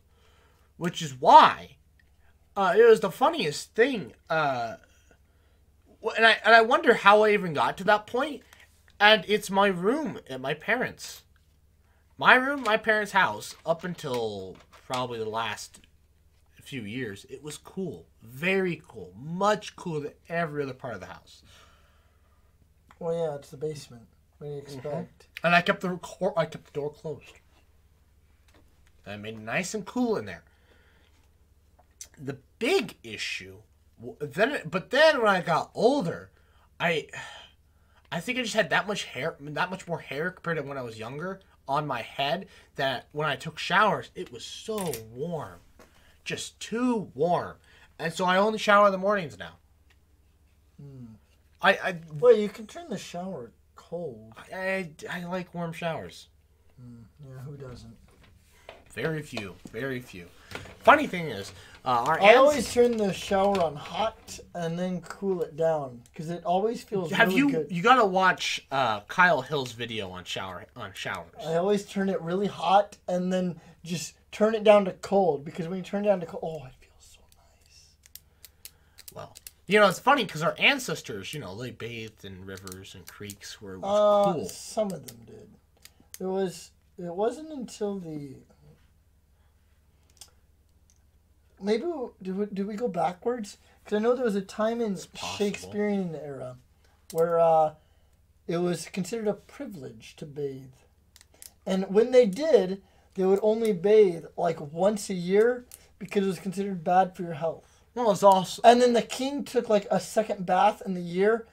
Which is why it was the funniest thing. And I wonder how I even got to that point. And it's my room at my parents'. My room, my parents' house, up until probably the last few years, it was cool. Very cool. Much cooler than every other part of the house. Well, yeah, it's the basement. What do you expect? And I kept the door closed. And I made it nice and cool in there. The big issue, but then when I got older, I think I just had that much more hair compared to when I was younger on my head, that when I took showers, it was so warm. Just too warm. And so I only shower in the mornings now. Well, you can turn the shower cold. I like warm showers. Yeah, who doesn't? Very few. Very few. Funny thing is, our I always turn the shower on hot and then cool it down because it always feels really good. You gotta watch Kyle Hill's video on showers. I always turn it really hot and then just turn it down to cold, because when you turn it down to cold, it feels so nice. Well, it's funny because our ancestors, they bathed in rivers and creeks where it was cool. Some of them did. It wasn't until the... Maybe, did we go backwards? Because I know there was a time in Shakespearean era where it was considered a privilege to bathe. And when they did, they would only bathe like once a year because it was considered bad for your health. Well, it's also... And then the king took like a second bath in the year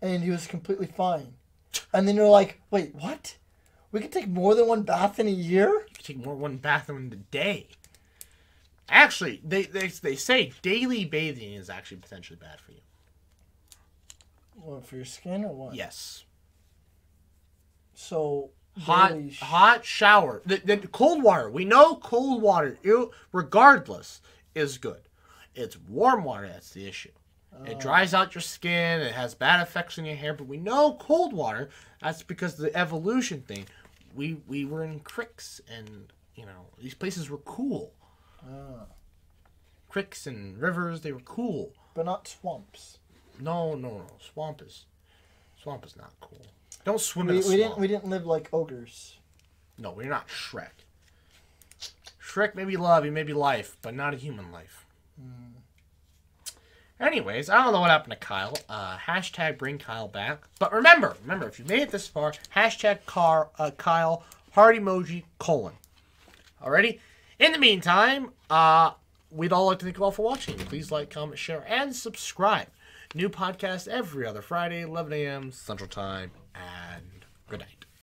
and he was completely fine. And then you're like, wait, what? We can take more than one bath in a year? You can take one bath in a day. Actually, they say daily bathing is actually potentially bad for you. What, for your skin or what? Yes. So hot shower. The cold water. We know cold water, regardless, is good. It's warm water that's the issue. It dries out your skin. It has bad effects on your hair. But we know cold water. That's because of the evolution thing. We were in creeks, and these places were cool. Creeks and rivers, they were cool. But not swamps. No. Swamp is not cool. Don't swim in a We swamp. didn't live like ogres. No, we're not Shrek. trick may be love, he may be life, but not a human life. Anyways, I don't know what happened to Kyle. Hashtag bring Kyle back. But remember, if you made it this far, hashtag Kyle, heart emoji, colon. Alrighty? In the meantime, we'd all like to thank you all for watching. Please like, comment, share, and subscribe. New podcast every other Friday, 11 a.m. Central Time, and good night.